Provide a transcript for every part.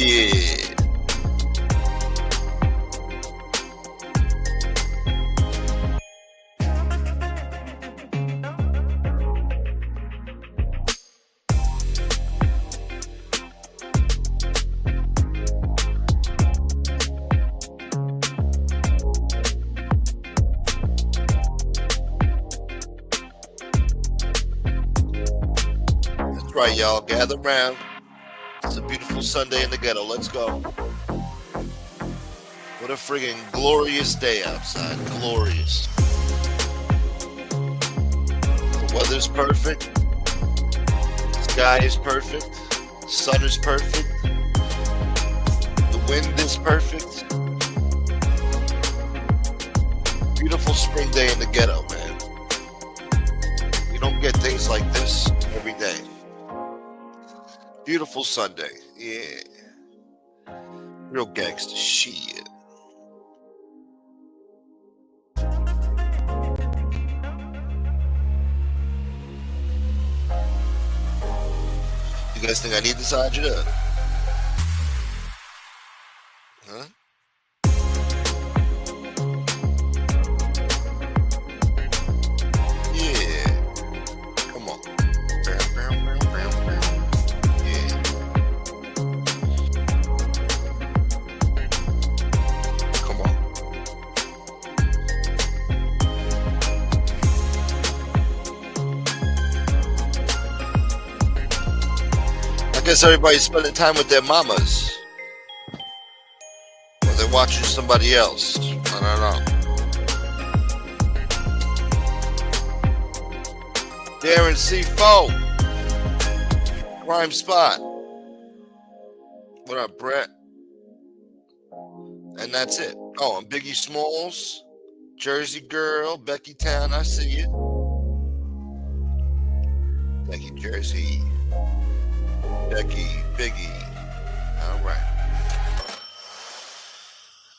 Yeah. That's right, y'all. Gather round. It's a beautiful Sunday in the ghetto. Let's go. What a friggin' glorious day outside. Glorious. The weather's perfect. The sky is perfect. The sun is perfect. The wind is perfect. Beautiful spring day in the ghetto, man. You don't get things like this every day. Beautiful Sunday. Yeah. Real gangster shit. You guys think I need this agita? Huh? Yeah. Come on. Yeah. Come on. I guess everybody's spending time with their mamas. Or they're watching somebody else. I don't know. Darren C4. Prime Spot. What up, Brett? And that's it. Oh, and Biggie Smalls. Jersey Girl. Becky Town. I see you. Becky Jersey. Becky, Biggie. All right.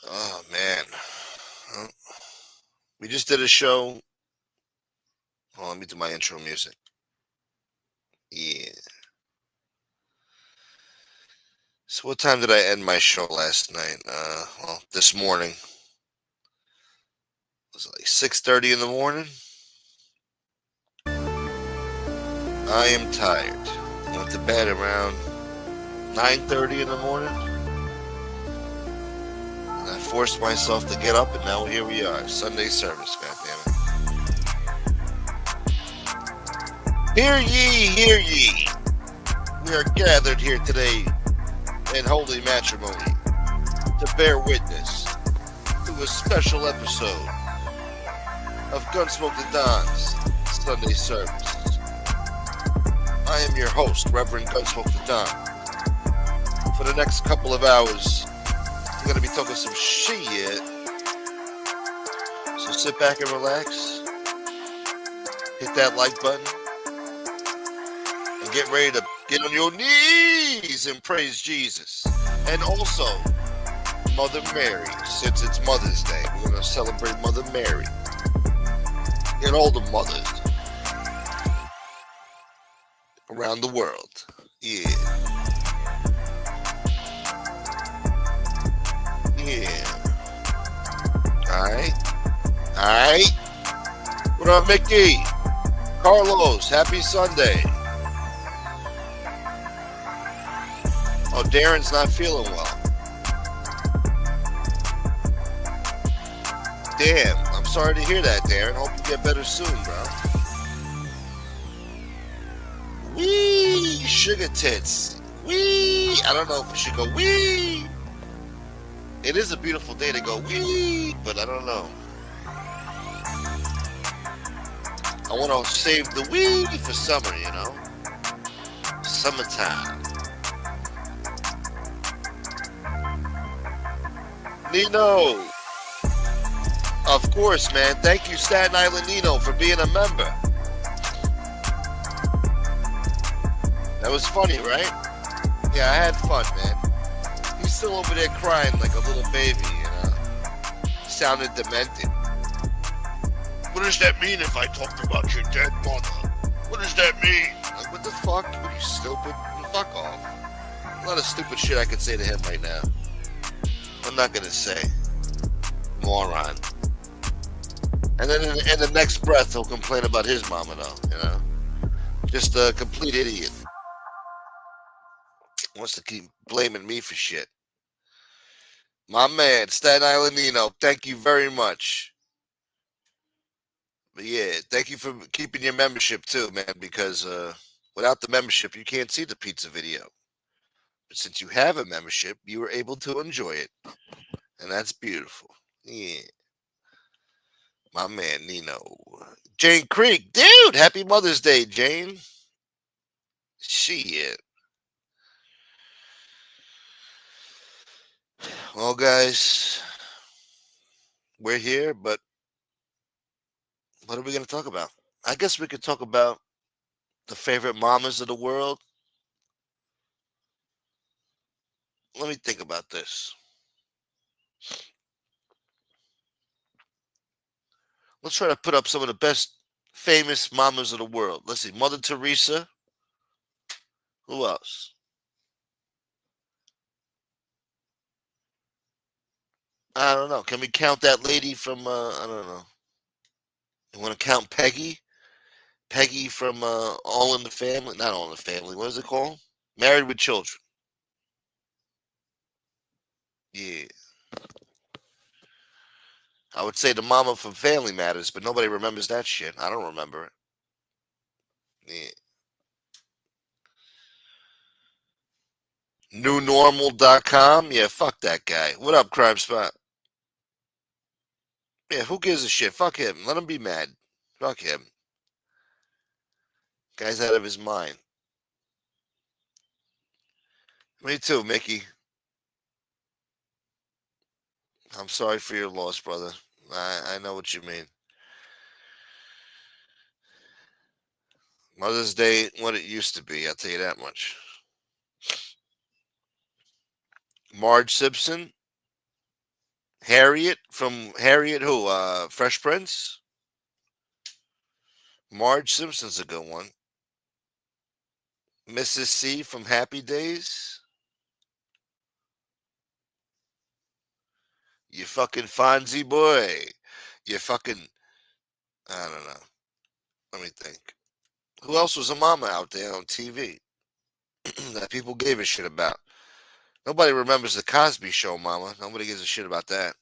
Oh, man. We just did a show. Oh, let me do my intro music. Yeah. So what time did I end my show last night? Well, this morning. Was it like 6:30 in the morning? I am tired. Went to bed around 9:30 in the morning. And I forced myself to get up, and now here we are. Sunday service, goddammit. Hear ye, hear ye. We are gathered here today in holy matrimony to bear witness to a special episode of Gunsmoke the Don's Sunday service. I am your host, Reverend Gunsmoke the Don. For the next couple of hours, we're going to be talking some shit. So sit back and relax. Hit that like button. And get ready to get on your knees and praise Jesus. And also, Mother Mary. Since it's Mother's Day, we're going to celebrate Mother Mary. And all the mothers around the world. Yeah. Yeah. Alright. Alright. What up, Mickey? Carlos, happy Sunday. Oh, Darren's not feeling well. Damn. I'm sorry to hear that, Darren. Hope you get better soon, bro. Wee, sugar tits. Wee. I don't know if we should go wee. It is a beautiful day to go wee, but I don't know. I want to save the wee for summer, you know? Summertime. Nino. Of course, man. Thank you, Staten Island Nino, for being a member. That was funny, right? Yeah, I had fun, man. He's still over there crying like a little baby, you know? He sounded demented. What does that mean if I talked about your dead mother? What does that mean? Like, what the fuck? Are you stupid? Fuck off. lot of stupid shit I could say to him right now. I'm not gonna say moron. And then in the next breath, he'll complain about his mama, though. You know, just a complete idiot. Wants to keep blaming me for shit. My man, Staten Island Nino, thank you very much. But yeah, thank you for keeping your membership too, man, because without the membership, you can't see the pizza video. But since you have a membership, you were able to enjoy it. And that's beautiful. Yeah. My man, Nino. Jane Creek, dude, happy Mother's Day, Jane. Shit. Well, guys, we're here, but what are we going to talk about? I guess we could talk about the favorite mamas of the world. Let me think about this. Let's try to put up some of the best famous mamas of the world. Let's see. Mother Teresa. Who else? I don't know. Can we count that lady from, I don't know. You want to count Peggy? Peggy from All in the Family? Not All in the Family. What is it called? Married with Children. Yeah. I would say the mama from Family Matters, but nobody remembers that shit. I don't remember it. Yeah. Newnormal.com? Yeah, fuck that guy. What up, Crime Spot? Yeah, who gives a shit? Fuck him. Let him be mad. Fuck him. Guy's out of his mind. Me too, Mickey. I'm sorry for your loss, brother. I know what you mean. Mother's Day ain't what it used to be, I'll tell you that much. Marge Simpson. Harriet from Harriet who? Fresh Prince? Marge Simpson's a good one. Mrs. C from Happy Days. You fucking Fonzie boy. You fucking, I don't know. Let me think. Who else was a mama out there on TV that people gave a shit about? Nobody remembers the Cosby Show, mama. Nobody gives a shit about that.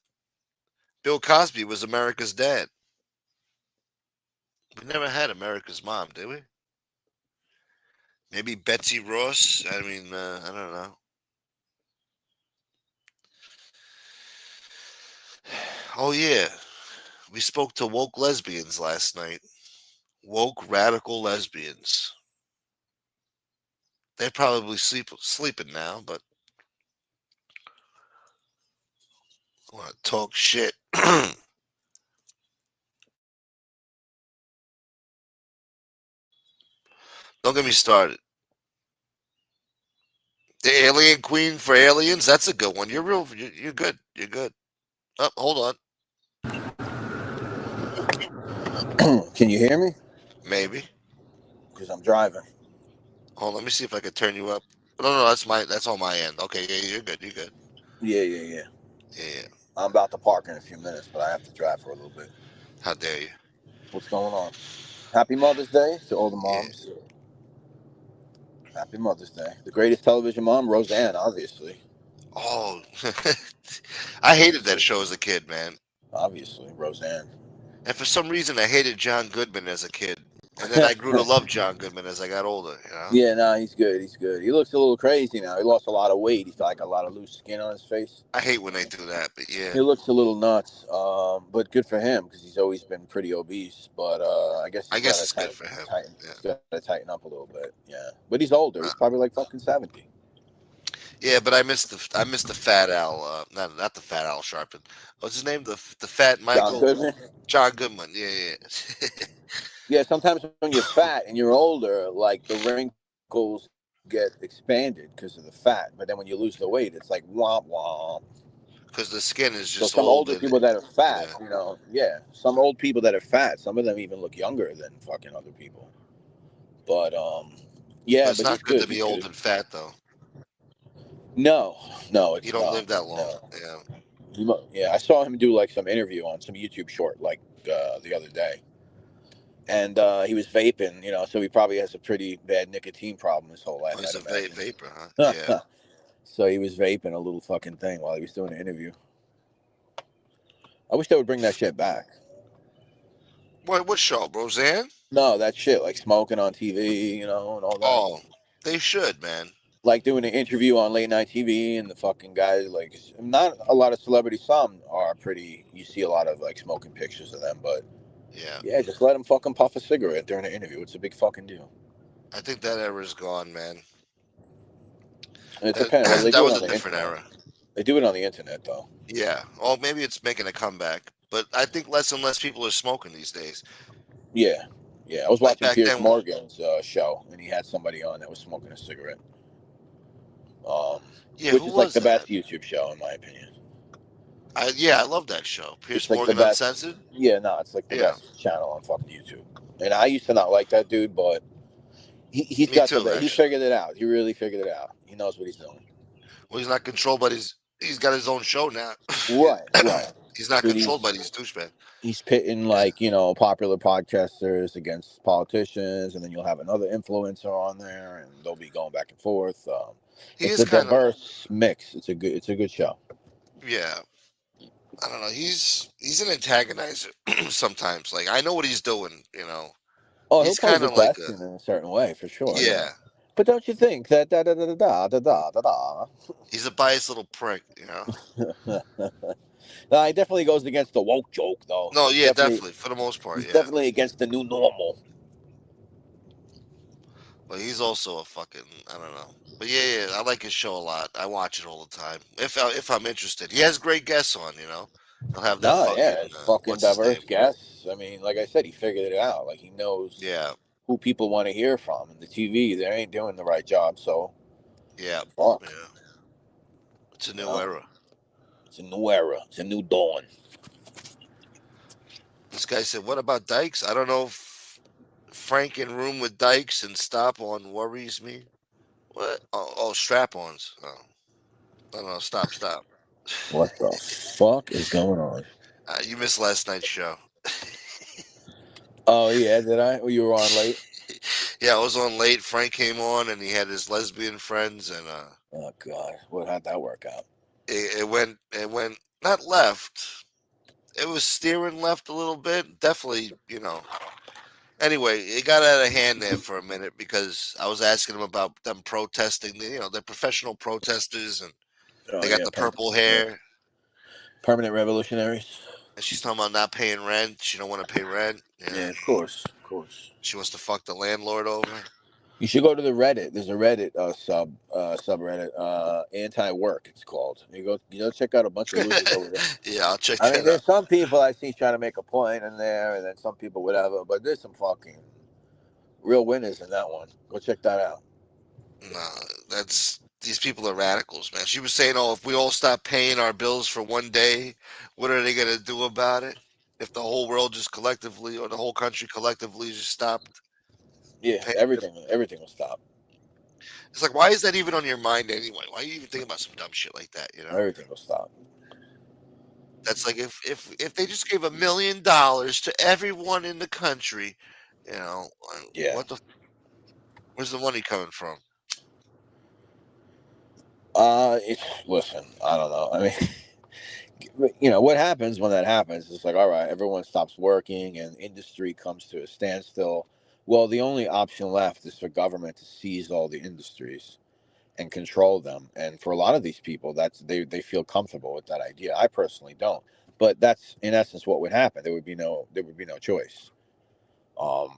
Bill Cosby was America's dad. We never had America's mom, did we? Maybe Betsy Ross. I mean, I don't know. Oh yeah, we spoke to woke lesbians last night. Woke radical lesbians. They're probably sleeping now, but want to talk shit. Don't get me started. The Alien Queen for Aliens. That's a good one. You're real. You're good. You're good. Oh, hold on. Can you hear me? Maybe. Because I'm driving. Hold on. Let me see if I can turn you up. No, that's my. That's on my end. Okay. Yeah, you're good. You're good. Yeah. Yeah. I'm about to park in a few minutes, but I have to drive for a little bit. How dare you? What's going on? Happy Mother's Day to all the Yeah. moms. Happy Mother's Day. The greatest television mom, Roseanne, obviously. Oh, I hated that Obviously. show as a kid, man. Obviously, Roseanne. And for some reason, I hated John Goodman as a kid. And then I grew to love John Goodman as I got older, you know? Yeah, no, he's good. He's good. He looks a little crazy now. He lost a lot of weight. He's got like a lot of loose skin on his face. I hate when they do that, but yeah. He looks a little nuts, but good for him because he's always been pretty obese. But I guess I he's guess got to it's good for him. tighten. Yeah. He's got to tighten up a little bit. Yeah, but he's older. Uh, He's probably like fucking 70. yeah, but I missed the Fat Al. Not the Fat Al Sharpton. What's his name? The Fat John Michael. Goodman. John Goodman. Yeah. Yeah, sometimes when you're fat and you're older, like the wrinkles get expanded because of the fat. But then when you lose the weight, it's like womp womp. Because the skin is So just some old older and people that are fat, yeah. yeah, some old people that are fat, some of them even look younger than fucking other people. But But yeah, it's but he's not good good. to He's be old good. and fat though. No, You it's don't not. live that long. No. Yeah. Yeah, I saw him do like some interview on some YouTube short like the other day, and he was vaping. So he probably has a pretty bad nicotine problem his whole life, Oh, he's I'd a imagine. vapor, huh? Yeah. So he was vaping a little fucking thing while he was doing the interview. I wish they would bring that shit back. What show? Roseanne? No, that shit like smoking on TV, and all that. Oh, they should, man. Like doing an interview on late night TV, and the fucking guys like not a lot of celebrities. Some are pretty. You see a lot of like smoking pictures of them, but Yeah. yeah, just let them fucking puff a cigarette during the interview. It's a big fucking deal. I think that era is gone, man. And it That depends. Well, they that do it was on a the different internet. era. They do it on the internet though. Yeah. Oh, maybe it's making a comeback, but I think less and less people are smoking these days. Yeah, yeah. I was Like watching back Piers then, Morgan's show, and he had somebody on that was smoking a cigarette. Um, yeah. which Who is like was the that? best YouTube show in my opinion. Yeah, I love that show. It's Pierce like the Morgan best. Uncensored. Yeah, no, it's like the Yeah, best channel on fucking YouTube. And I used to not like that dude, but he's me got too. he Actually, figured it out. He really figured it out. He knows what he's doing. well, he's not controlled, but he's got his own show now. Right, right. He's not Dude, controlled by these douchebags. he's pitting like popular podcasters against politicians, and then you'll have another influencer on there, and they'll be going back and forth. He It's is a kind of diverse mix. It's a good show. yeah. I don't know. He's an antagonizer sometimes. Like I know what he's doing. Oh, he'll He's pose kind a of like a question in a certain way for sure. Yeah, yeah. but don't you think that da da da da da da da He's a biased little prick. da? No, he definitely goes against the woke joke, though. No, yeah, definitely for the most part, He's yeah. definitely against the new normal. But he's also a fucking I don't know. But yeah, I like his show a lot. I watch it all the time if I'm interested. He has great guests on. He'll have that No, yeah, fucking it's fucking what's his name? diverse guests. I mean, like I said, he figured it out. Like he knows Yeah, who people want to hear from. And the TV, they ain't doing the right job. So yeah, fuck, yeah. It's a you new know, era. it's a new era. It's a new dawn. This guy said, "What about Dykes? I don't know if Frank in room with Dykes and stop on worries me. What? Oh, strap-ons. Oh, no, stop. What the fuck is going on? You missed last night's show. Oh yeah, did I? You were on late. Yeah, I was on late. Frank came on and he had his lesbian friends, and Oh god, how'd that work out? it went not left. It was steering left a little bit. Definitely. Anyway, it got out of hand there for a minute because I was asking him about them protesting. They're professional protesters and Oh they got yeah, the purple yeah. hair. Permanent revolutionaries. And she's talking about not paying rent. She don't want to pay rent. Yeah, Yeah. of course, of course. She wants to fuck the landlord over. You should go to the Reddit. There's a Reddit subreddit, anti-work. It's called. You go check out a bunch of losers over there. Yeah, I'll check I mean, that out. there's some people I see trying to make a point in there, and then some people whatever. But there's some fucking real winners in that one. Go check that out. No, these people are radicals, man. She was saying, "Oh, if we all stop paying our bills for one day, what are they gonna do about it? If the whole world just collectively, or the whole country collectively, just stopped Yeah, paying?" everything will stop. It's like, why is that even on your mind anyway? Why are you even thinking about some dumb shit like that? Everything will stop. That's like if they just gave $1 million to everyone in the country, Yeah. where's the money coming from? Listen. I don't know. I mean, what happens when that happens? It's like, all right, everyone stops working and industry comes to a standstill. Well, the only option left is for government to seize all the industries and control them. And for a lot of these people, they feel comfortable with that idea. I personally don't, but that's in essence what would happen. There would be no choice.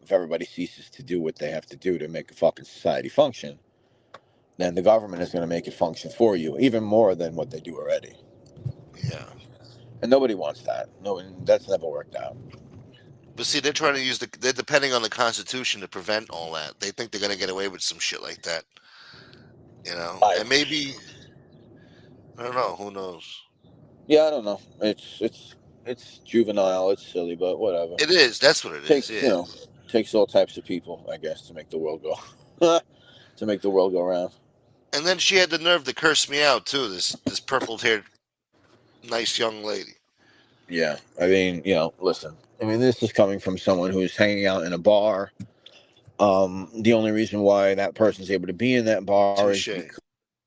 If everybody ceases to do what they have to do to make a fucking society function, then the government is going to make it function for you, even more than what they do already. Yeah. And nobody wants that. No, that's never worked out. But see, they're trying to they're depending on the Constitution to prevent all that. They think they're gonna get away with some shit like that, I, and maybe I don't know. Who knows? yeah, I don't know. It's juvenile. It's silly, but whatever. It is. That's what it is. Takes Yeah. takes all types of people, I guess, to make the world go to make the world go round. And then she had the nerve to curse me out too. This purple haired nice young lady. Yeah, I mean, listen. I mean, this is coming from someone who's hanging out in a bar. The only reason why that person's able to be in that bar is Touche.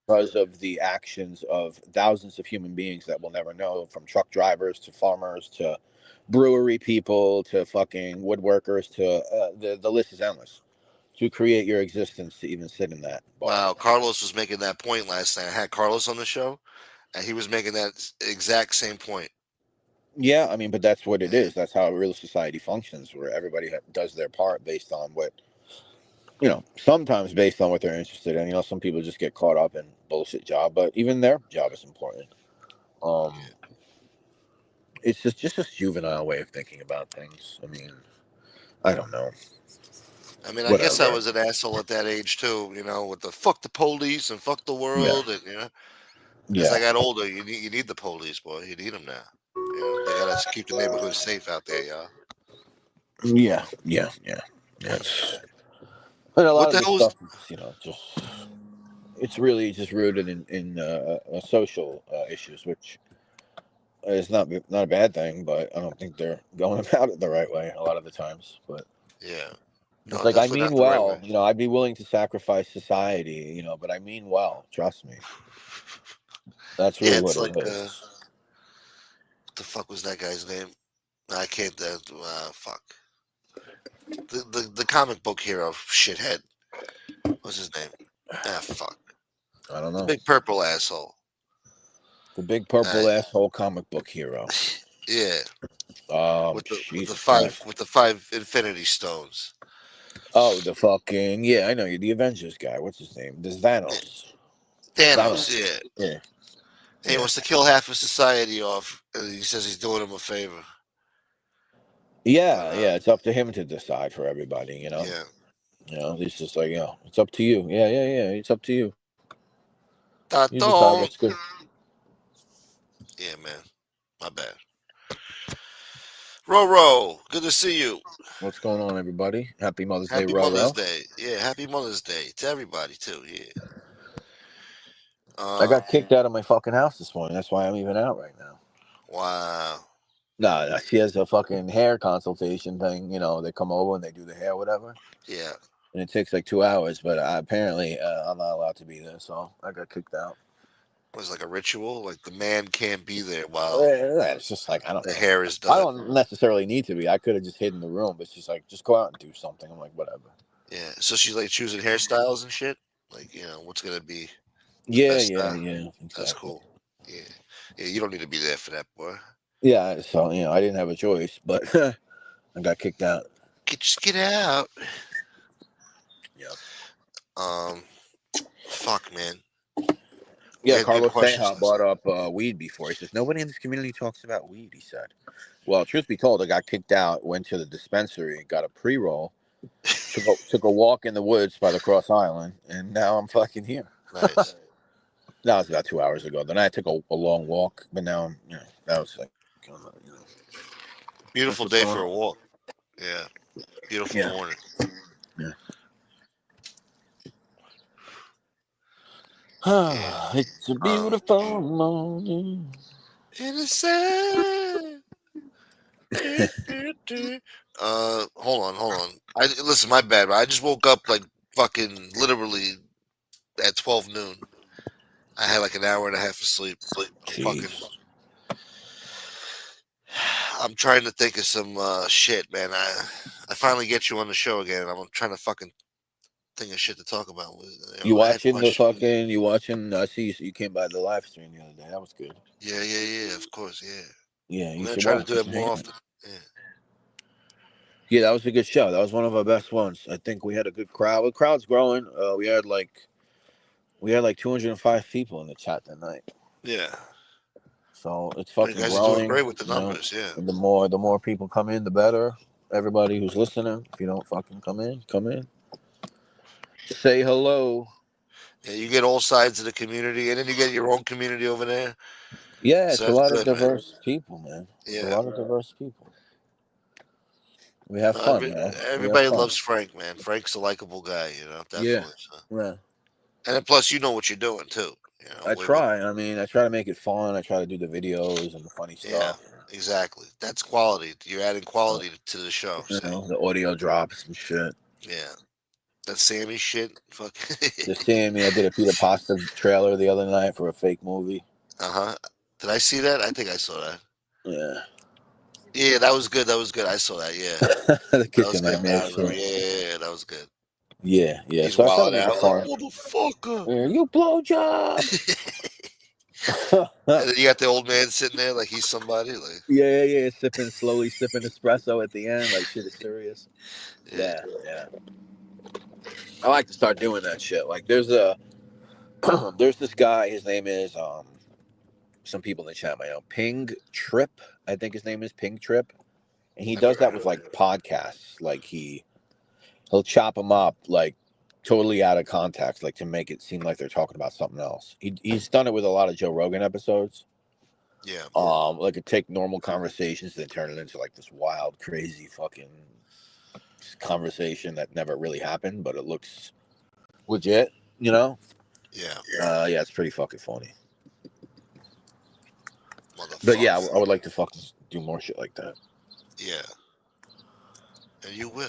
because of the actions of thousands of human beings that we'll never know, from truck drivers to farmers to brewery people to fucking woodworkers to the list is endless. To create your existence to even sit in that bar. Wow, Carlos was making that point last night. I had Carlos on the show, and he was making that exact same point. Yeah, I mean, but that's what it Yeah. is. That's how a real society functions, where everybody does their part based on what, sometimes based on what they're interested in. Some people just get caught up in bullshit job, but even their job is important. Um, Yeah. it's just a juvenile way of thinking about things. I mean, I don't know. I mean, I guess I Whatever. was an asshole at that age too, with the fuck the police and fuck the Yeah. world, and as I Yeah. got older, you need the police, boy. You need them now. They gotta keep the neighborhood safe out there, y'all. Yeah. Yeah. Yeah. Yeah. And a What lot of the this hell was? stuff is, just it's really just rooted in social issues, which is not a bad thing, but I don't think they're going about it the right way a lot of the times. But Yeah, it's no, like I definitely mean not the right way. well, I'd be willing to sacrifice society, but I mean well. Trust me, that's Yeah, really what it's it like is. what the fuck was that guy's name? I can't. Fuck the comic book hero shithead. What's his name? Ah, fuck I don't the know. big purple asshole. The big Uh, purple asshole comic book hero. yeah, with the Jesus five Christ. with the five Infinity Stones. Oh, the fucking yeah, I know you. The Avengers guy. What's his name? This Yeah, Thanos. Thanos. Thanos. Yeah, Yeah. and he Yeah. wants to kill half of society off. And he says he's doing him a favor. But Yeah, yeah, it's up to him to decide for everybody, yeah, It's just like, it's up to you. Yeah, yeah, yeah, it's up to you. You decide what's Taton. good. Yeah, man, my bad. Roro, good to see you. What's going on, everybody? Happy Mother's Day, Happy Mother's Roro. Day. Yeah, happy Mother's Day to everybody too. Yeah. I Uh, got kicked out of my fucking house this morning. That's why I'm even out right now. wow. No, no, she has a fucking hair consultation thing. They come over and they do the hair, whatever. Yeah. And it takes like 2 hours, but apparently I'm not allowed to be there, so I got kicked out. It was like a ritual. Like the man can't be there while It's just like I don't. the hair is I done. don't necessarily need to be. I could have just hid in the room, but she's like, just go out and do something. I'm like, whatever. Yeah. So she's like choosing hairstyles and shit. Like, what's gonna be the Yeah, best yeah, style. yeah, That's exactly. cool. Yeah. Yeah, you don't need to be there for that, boy. Yeah, so I didn't have a choice, but I got kicked out. Get out. Yeah. Um, fuck, man. We Yeah, had good Carlos questions Seja last brought night. up weed before. He says nobody in this community talks about weed. He said. Well, truth be told, I got kicked out. Went to the dispensary, got a pre-roll, took a walk in the woods by the Cross Island, and now I'm fucking here. Nice. That was about 2 hours ago. Then I took a long walk, but now I'm, that was like, that's Beautiful what's day going for on. a walk. Yeah. Beautiful Yeah, morning. yeah. Yeah. It's a Um, beautiful morning. innocent. Hold on. I listen. My bad. I just woke up like fucking literally at 12 noon. I had like an hour and a half of sleep. Jeez. I'm trying to think of some shit, man. I finally get you on the show again. I'm trying to fucking think of shit to talk about. You I had watching the questions. fucking? You watching? I see you came by the live stream the other day. That was good. Yeah, yeah, yeah. Of course, yeah. Yeah, I'm you gonna should try to watch do it, it more man. often. Yeah. Yeah, that was a good show. That was one of our best ones. I think we had a good crowd. The crowd's growing. We had like 205 people in the chat that night. Yeah. So it's You fucking guys are doing growing. great with the numbers. Yeah. And the more people come in, the better. Everybody who's listening, if you don't fucking come in, come in. Say hello. Yeah. You get all sides of the community, and then you get your own community over there. Yeah, So it's a that's lot of good, man. diverse people, man. It's a Yeah. lot of diverse people. We have No, fun, we have everybody fun. loves Frank, man. Frank's a likable guy, Yeah. definitely. So. Yeah. And then plus, you know what you're doing too. You know, I try. I mean, I try to make it fun. I try to do the videos and the funny yeah, stuff. exactly. That's quality. You're adding quality to the show. You See, know, the audio drops and shit. yeah, that Sammy shit. Fuck. The Sammy, I did a Peter Pasta trailer the other night for a fake movie. Uh-huh. Did I see that? I think I saw that. Yeah. Yeah, that was good. That was good. I saw that. Yeah, The that was Kitchen good. Nightmare I remember. shit. Yeah, that was good. Yeah, yeah. He's So I try to wilding make it out like fun. motherfucker. Yeah, you blowjob. And then you got the old man sitting there like he's somebody. Like, Yeah. Slowly sipping espresso at the end, like shit is serious. yeah, Yeah. I like to start doing that shit. Like, there's this guy. His name is some people in the chat might know Ping Trip. I think his name is Ping Trip, and he never does that heard with of it. like podcasts. Like he'll chop them up like totally out of context, like to make it seem like they're talking about something else. He's done it with a lot of Joe Rogan episodes. Yeah, Like it take normal conversations and turn it into like this wild, crazy fucking conversation that never really happened, but it looks legit, you know? yeah, Yeah, it's pretty fucking funny. But yeah, motherfucker. I would like to fucking do more shit like that. Yeah, and you will.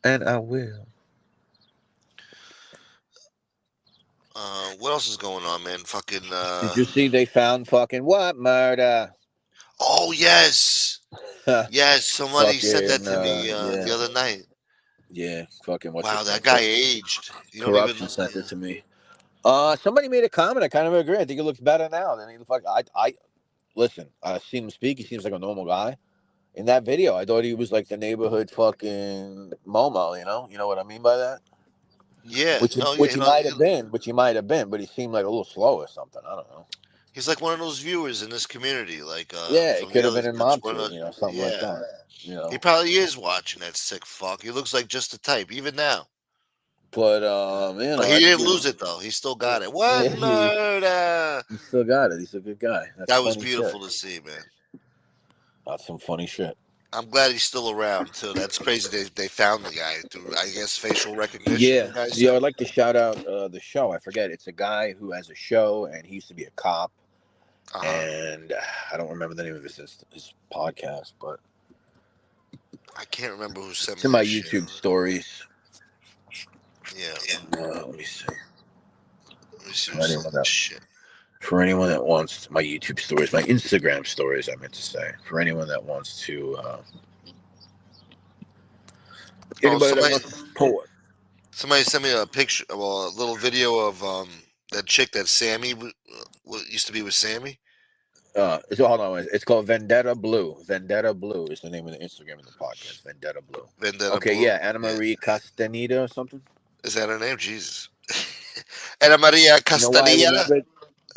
And I will. What else is going on, man? Fucking. Did you see they found fucking what murder? Oh yes, yes. Somebody said that Fucking to me yeah, the other night. yeah. Fucking what's Wow, his that name? guy aged. You don't even. Corruption sent it to me. Somebody made a comment. I kind of agree. I think he looks better now than he looked like. I listen. I seen him speak. He seems like a normal guy. In that video, I thought he was like the neighborhood fucking Momo. You know what I mean by that. Yeah, Which he, no, yeah. which he might have been. Which he might have been. But he seemed like a little slow or something. I don't know. He's like one of those viewers in this community, like Yeah, it from the could have other been in bunch. Mob 2, something like Yeah, that. You he know. probably is watching that sick fuck. He looks like just the type, even now. But But he I think didn't lose it though. He still got it. What yeah, murder? he still got it. He's a good guy. That's That was funny shit. beautiful to see, man. That's some funny shit. I'm glad he's still around too. That's crazy. They found the guy through, I guess, facial recognition. The Yeah, guy yeah. said. I'd like to shout out the show. I forget. It's a guy who has a show, and he used to be a cop. Uh huh. And I don't remember the name of his podcast, but I can't remember who sent it's me in my that shit. YouTube stories. Yeah. Let me see. Let me see who For sent anyone that that shit. for anyone that wants my YouTube stories, my Instagram stories, I meant to say. For anyone that wants to, Oh, anybody that wants to support. somebody sent me a picture, well, a little video of that chick that Sammy used to be with Sammy. So hold on, it's called Vendetta Blue. Vendetta Blue is the name of the Instagram of the podcast. Vendetta Blue. Vendetta Okay, Blue. yeah, Anna Yeah. Marie Castaneda or something. Is that her name? Jesus. Ana Maria You know why I Castaneda. remembered?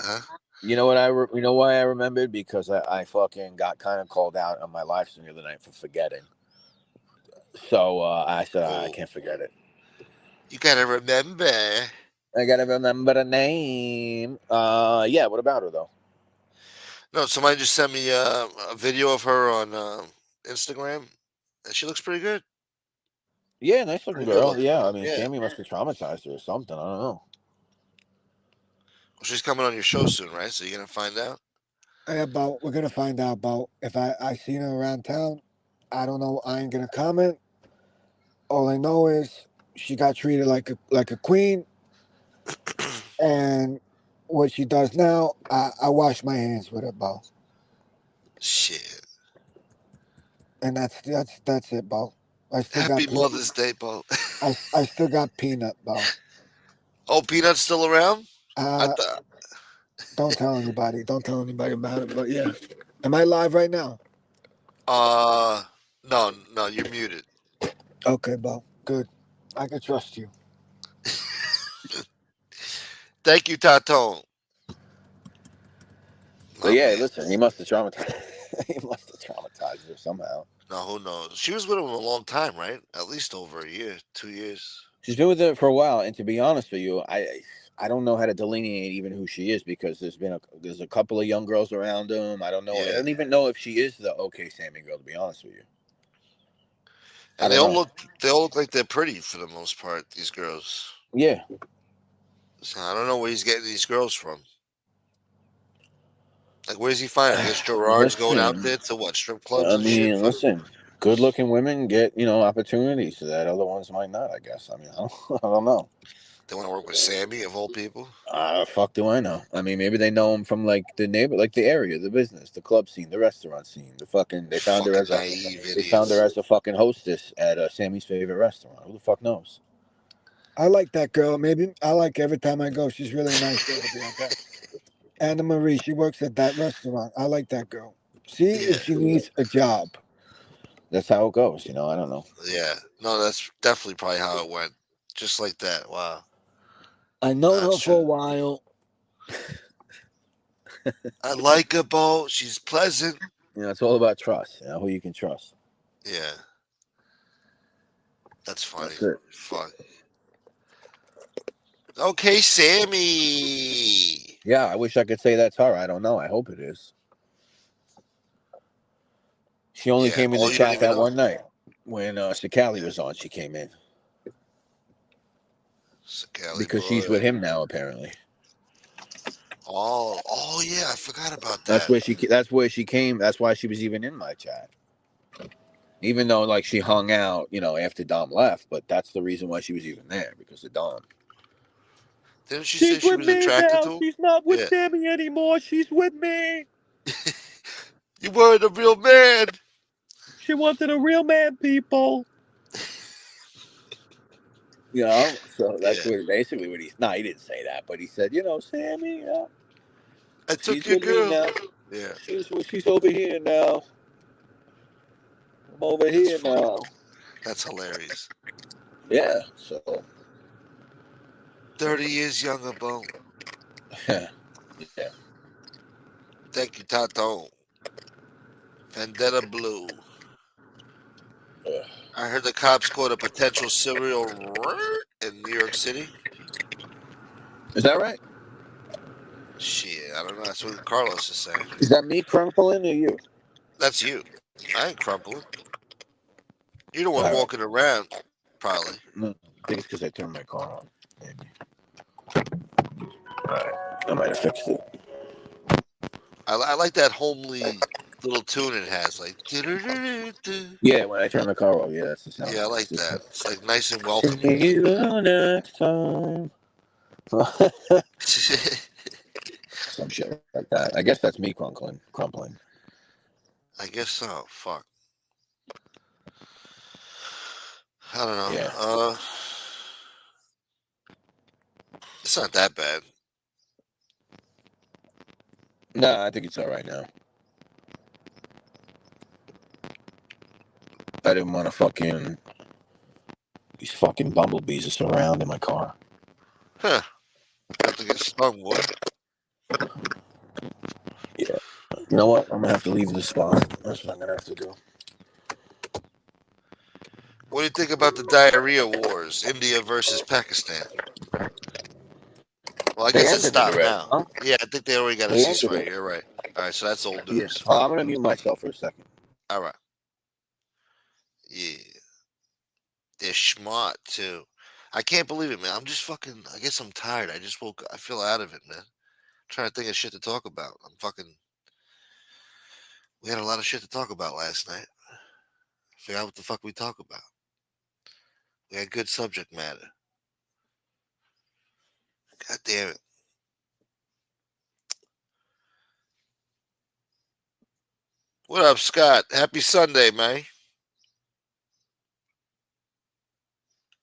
Huh? You know you know why I remembered? Because I fucking got kind of called out on my live stream the other night for forgetting. So I said I Oh, can't forget it. you gotta remember. I gotta remember the name. Yeah. What about her though? No, somebody just sent me a video of her on Instagram, and she looks pretty good. Yeah, nice looking Pretty good girl. looking. Yeah, I mean Yeah. Sammy must have traumatized her or something. I don't know. Well, she's coming on your show soon, right? So you're gonna find out. We're gonna find out about if I seen her around town. I don't know. I ain't gonna comment. All I know is she got treated like a queen, and what she does now, I wash my hands with it, Bo. Shit. And that's it, Bo. I still Happy got Mother's Day, Bo. I still got peanut, Bo. Oh, Peanut's still around? I Uh, thought. don't tell anybody. Don't tell anybody about it. But yeah, am I live right now? No, no, you're muted. Okay, Bo. Good. I can trust you. Thank you, Taton. But My yeah, man. listen, he must have traumatized. He must have traumatized her somehow. No, who knows? She was with him a long time, right? At least over a year, 2 years. She's been with it for a while, and to be honest with you, I don't know how to delineate even who she is because there's a couple of young girls around him. I don't know. I Yeah. don't even know if she is the OK Sammy girl. To be honest with you, I And don't know. they all look like they're pretty for the most part, these girls. Yeah, So I don't know where he's getting these girls from. Like, where does he find them? I guess Gerard's going out Listen, there to what, strip clubs I and shit. mean, listen. Good-looking women get opportunities that other ones might not. I guess. I mean, I don't know. They want to work with Sammy of all people. Fuck do I know? I mean, maybe they know him from like the neighbor, like the area, the business, the club scene, the restaurant scene. The fucking Fucking naive they found her idiots. as a fucking hostess at Sammy's favorite restaurant. Who the fuck knows? I like that girl. Maybe I like every time I go. She's really nice over there at that. Anna Marie, she works at that restaurant. I like that girl. See Yeah, if she needs a job. That's how it goes. I don't know. yeah. No, that's definitely probably how it went. Just like that. Wow. I known her That's for true. a while. I like her, Bo. She's pleasant. It's all about trust. Who you can trust. Yeah. That's funny. That's it. Fuck. Okay, Sammy. Yeah, I wish I could say that's her. I don't know. I hope it is. She only Yeah. came in the Oh, you don't chat even that know? one night when Shikali Yeah. was on. She came in Scally because she's boy. with him now, apparently. Oh yeah, I forgot about That's that. where she. That's where she came. That's why she was even in my chat. Even though like she hung out, after Dom left, but that's the reason why she was even there because of Dom. Didn't she say She's she with was me attracted now. to him? She's not with Yeah. Sammy anymore. She's with me. You weren't a real man. She wanted a real man, people. So that's Yeah. what basically what he. No, he didn't say that, but he said, Sammy, I took she's your with me girl. now. Yeah. She's over here now. I'm over That's here funny. now. That's hilarious. Yeah. So 30 years younger, Bo. yeah. Thank you, Tato. Vendetta Blue. Ugh. I heard the cops caught a potential serial in New York City. Is that right? Shit, I don't know. That's what Carlos is saying. Is that me crumpling or you? That's you. I ain't crumpling. You're the one All right. walking around, probably. No, I think it's because I turned my car on. Maybe. All right. I might have fixed it. I like that homely little tune it has, like. "Do-do-do-do-do." Yeah, when I turn the car off, yeah, that's the sound. Yeah, I like that. It's like nice and See welcoming. you next time. Some shit like that. I guess that's me crumpling. I guess so. Fuck. I don't know. Yeah. It's not that bad. No, I think it's all right now. I didn't want to these fucking bumblebees are surrounding my car. Huh. About to get stung, boy. Yeah. You know what? I'm gonna have to leave the spot. That's what I'm gonna have to do. What do you think about the diarrhea wars? India versus Pakistan. Well, I They guess it ended it stopped already, now. huh? Yeah, I think they already got a They ended ceasefire. it. You're right. All right, so that's old Yeah. news. I'm gonna mute myself for a second. All right. Yeah. They're smart, too. I can't believe it, man. I'm just fucking. I guess I'm tired. I just woke up. I feel out of it, man. Trying to think of shit to talk about. I'm fucking. We had a lot of shit to talk about last night. Forgot what the fuck we talk about. We had good subject matter. God damn it. What up, Scott? Happy Sunday, man.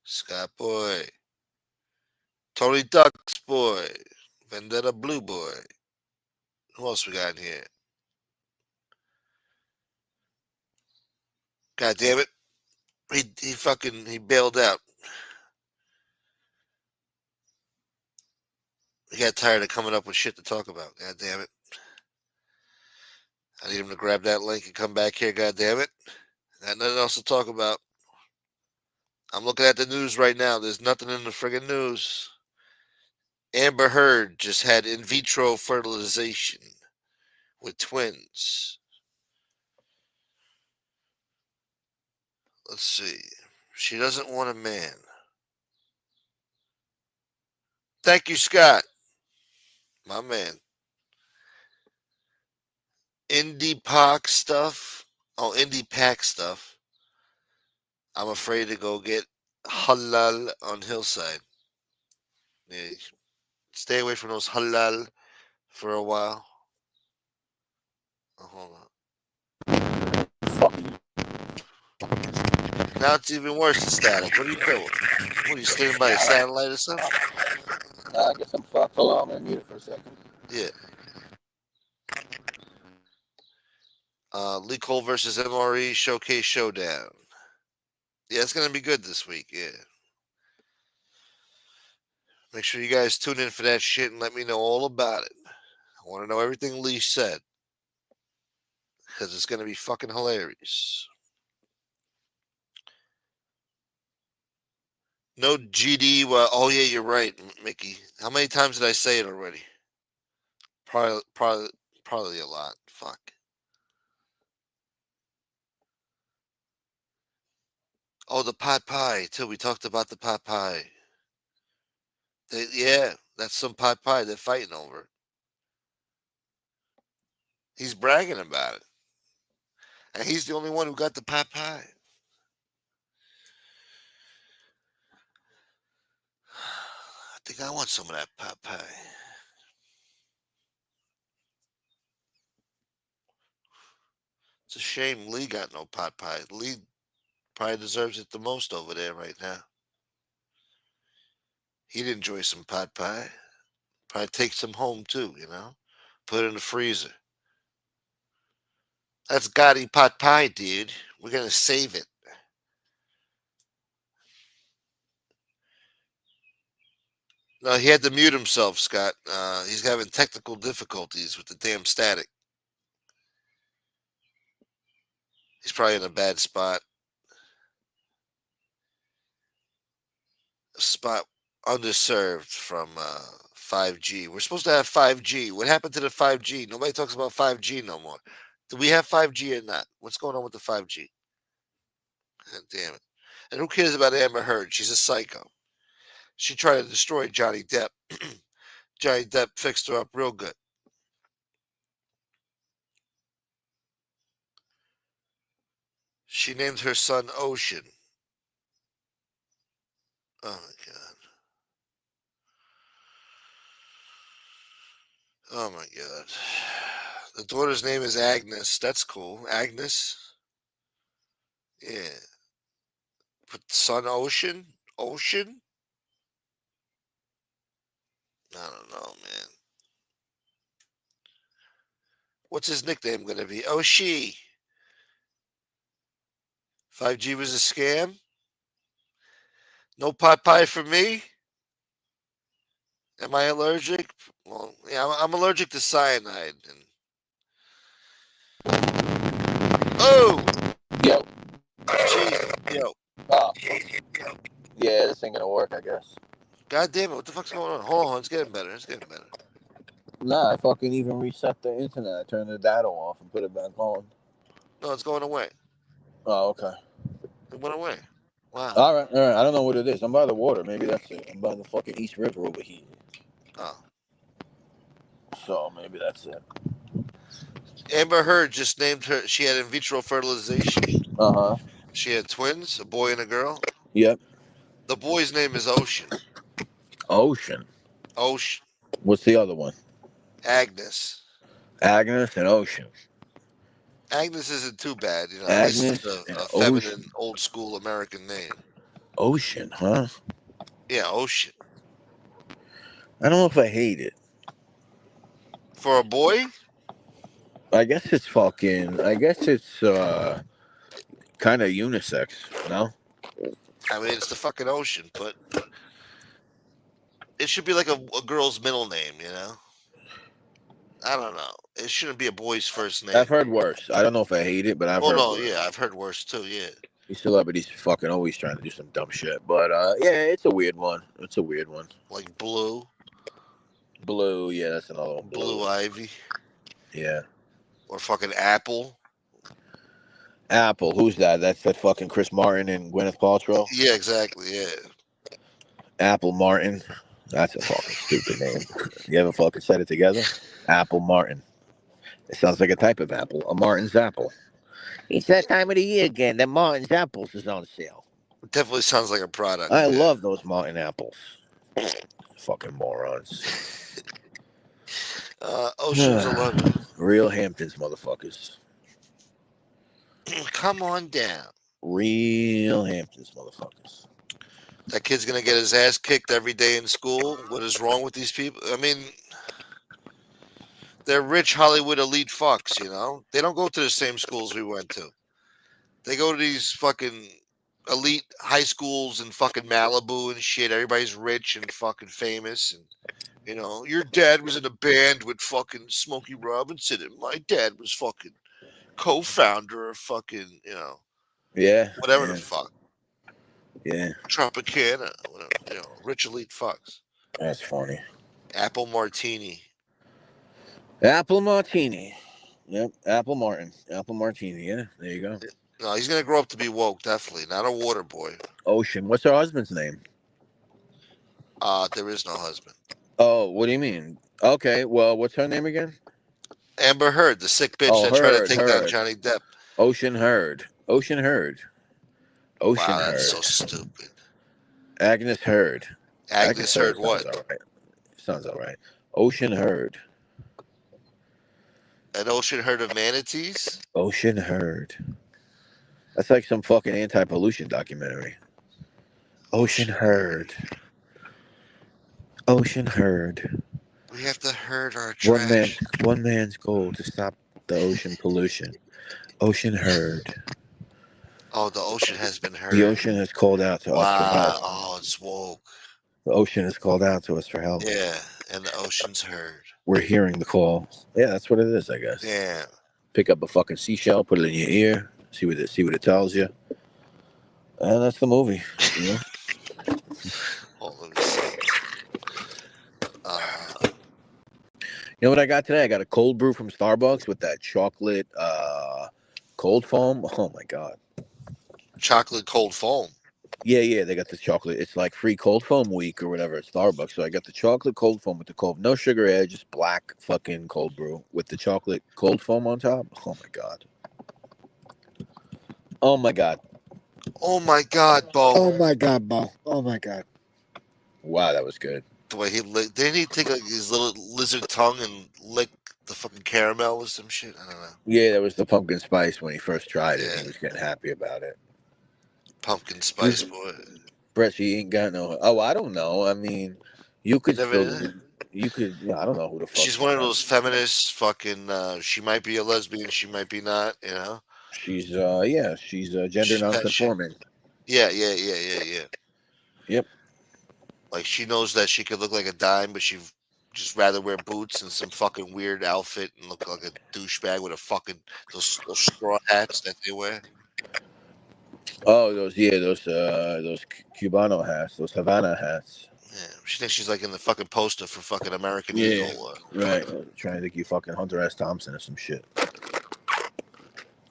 Scott boy. Tony Ducks boy. Vendetta Blue boy. Who else we got in here? God damn it. He bailed out. He got tired of coming up with shit to talk about. God damn it. I need him to grab that link and come back here, god damn it. Got nothing else to talk about. I'm looking at the news right now. There's nothing in the friggin' news. Amber Heard just had in vitro fertilization with twins. Let's see. She doesn't want a man. Thank you, Scott. My man. Indie Pack stuff. Oh, Indie Pack stuff. I'm afraid to go get halal on Hillside. Yeah, stay away from those halal for a while. Oh, hold on. Fucking. Now it's even worse, the static. What are you doing? What are you standing by a satellite or something? I guess I'm fucked. Hold on, I'm gonna mute it for a second. Yeah. Lee Cole versus MRE Showcase Showdown. Yeah, it's gonna be good this week. Yeah. Make sure you guys tune in for that shit and let me know all about it. I want to know everything Lee said because it's gonna be fucking hilarious. No GD. Well, oh yeah, you're right, Mickey. How many times did I say it already? Probably a lot. Fuck. Oh, the pot pie too. We talked about the pot pie. Yeah, that's some pot pie they're fighting over. He's bragging about it, and he's the only one who got the pot pie. I think I want some of that pot pie. It's a shame Lee got no pot pie. Lee probably deserves it the most over there right now. He'd enjoy some pot pie. Probably take some home too, Put it in the freezer. That's Gotti pot pie, dude. We're gonna save it. No, he had to mute himself, Scott. He's having technical difficulties with the damn static. He's probably in a bad spot. Spot underserved from 5G. We're supposed to have 5G. What happened to the 5G? Nobody talks about 5G no more. Do we have 5G or not? What's going on with the 5G? God damn it. And who cares about Amber Heard? She's a psycho. She tried to destroy Johnny Depp. Johnny Depp fixed her up real good. She named her son Ocean. Oh my god. Oh my god. The daughter's name is Agnes. That's cool. Agnes? Yeah. But son Ocean? Ocean? I don't know, man. What's his nickname gonna be? Oh, she. 5G was a scam? No pot pie for me? Am I allergic? Well, yeah, I'm allergic to cyanide. Oh, Yo. gee, yo, Oh. Yeah, this ain't gonna work, I guess. god damn it! What the fuck's going on? Hold on, it's getting better. It's getting better. Nah, I fucking even reset the internet. I turned the data off and put it back on. No, it's going away. Oh, okay. It went away. Wow. All right. I don't know what it is. I'm by the water. Maybe that's it. I'm by the fucking East River over here. Oh. So maybe that's it. Amber Heard just named her. She had in vitro fertilization. Uh-huh. She had twins, a boy and a girl. Yep. The boy's name is Ocean. Ocean. Ocean. What's the other one? Agnes. Agnes and Ocean. Agnes isn't too bad, At least Agnes it's and a Ocean. feminine, old school American name. Ocean, huh? Yeah, Ocean. I don't know if I hate it. For a boy? I guess it's fucking. I guess it's kind of unisex. No. I mean, it's the fucking Ocean, but it should be like a girl's middle name, I don't know. It shouldn't be a boy's first name. I've heard worse. I don't know if I hate it, but I've heard worse. Yeah, I've heard worse too, yeah. These celebrities fucking always trying to do some dumb shit. But yeah, it's a weird one. It's a weird one. Like Blue. Blue, yeah, that's another one. Blue Ivy. Yeah. Or fucking Apple. Apple, who's that? That's that fucking Chris Martin and Gwyneth Paltrow. Yeah, exactly, yeah. Apple Martin. That's a fucking stupid name. You ever fucking said it together? Apple Martin. It sounds like a type of apple. A Martin's apple. It's that time of the year again. The Martin's apples is on sale. It definitely sounds like a product. I Yeah. love those Martin apples. Fucking morons. Ocean's 11. Real Hamptons, motherfuckers. Come on down. Real Hamptons, motherfuckers. That kid's gonna get his ass kicked every day in school. What is wrong with these people? I mean, they're rich Hollywood elite fucks, you know? They don't go to the same schools we went to. They go to these fucking elite high schools in fucking Malibu and shit. Everybody's rich and fucking famous. And, you know, your dad was in a band with fucking Smokey Robinson, and my dad was fucking co-founder of fucking, you know, Yeah. whatever yeah, the fuck. Yeah. Tropicana, whatever, you know, rich elite fucks. That's funny. Apple Martini. Apple Martini. Yep. Apple Martin. Apple Martini. Yeah. There you go. No, he's gonna grow up to be woke, definitely. Not a water boy. Ocean. What's her husband's name? There is no husband. Oh, what do you mean? Okay. Well, what's her name again? Amber Heard, the sick bitch Oh, that tried to Heard. take down Heard. Johnny Depp. Ocean Heard. Ocean Heard. Ocean Wow, that's Heard. so stupid. Agnes Heard. Agnes Heard what? Sounds all right. Sounds all right. Ocean Heard. An ocean herd of manatees? Ocean Heard. That's like some fucking anti-pollution documentary. Ocean Heard. Ocean Heard. We have to herd our trash. One man's goal to stop the ocean pollution. Ocean Heard. Oh, the ocean has been heard. The ocean has called out to us for Wow. help. Oh, it's woke. The ocean has called out to us for help. Yeah, and the ocean's heard. We're hearing the call. Yeah, that's what it is, I guess. Yeah. Pick up a fucking seashell, put it in your ear, see what it tells you. And that's the movie. You know? Hold on, let me see. You know what I got today? I got a cold brew from Starbucks with that chocolate cold foam. Oh my god. Chocolate cold foam. Yeah, they got the chocolate. It's like free cold foam week or whatever at Starbucks. So I got the chocolate cold foam with the cold, no sugar add, just black fucking cold brew with the chocolate cold foam on top. Oh my god. Oh my god. Oh my god, Bo. Oh my god, Bo. Oh my god. Wow, that was good. The way he licked. Didn't he take like his little lizard tongue and lick the fucking caramel or some shit? I don't know. Yeah, that was the pumpkin spice when he first tried it. Yeah. He was getting happy about it. Pumpkin spice, boy. Brett, she ain't got no. Oh, I don't know. I mean, you could Never- still. You could. Yeah, I don't know who the fuck. She's one of those feminists. Fucking. She might be a lesbian. She might be not. You know. She's gender She's got non-conforming. Yeah. Yep. Like she knows that she could look like a dime, but she just rather wear boots and some fucking weird outfit and look like a douchebag with a fucking those straw hats that they wear. Oh, those Cubano hats, those Havana hats. Yeah, she thinks she's like in the fucking poster for fucking American Yeah, Eagle. right. Trying to think you fucking Hunter S. Thompson or some shit.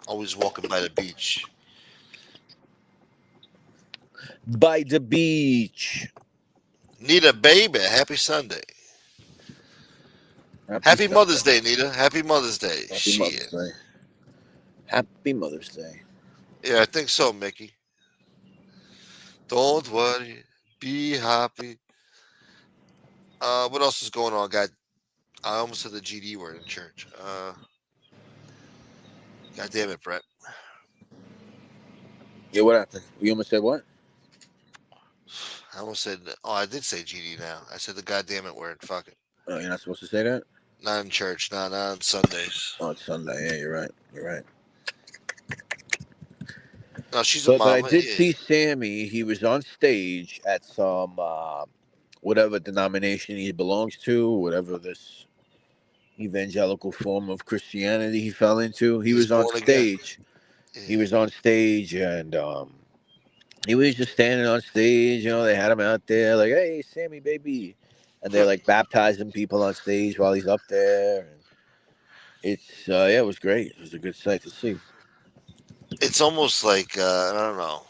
Always walking by the beach. By the beach. Nita, baby, happy Sunday. Happy Mother's Day, Nita. Happy Mother's Day. Happy Mother's Day. Happy Mother's Day. Yeah, I think so, Mickey. Don't worry. Be happy. What else is going on, guy? I almost said the GD word in church. God damn it, Brett. Yeah, what happened? You almost said what? I almost said, I did say GD now. I said the goddamn it word. Fuck it. Oh, you're not supposed to say that? Not in church. Not on Sundays. Oh, it's Sunday. Yeah, you're right. You're right. No, she's a But mom. I did see Sammy. He was on stage at some whatever denomination he belongs to, whatever this evangelical form of Christianity he fell into. He was on born again. stage. Yeah. He was on stage, and he was just standing on stage. You know, they had him out there like, "Hey, Sammy, baby," and they're like baptizing people on stage while he's up there. And it's it was great. It was a good sight to see. It's almost like I don't know.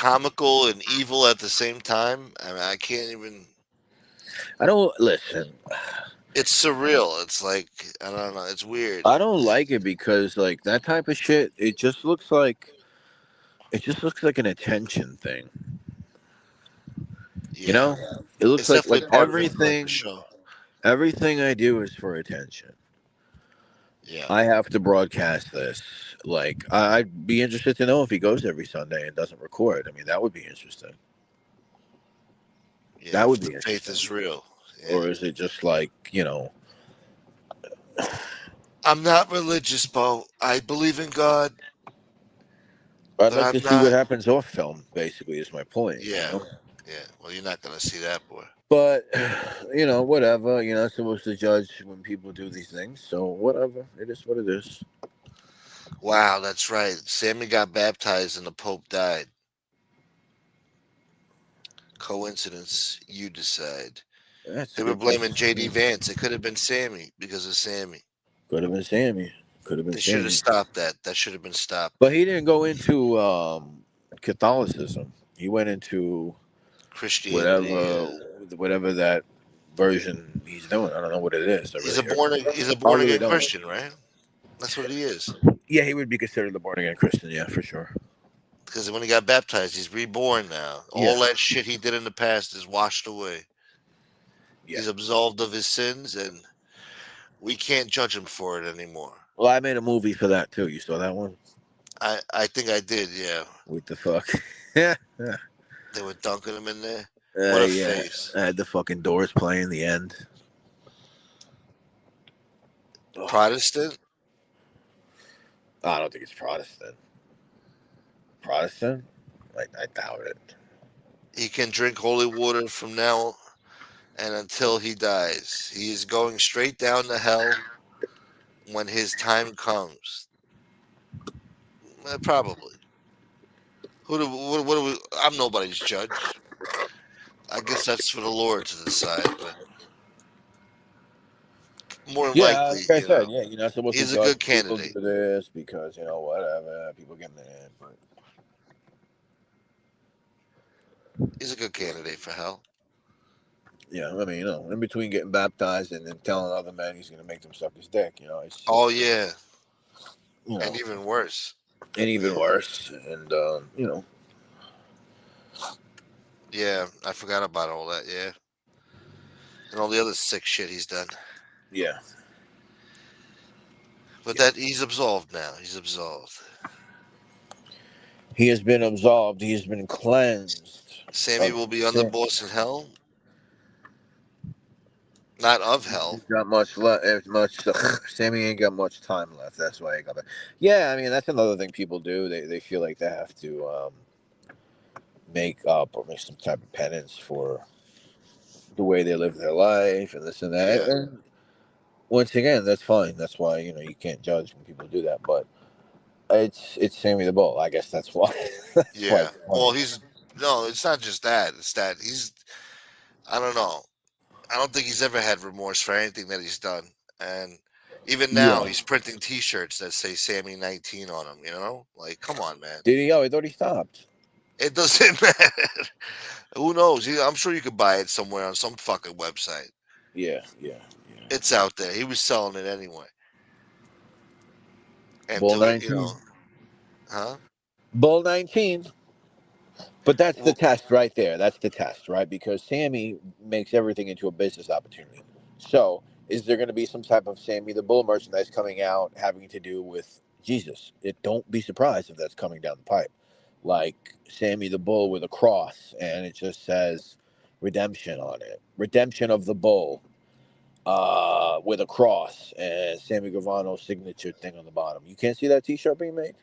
comical and evil at the same time. I mean, I can't even. I don't listen. It's surreal. It's like I don't know. It's weird. I don't like it because like that type of shit. It just looks like an attention thing. You Yeah, know, it looks it's definitely like part of it, like the show. everything I do is for attention. Yeah, I have to broadcast this. Like I'd be interested to know if he goes every Sunday and doesn't record. I mean, that would be interesting. yeah. That If would the be faith interesting. is real. Yeah. Or is it just like I'm not religious, Bo. I believe in God, I'd but like to I'm see what not. happens off film. Basically, is my point. Yeah, yeah. Well, you're not gonna see that, boy. But whatever. You're not supposed to judge when people do these things. So whatever. It is what it is. Wow, that's right. Sammy got baptized and the Pope died. Coincidence? You decide. That's a They were good blaming question. JD Vance. It could have been Sammy because of Sammy. Could have been Sammy. Could have been They should have Sammy. stopped that. That should have been stopped. But he didn't go into Catholicism. He went into Christianity. whatever whatever that version he's doing. I don't know what it is. He's a I born really again don't. Christian, right? That's what he is. Yeah, he would be considered a born again Christian. Yeah, for sure. Because when he got baptized, he's reborn now. Yeah, All that shit he did in the past is washed away. yeah. He's absolved of his sins, and we can't judge him for it anymore. Well, I made a movie for that too. You saw that one? I think I did, yeah. What the fuck? Yeah, They were dunking him in there. What a yeah. face. I had the fucking Doors playing the end. Ugh. Protestant? I don't think it's Protestant. Protestant? I doubt it. He can drink holy water from now and until he dies. He is going straight down to hell when his time comes. Probably. What do we? I'm nobody's judge. I guess that's for the Lord to decide, but more than Yeah, likely, like I said, yeah, you're not supposed to he's a judge good people candidate. do this because whatever people getting it, but He's a good candidate for hell. yeah, I mean, in between getting baptized and then telling other men he's gonna make them suck his dick, it's Oh yeah, and and even worse. even worse, and Yeah, I forgot about all that. Yeah, and all the other sick shit he's done. yeah, But yeah. that he's absolved now. He's absolved. He has been absolved. He has been cleansed Sammy of will be sin. underboss in hell. Not of He's hell. got much left. Much Sammy ain't got much time left. That's why he got back. Yeah, I mean that's another thing people do. They feel like they have to make up or make some type of penance for the way they live their life and this and that. Yeah, And once again, that's fine. That's why you can't judge when people do that. But it's Sammy the Bull. I guess that's why. That's why yeah. it's Well, funny. no. It's not just that. It's that he's. I don't know. I don't think he's ever had remorse for anything that he's done, and even now Yeah. he's printing T-shirts that say Sammy 19 on them. Like come on, man. Did he? Oh, I thought he stopped. It doesn't matter. Who knows? I'm sure you could buy it somewhere on some fucking website. Yeah, yeah, yeah. It's out there. He was selling it anyway. And Bull to 19. huh? Bull 19. But that's the Well, test right there. That's the test, right? Because Sammy makes everything into a business opportunity. So, is there going to be some type of Sammy the Bull merchandise coming out having to do with Jesus? Don't be surprised if that's coming down the pipe. Like Sammy the Bull with a cross, and it just says redemption on it. Redemption of the Bull with a cross and Sammy Gravano's signature thing on the bottom. You can't see that T-shirt being made?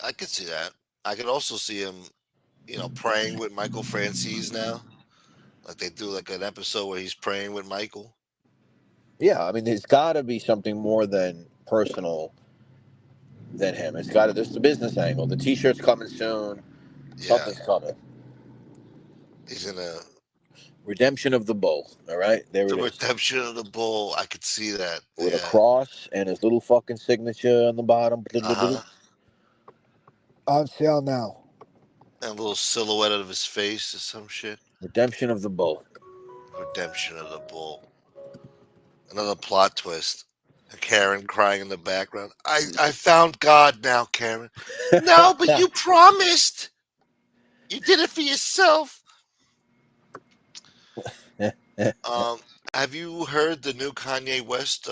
I could see that. I could also see him, praying with Michael Francis now. Like they do like an episode where he's praying with Michael. Yeah, I mean, there's got to be something more than personal than him. It's got to. There's the business angle. The T-shirt's coming soon. Yeah. Something's coming. He's in a Redemption of the Bull. All right, there the it is. redemption of the bull. I could see that. With a Yeah. cross and his little fucking signature on the bottom. Uh huh. On sale now. And a little silhouette of his face or some shit. Redemption of the Bull. Redemption of the Bull. Another plot twist. Karen crying in the background. I found God now, Karen. No, but you promised. You did it for yourself. Um, have you heard the new Kanye West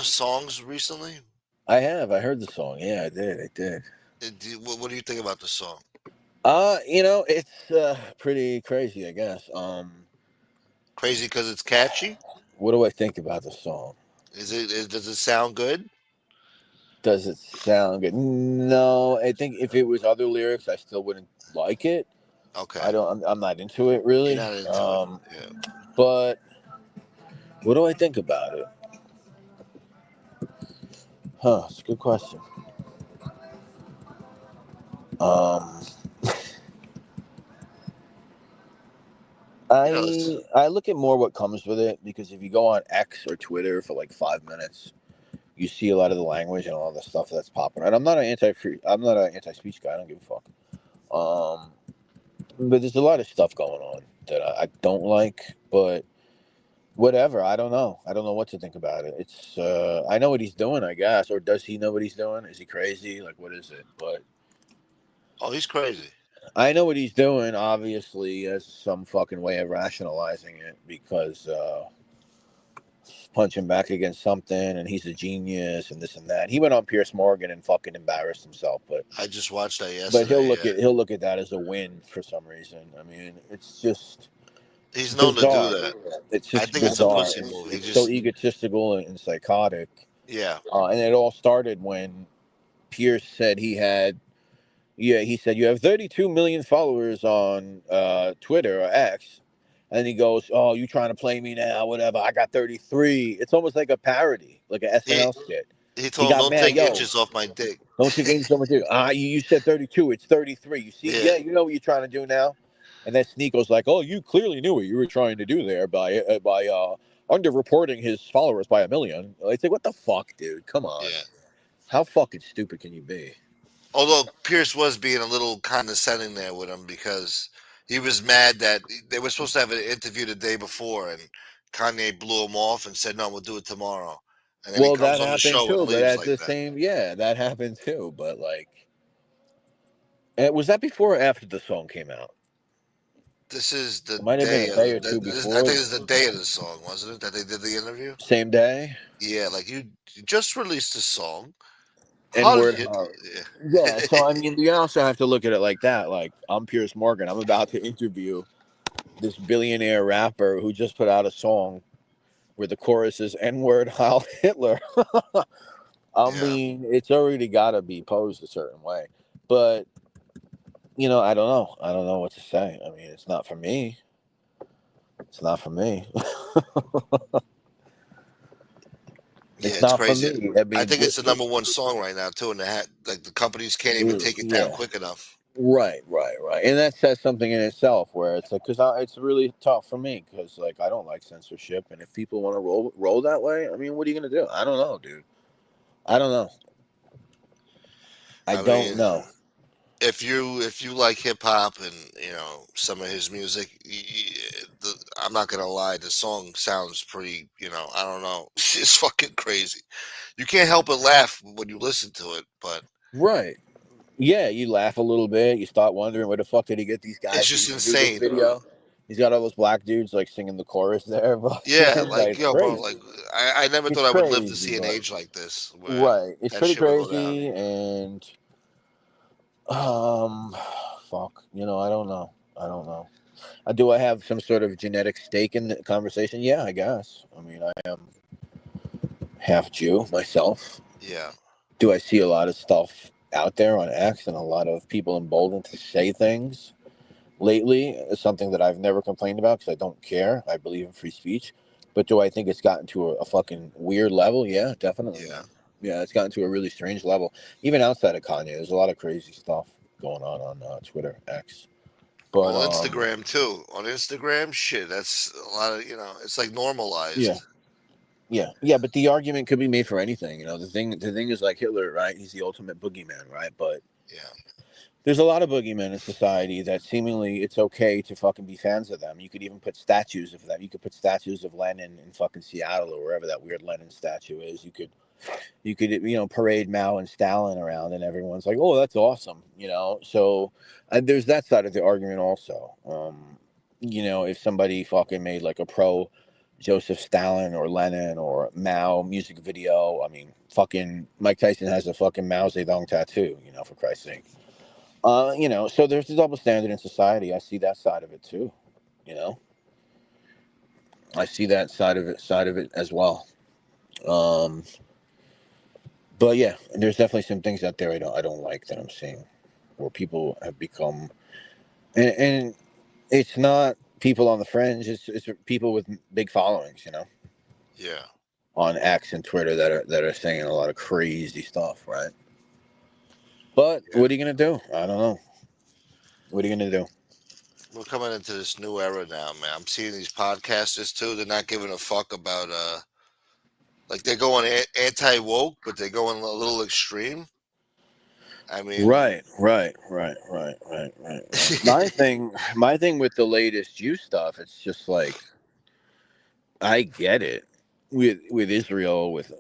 songs recently? I have. I heard the song. Yeah, I did. I did. What do you think about the song? It's pretty crazy, I guess. Crazy because it's catchy. What do I think about the song? Does it sound good? Does it sound good? No, I think if it was other lyrics, I still wouldn't like it. Okay, I'm not into it you're really. not into it. Yeah, But what do I think about it? Huh, it's a good question. Um, you know, it's, I look at more what comes with it because if you go on X or Twitter for like 5 minutes, you see a lot of the language and all the stuff that's popping. And I'm not an anti-speech guy. I don't give a fuck. Um, but there's a lot of stuff going on that I don't like. But whatever, I don't know. I don't know what to think about it. It's I know what he's doing, I guess, or does he know what he's doing? Is he crazy? Like, what is it? But oh, he's crazy. I know what he's doing. Obviously, as some fucking way of rationalizing it because punching back against something, and he's a genius, and this and that. He went on Pierce Morgan and fucking embarrassed himself, I just watched that but yesterday. Yeah, he'll look at that as a win for some reason. I mean, it's just he's known to do bizarre. that. It's I just think it's a bizarre. pussy move. He It's so just egotistical and psychotic. yeah. And it all started when Pierce said he had. Yeah, he said you have 32 million followers on Twitter or X, and he goes, "Oh, you trying to play me now? Whatever. I got 33." It's almost like a parody, like a He SNL skit. he He told him got don't mad. take Yo, inches off my dick. don't take any so much. You said 32. It's 33. You see? Yeah, Yeah, you know what you're trying to do now. And then Sneako's like, "Oh, you clearly knew what you were trying to do there by underreporting his followers by 1 million." It's like, what the fuck, dude? Come on. yeah. How fucking stupid can you be? Although Pierce was being a little condescending there with him because he was mad that they were supposed to have an interview the day before, and Kanye blew him off and said, "No, we'll do it tomorrow." And then he Well, comes that on the happened show and too, but leaves at like the that. same, yeah, that happened too. But like, was that before or after the song came out? This is the It might have been day a of day or two I before. think it's the day of the song, wasn't it? That they did the interview. Same day. Yeah, like you just released a song. N How did word. you? Yeah. Yeah. So I mean, you also have to look at it like that. Like, I'm Pierce Morgan. I'm about to interview this billionaire rapper who just put out a song where the chorus is N word Heil Hitler. I Yeah. mean, it's already got to be posed a certain way. But I don't know. I don't know what to say. I mean, it's not for me. It's not for me. Yeah, It's it's not for crazy. me. I I mean, think it's the number one song right now too, and like the companies can't even take it down yeah, quick enough. right, right, right, and that says something in itself. Where it's like, because it's really tough for me, because like I don't like censorship, and if people want to roll that way, I mean, what are you gonna do? I don't know, dude. I don't know. I I don't mean, know. if you like hip hop and some of his music, I'm not gonna lie, the song sounds pretty. I don't know, it's fucking crazy. You can't help but laugh when you listen to it, but Right. Yeah, you laugh a little bit. You start wondering where the fuck did he get these it's guys to just even do this insane. video? He's got all those black dudes like singing the chorus there. Yeah, Fucking, like, like it's yo, bro, like crazy. I never It's thought I would live to crazy, see an but age like this where right. It's that pretty shit would go down. crazy, and um, fuck. I don't know. I don't know. Do I have some sort of genetic stake in the conversation? Yeah, I guess. I mean, I am half Jew myself. Yeah, Do I see a lot of stuff out there on X and a lot of people emboldened to say things lately? It's something that I've never complained about because I don't care. I believe in free speech. But do I think it's gotten to a fucking weird level? Yeah, definitely, yeah. man. Yeah, it's gotten to a really strange level. Even outside of Kanye, there's a lot of crazy stuff going on Twitter, X. But On Instagram too. On Instagram, shit, that's a lot of it's like yeah, normalized. yeah. But the argument could be made for anything. The thing is like Hitler, right? He's the ultimate boogeyman, right? But Yeah. There's a lot of boogeymen in society that seemingly it's okay to fucking be fans of them. You could even put statues of them. You could put statues of Lenin in fucking Seattle or wherever that weird Lenin statue is. You could parade Mao and Stalin around, and everyone's like, "Oh, that's awesome," So there's that side of the argument also. If somebody fucking made like a pro Joseph Stalin or Lenin or Mao music video, I mean, fucking Mike Tyson has a fucking Mao Zedong tattoo, for Christ's sake. So there's a double standard in society. I see that side of it too. You know, I see that side of it as well. Um, but yeah, there's definitely some things out there I don't like that I'm seeing, where people have become, and it's not people on the fringe. It's people with big followings. Yeah. On X and Twitter that are saying a lot of crazy stuff, right? But Yeah. what are you gonna do? I don't know. What are you gonna do? We're coming into this new era now, man. I'm seeing these podcasters too. They're not giving a fuck about like they're going anti woke, but they're going a little extreme. I mean, Right. My thing with the latest Jew stuff, it's just like I get it with Israel, with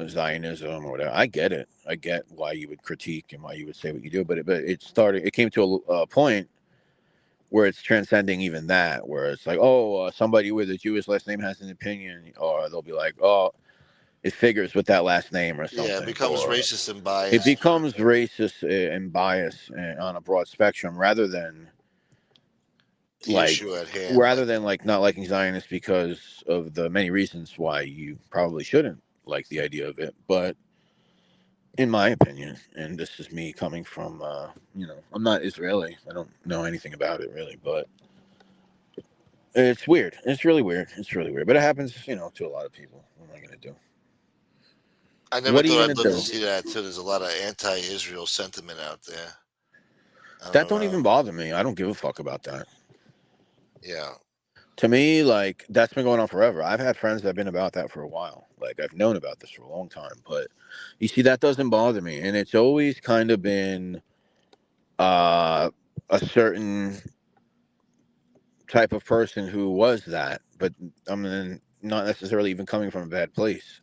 Zionism or whatever. I get it. I get why you would critique and why you would say what you do, but it came to a point where it's transcending even that, where it's like, oh, somebody with a Jewish last name has an opinion, or they'll be like, oh, it figures with that last name or yeah, it something, becomes or racist and it biased. becomes racist and biased on a broad spectrum, The like issue at hand, rather like, than like not liking Zionists because of the many reasons why you probably shouldn't like the idea of it. But in my opinion, and this is me coming from, I'm not Israeli. I don't know anything about it really, but it's weird. It's really weird. It's really weird. But it happens, to a lot of people. What am I going to do? I never What are you thought going I'd to live to do? see that too. There's a lot of anti-Israel sentiment out there. I That don't don't know. even bother me. I don't give a fuck about that. Yeah, To me, like, that's been going on forever. I've had friends that have been about that for a while. Like, I've known about this for a long time. But you see, that doesn't bother me. And it's always kind of been uh, a certain type of person who was that. But I mean, not necessarily even coming from a bad place.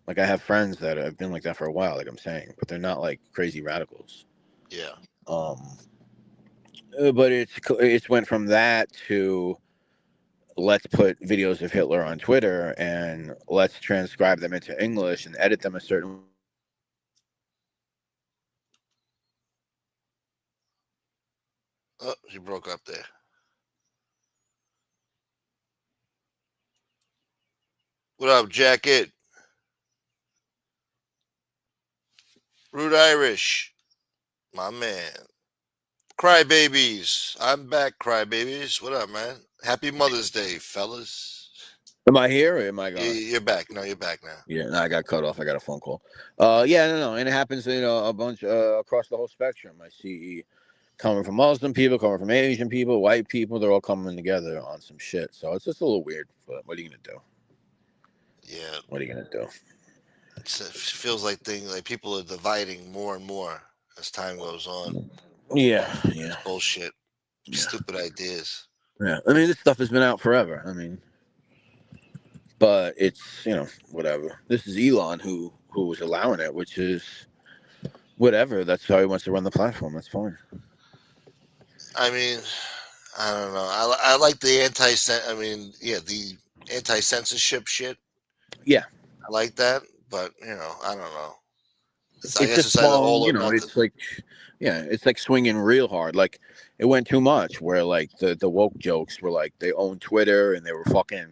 Like, I have friends that have been like that for a while, like I'm saying, but they're not like crazy radicals. yeah. Um, but it's went from that to let's put videos of Hitler on Twitter and let's transcribe them into English and edit them a certain Oh, she broke up there. What up, Jacket? Rude Irish, my man. Crybabies, I'm back, crybabies. What up, man? Happy Mother's Day, fellas. Am I here or am I gone? You're back. No, you're back now. Yeah, no, I got cut off. I got a phone call. Yeah, no, and it happens, a bunch across the whole spectrum. I see coming from Muslim people, coming from Asian people, white people. They're all coming together on some shit. So it's just a little weird. But what are you gonna do? Yeah, What are you gonna do? it feels like people are dividing more and more as time goes on. Yeah, yeah, It's bullshit, yeah, stupid ideas. yeah. I mean, this stuff has been out forever. I mean, but it's whatever. This is Elon who was allowing it, which is whatever. That's how he wants to run the platform. That's fine. I mean, I don't know. I like the the anti-censorship shit. Yeah, I like that, but I don't know. I it's guess just it's either swung. all or nothing. It's like, yeah, it's like swinging real hard. Like it went too much. Where like the woke jokes were like they own Twitter and they were fucking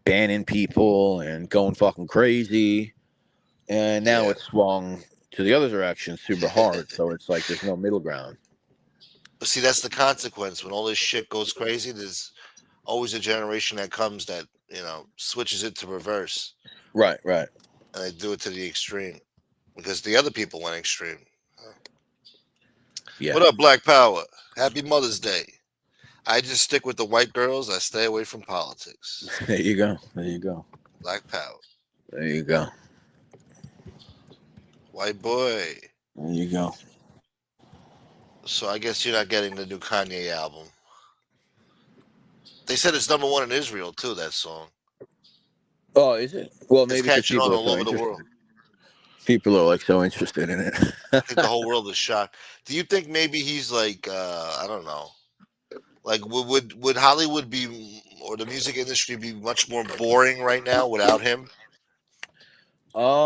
banning people and going fucking crazy. And now Yeah. it's swung to the other direction super hard. So it's like there's no middle ground. But see, that's the consequence. When all this shit goes crazy, there's always a generation that comes that, switches it to reverse. Right, right. And they do it to the extreme. Because the other people went extreme. Yeah. What up, Black Power? Happy Mother's Day. I just stick with the white girls. I stay away from politics. There you go. There you go. Black Power. There you go. White boy. There you go. So I guess you're not getting the new Kanye album. They said it's number one in Israel too. That song. Oh, is it? Well, It's maybe because catching on people are all so over the interested. world. People are like so interested in it. I think the whole world is shocked. Do you think maybe he's like I don't know. Like would Hollywood be or the music industry be much more boring right now without him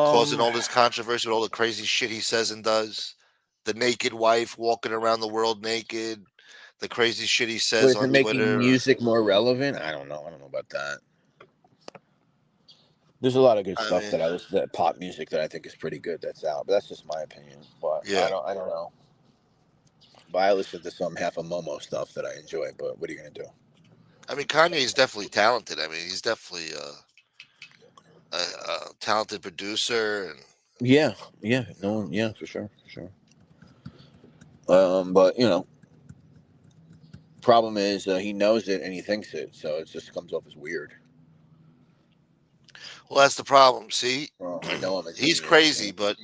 causing um, all this controversy with all the crazy shit he says and does? The naked wife walking around the world naked, the crazy shit he what says is it on making Twitter. music more relevant? I don't know. I don't know about that. There's a lot of good I stuff mean, that I listen that pop music that I think is pretty good that's out, but that's just my opinion. But yeah. I don't know. But I listen to some half a Momo stuff that I enjoy. But what are you gonna do? I mean, Kanye is definitely talented. I mean, he's definitely a talented producer, and Yeah, yeah, you no know, one, yeah, for sure, for sure. But problem is he knows it and he thinks it, so it just comes off as weird. well, that's the problem. See, Well, I know I'm a he's genius. crazy, but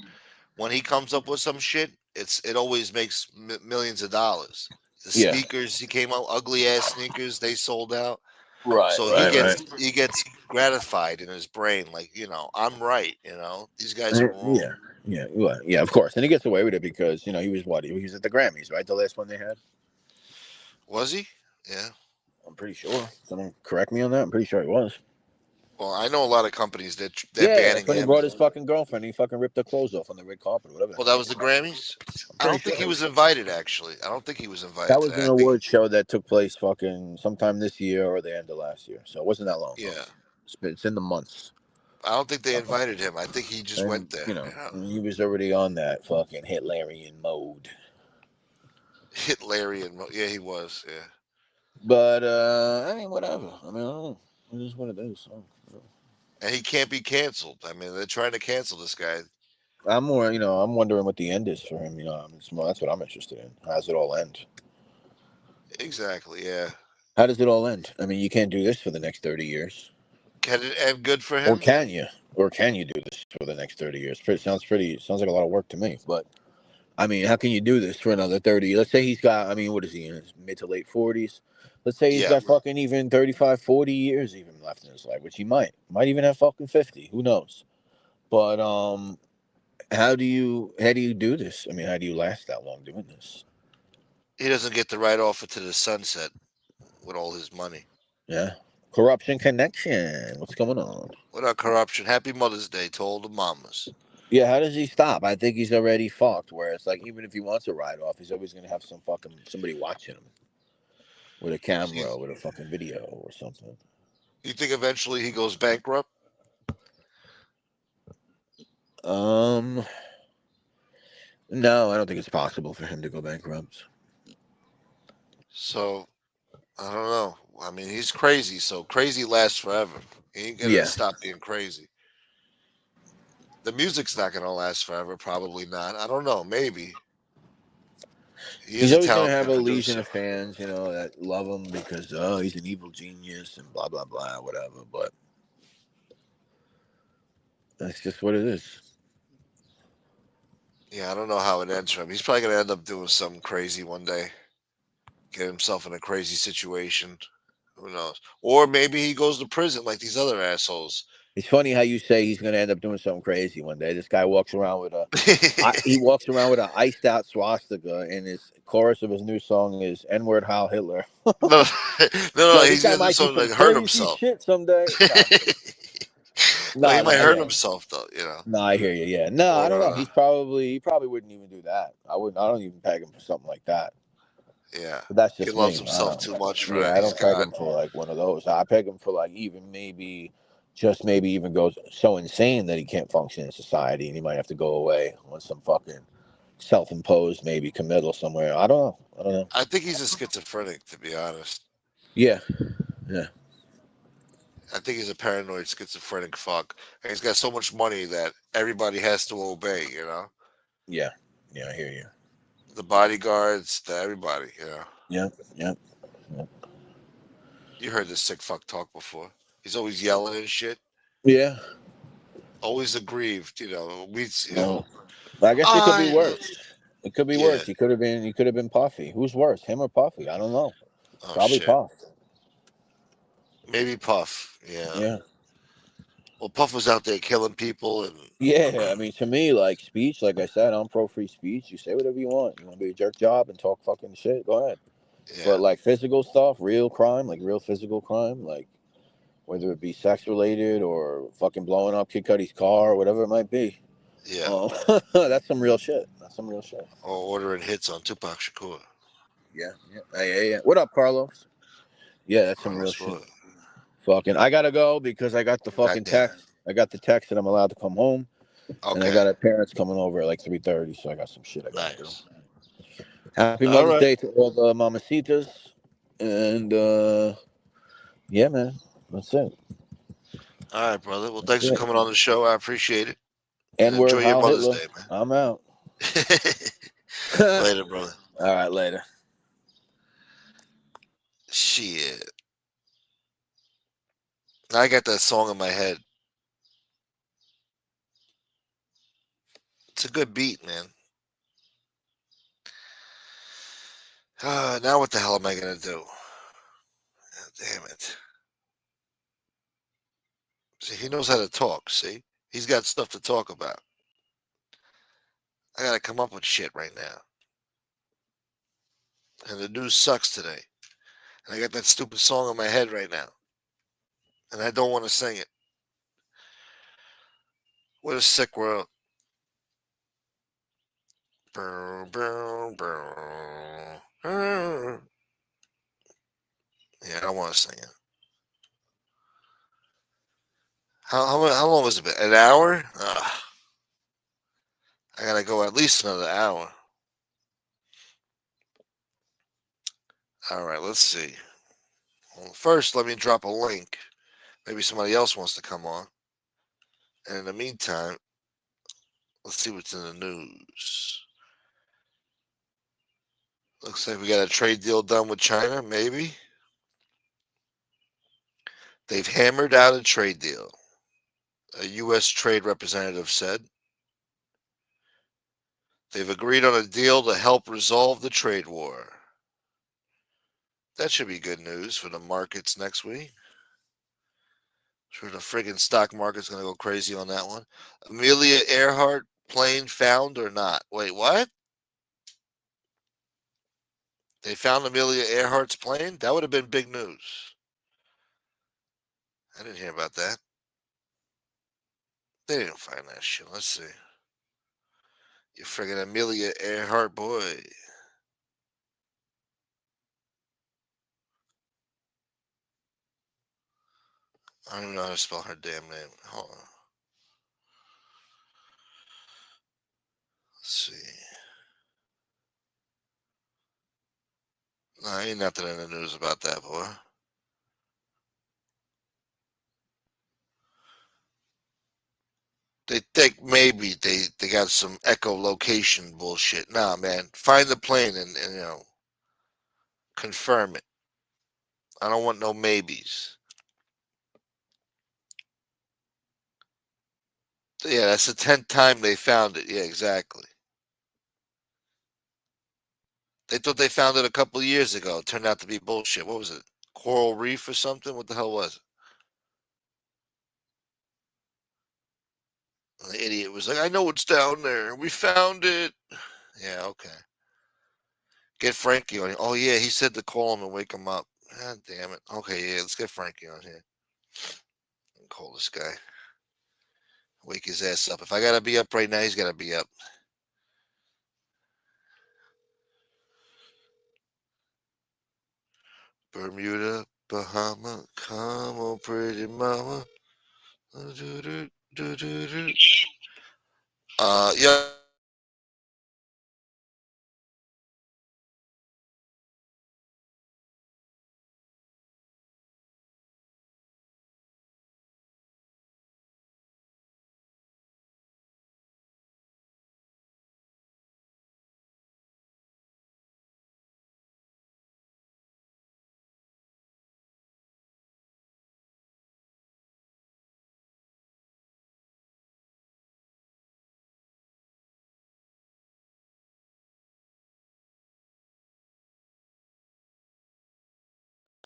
when he comes up with some shit, it always makes millions of dollars. The Yeah. sneakers he came out, ugly ass sneakers, they sold out. Right, So right, right. he gets gratified in his brain, like I'm right. These guys are wrong. Yeah, yeah, well, yeah, of course. And he gets away with it because he was what? He was at the Grammys, right? The last one they had. Was he? Yeah. I'm pretty sure. Someone correct me on that. I'm pretty sure he was. Well, I know a lot of companies that they're Yeah, that's banning when he him. brought his fucking girlfriend. He fucking ripped her clothes off on the red carpet, or whatever the Well, hell that it was the was. Grammys. I'm I pretty don't think he sure. was invited. Actually, I don't think he was invited That to was that. an I think, award show that took place fucking sometime this year or the end of last year. So it wasn't that long ago. yeah, It's in the months. I don't think they invited him. I think he just And, went there. he was already on that fucking Hitlerian mode. Hit Larry and yeah, he was. Yeah, But, I mean, whatever. I mean, I don't know. It is what it is. So, and he can't be canceled. I mean, they're trying to cancel this guy. I'm more, I'm wondering what the end is for him. That's what I'm interested in. How does it all end? Exactly. Yeah. How does it all end? I mean, you can't do this for the next 30 years. Can it end good for Or him? can you? Or can you do this for the next 30 years? Sounds like a lot of work to me. But, I mean, how can you do this for another 30? Let's say he's got, I mean, what is he, in his mid to late 40s? Let's say he's Yeah. got fucking even 35, 40 years even left in his life, which he might. Might even have fucking 50. Who knows? But, how do you do this? I mean, how do you last that long doing this? He doesn't get to ride off into the sunset with all his money. Yeah. Corruption connection. What's going on? Without corruption. Happy Mother's Day to all the mamas. Yeah, how does he stop? I think he's already fucked. Where it's like, even if he wants to ride off, he's always gonna have somebody watching him with a You, camera, with a fucking video or something. you think eventually he goes bankrupt? Um, no, I don't think it's possible for him to go bankrupt. So I don't know. I mean, he's crazy, so crazy lasts forever. He ain't gonna Yeah, stop being crazy. The music's not gonna last forever. Probably not. I don't know. Maybe he is he's a always gonna have talented a legion producer. of fans, that love him because he's an evil genius and blah blah blah, whatever. But that's just what it is. Yeah, I don't know how it ends for him. He's probably gonna end up doing something crazy one day. Get himself in a crazy situation. Who knows? Or maybe he goes to prison like these other assholes. It's funny how you say he's gonna end up doing something crazy one day. This guy walks around with he walks around with an iced out swastika, and his chorus of his new song is "N-word Heil Hitler." No, no, Yo, this he's guy gonna do might do something some like hurt crazy himself. shit someday. Nah, I'm kidding. No, he Nah, might nah, hurt yeah. himself though. Nah, I hear you. Yeah, no, I don't Or know. He probably wouldn't even do that. I wouldn't. I don't even peg him for something like that. yeah, But that's he just loves me. I himself don't. too much for Yeah, that. I He's don't peg God. him for like one of those. I peg him for like even maybe, just maybe even goes so insane that he can't function in society, and he might have to go away on some fucking self-imposed maybe committal somewhere. I don't know. I don't know. I think he's a schizophrenic, to be honest. Yeah, yeah, I think he's a paranoid schizophrenic fuck. And he's got so much money that everybody has to obey. yeah, yeah. I hear you. The bodyguards, the everybody. Yeah, yeah, yeah. You heard this sick fuck talk before. He's always yelling and shit. Yeah. Always aggrieved. We, No, I guess it could be I, worse. It could be Yeah. worse. He could have been. He could have been Puffy. Who's worse, him or Puffy? I don't know. Oh Probably shit. Puff. Maybe Puff. Yeah. Yeah. Well, Puff was out there killing people, and Yeah. I mean, to me, like speech, like I said, I'm pro free speech. You say whatever you want. You want to be a jerk job and talk fucking shit? Go ahead. yeah, But like physical stuff, real crime, like real physical crime, like whether it be sex related or fucking blowing up Kid Cudi's car or whatever it might be. yeah. That's some real shit. That's some real shit. Or ordering hits on Tupac Shakur. Yeah, yeah, yeah, yeah. What up, Carlos? Yeah, that's some Oh, real that's shit. what. Fucking, I gotta go because I got the fucking Goddamn. text. I got the text that I'm allowed to come home, and I Okay. got our parents coming over at like 3:30. So I got some shit I gotta do. Nice. Happy All Mother's right. Day to all the mamacitas, and yeah, man, that's it. All right, brother. Well, That's thanks for it. coming on the show. I appreciate it. And N-word enjoy your Heil Mother's Hitler. Day, I'm out. man. All Later, brother. right, later. Shit. I got that song in my head. It's a good beat, man. Now what the hell am I gonna do? Damn it. See, he knows how to talk, see? He's got stuff to talk about. I gotta come up with shit right now. And the news sucks today. And I got that stupid song in my head right now. And I don't want to sing it. What a sick world. Yeah, I don't want to sing it. How long has it been? An hour? Ugh, I gotta go at least another hour. All right, let's see. Well, first, let me drop a link. Maybe somebody else wants to come on. And in the meantime, let's see what's in the news. Looks like we got a trade deal done with China, maybe. They've hammered out a trade deal, a U.S. trade representative said. They've agreed on a deal to help resolve the trade war. That should be good news for the markets next week. Sure, the friggin' stock market's going to go crazy on that one. Amelia Earhart plane found or not? Wait, what? They found Amelia Earhart's plane? That would have been big news. I didn't hear about that. They didn't find that shit. Let's see. You friggin' Amelia Earhart, boy. I don't even know how to spell her damn name. Hold on. Let's see. No, ain't nothing in the news about that, boy. They think maybe they got some echolocation bullshit. Nah, man. Find the plane and confirm it. I don't want no maybes. Yeah, that's the 10th time they found it. Yeah, exactly. They thought they found it a couple of years ago. It turned out to be bullshit. What was it? Coral Reef or something? What the hell was it? And the idiot was like, I know it's down there. We found it. Yeah, okay. Get Frankie on here. Oh, yeah, he said to call him and wake him up. God damn it. Okay, yeah, let's get Frankie on here. Call this guy. Wake his ass up. If I got to be up right now, he's got to be up. Bermuda, Bahama, come on, pretty mama. Yeah.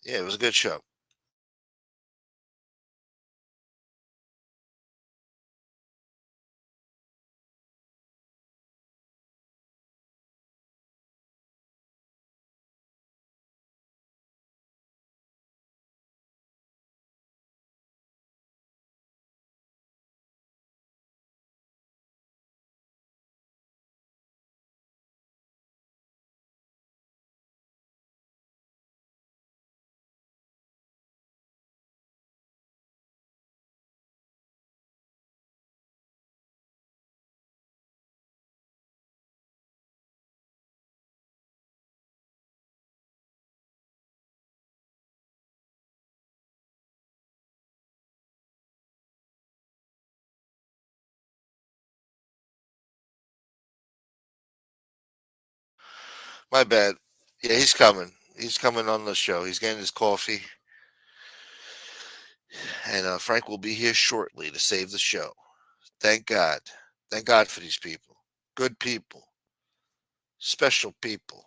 Yeah, it was a good show. My bad. Yeah, he's coming. He's coming on the show. He's getting his coffee. And Frank will be here shortly to save the show. Thank God. Thank God for these people. Good people. Special people.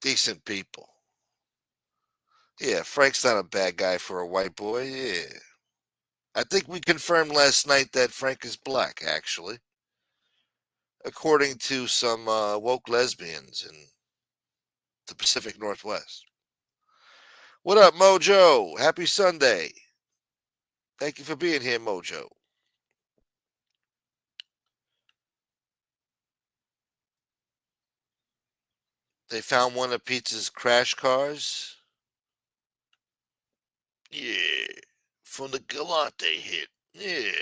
Decent people. Yeah, Frank's not a bad guy for a white boy. Yeah. I think we confirmed last night that Frank is black, actually, according to some woke lesbians in the Pacific Northwest. What up, Mojo? Happy Sunday. Thank you for being here, Mojo. They found one of Pizza's crash cars. Yeah. From the Galante hit. Yeah.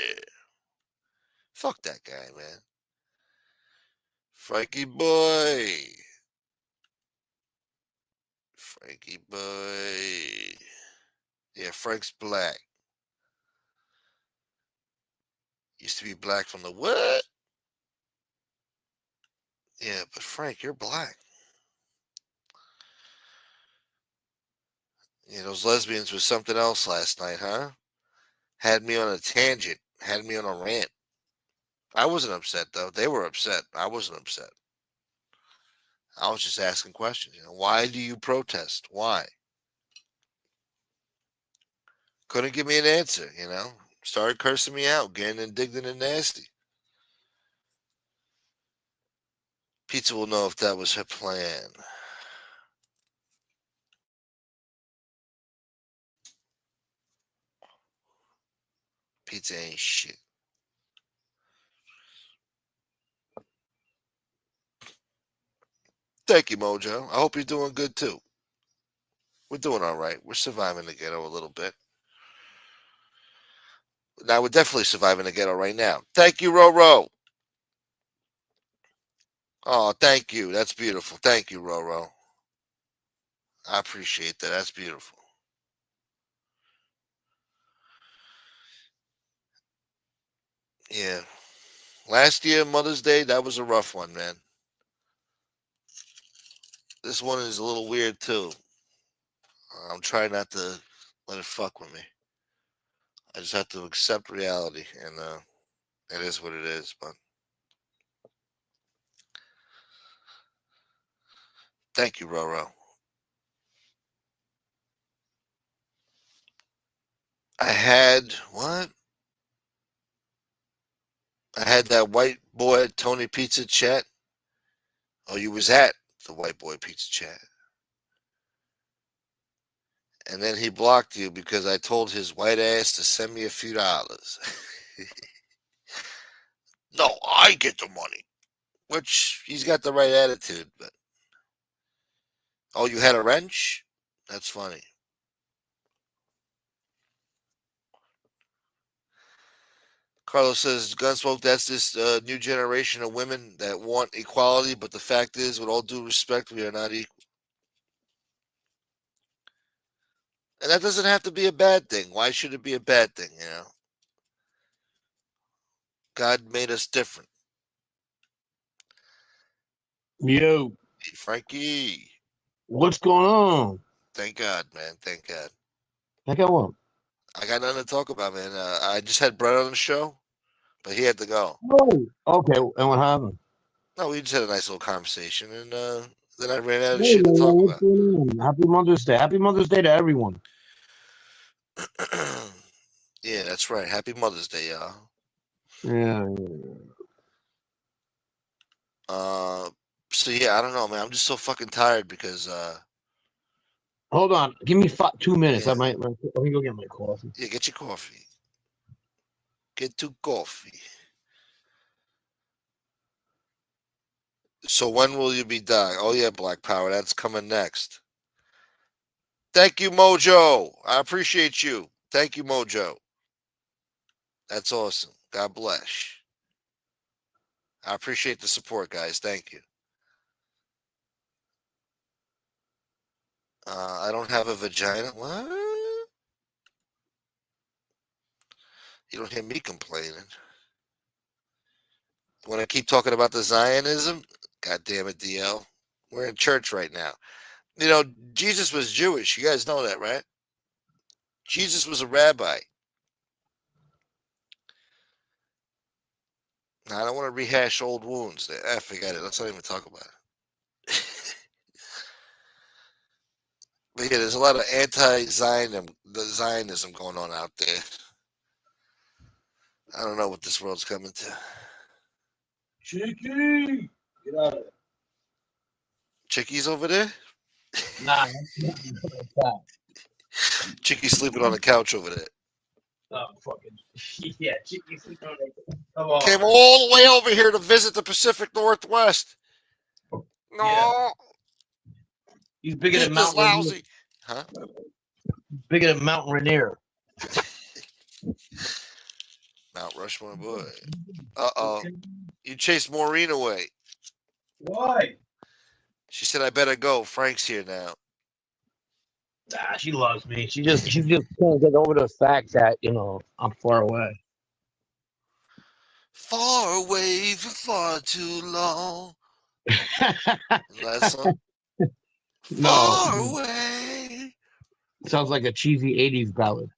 Fuck that guy, man. Frankie boy. Frankie boy. Yeah, Frank's black. Used to be black from the what? Yeah, but Frank, you're black. Yeah, those lesbians was something else last night, huh? Had me on a tangent. Had me on a rant. I wasn't upset though. They were upset. I wasn't upset. I was just asking questions. Why do you protest? Why? Couldn't give me an answer. Started cursing me out, getting indignant and nasty. Pizza will know if that was her plan. Pizza ain't shit. Thank you, Mojo. I hope you're doing good too. We're doing all right. We're surviving the ghetto a little bit. Now we're definitely surviving the ghetto right now. Thank you, Roro. Oh, thank you. That's beautiful. Thank you, Roro. I appreciate that. That's beautiful. Yeah. Last year, Mother's Day, that was a rough one, man. This one is a little weird too. I'm trying not to let it fuck with me. I just have to accept reality, and it is what it is. But thank you, Roro. I had what? I had that white boy Tony Pizza chat. Oh, you was at the white boy pizza chat. And then he blocked you because I told his white ass to send me a few dollars. No, I get the money. Which he's got the right attitude, but oh, you had a wrench? That's funny. Carlos says, Gunsmoke, that's this new generation of women that want equality, but the fact is, with all due respect, we are not equal. And that doesn't have to be a bad thing. Why should it be a bad thing? God made us different. Yo, Hey, Frankie. what's going on? Thank God, man. Thank God. I got one. I got nothing to talk about, man. I just had Brett on the show, but he had to go. Oh, okay. And what happened? No, we just had a nice little conversation, and Then I ran out of Hey, shit to man, talk what's about. going on? Happy Mother's Day. Happy Mother's Day to everyone. Yeah, that's right. Happy Mother's Day, y'all. Yeah. So yeah, I don't know, man. I'm just so fucking tired because Hold on. Give me 2 minutes. yeah, Let me go get my coffee. yeah, get your coffee. Get to coffee. So when will you be done? Oh yeah, Black Power, that's coming next. Thank you, Mojo. I appreciate you. Thank you, Mojo. That's awesome. God bless. I appreciate the support, guys. Thank you. I don't have a vagina. What? You don't hear me complaining. When I keep talking about the Zionism, God damn it, DL. We're in church right now. You know, Jesus was Jewish. You guys know that, right? Jesus was a rabbi. Now, I don't want to rehash old wounds. Forget it. Let's not even talk about it. But yeah, there's a lot of Zionism going on out there. I don't know what this world's coming to. Chicky! Get out of there. Chicky's over there? Nah, Chicky's sleeping on the couch over there. oh, fucking. Yeah, Chicky sleeping on there. Come on. Came all the way over here to visit the Pacific Northwest. No. Yeah. He's bigger than People's Mount Rainier. lousy. Huh? Bigger than Mount Rainier. Mount Rushmore, boy. Uh-oh. You chased Maureen away. Why? She said, I better go. Frank's here now. Nah, she loves me. She's just can't get over the fact that, I'm far away. Far away for far too long. That song? Far No. away. Sounds like a cheesy 80s ballad.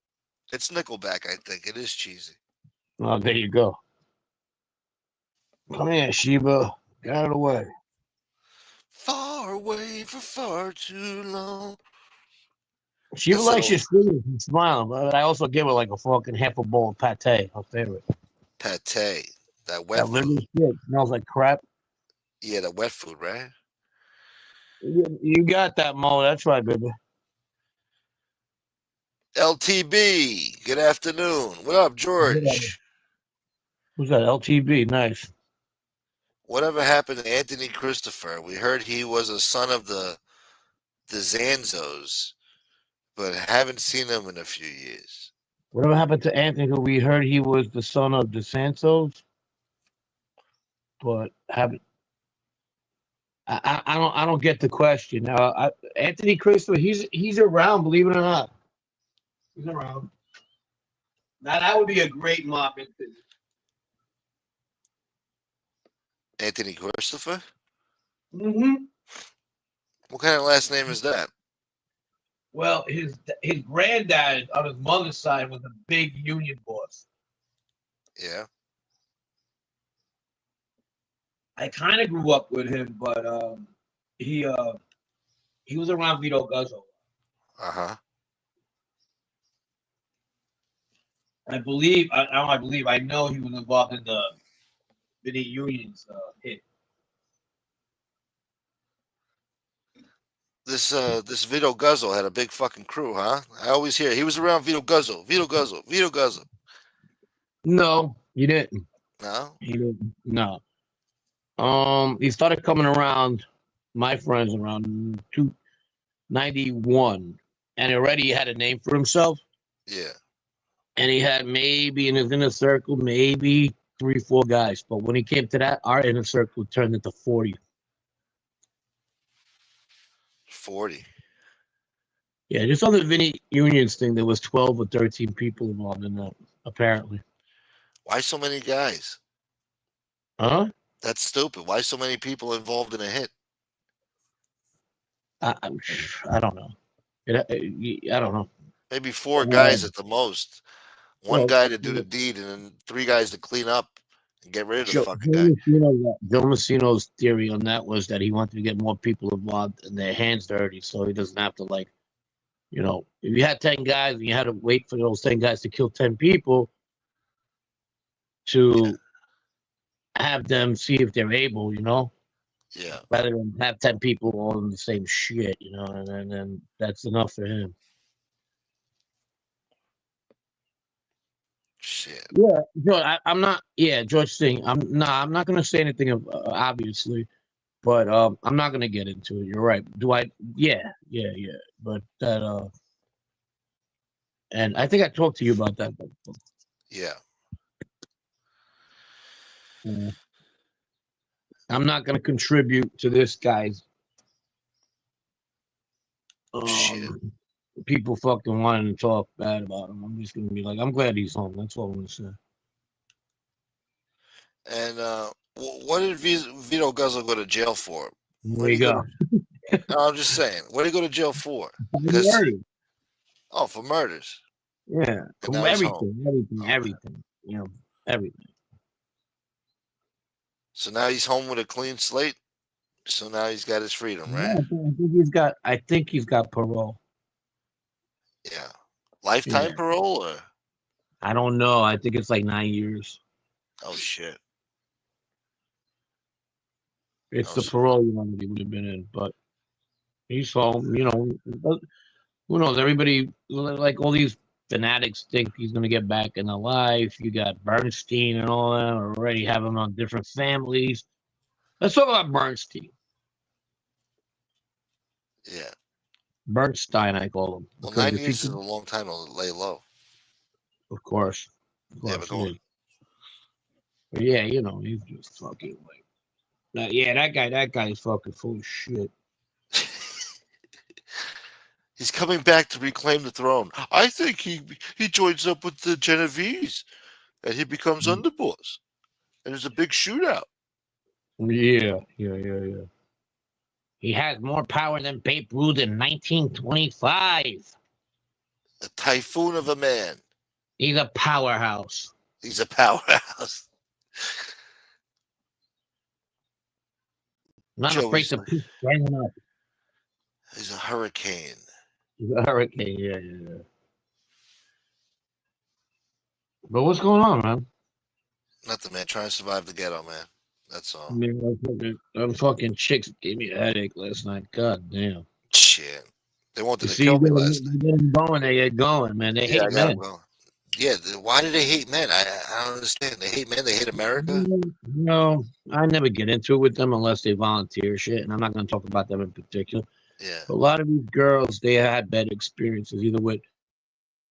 It's Nickelback, I think. It is cheesy. Oh, there you go. Come here, Sheba. Get out of the way. Far away for far too long. Sheba That's likes an your old screaming and smiling, but I also give her like a fucking half a bowl of pate, her favorite. pate. That wet That little food. shit smells like crap. Yeah, that wet food, right? You got that, Mo. That's right, baby. LTB. Good afternoon. What up, George? Who's that? LTB. Nice. Whatever happened to Anthony Christopher? We heard he was a son of the Zanzos, but haven't seen him in a few years. Whatever happened to Anthony? Who we heard he was the son of DeSantos, but haven't. I don't get the question. Anthony Christopher, he's around. Believe it or not, he's around. Now that would be a great mob. Anthony Christopher? Mm-hmm. What kind of last name is that? Well, his granddad on his mother's side was a big union boss. Yeah. I kind of grew up with him, but he was around Vito Guzzo. Uh-huh. I know he was involved in the Vinny Union's hit. This Vito Guzzo had a big fucking crew, huh? I always hear he was around Vito Guzzo. No, he didn't. No? He didn't. No. He started coming around my friends around 291, and already had a name for himself. Yeah. And he had maybe in his inner circle, maybe 3-4 guys. But when he came to that, our inner circle turned into 40. 40. Yeah, just on the Vinny Unions thing, there was 12 or 13 people involved in that, apparently. Why so many guys? Huh? That's stupid. Why so many people involved in a hit? I don't know. I don't know. Maybe 4 guys at the most. One Well, guy to do the deed and then 3 guys to clean up. and get rid of the Joe, fucking guy. Joe Messino's theory on that was that he wanted to get more people involved and their hands dirty, so he doesn't have to like, if you had 10 guys and you had to wait for those 10 guys to kill 10 people to have them see if they're able, Yeah. rather than have 10 people all in the same shit, and then that's enough for him. Shit. Yeah, George, I'm not. Yeah, George Singh. I'm not gonna say anything of obviously, but I'm not gonna get into it. You're right. Do I? Yeah. But that and I think I talked to you about that. Yeah. I'm not gonna contribute to this guy's Shit. people fucking wanting to talk bad about him. I'm just gonna be like, I'm glad he's home. That's all I'm gonna say. And what did Vito Guzzle go to jail for? There you go. No, I'm just saying. What did he go to jail for? For murders. Yeah, And now he's home. everything. Everything. So now he's home with a clean slate. So now he's got his freedom, right? Yeah, I think he's got parole. Yeah. Lifetime parole or? I don't know. I think it's like 9 years. Oh shit. It's the parole he would have been in, but he's home. Who knows? Everybody, like all these fanatics, think he's going to get back into life. You got Bernstein and all that already have him on different families. Let's talk about Bernstein. Yeah. Bernstein, I call him. Well, 9 years is a long time to lay low. Of course. Yeah, but yeah, he's just fucking like. That guy is fucking full of shit. He's coming back to reclaim the throne. I think he joins up with the Genovese, and he becomes underboss. And there's a big shootout. Yeah. He has more power than Babe Ruth in 1925. A typhoon of a man. He's a powerhouse. Not afraid to pick standing up. He's a hurricane. Yeah. But what's going on, man? Nothing, man. Trying to survive the ghetto, man. That's all. Them fucking chicks gave me a headache last night. God damn. Shit. They wanted to kill me last night. They get going, man. They hate men. Yeah, why do they hate men? I don't understand. They hate men. They hate America. No, I never get into it with them unless they volunteer shit, and I'm not going to talk about them in particular. Yeah. A lot of these girls, they had bad experiences either with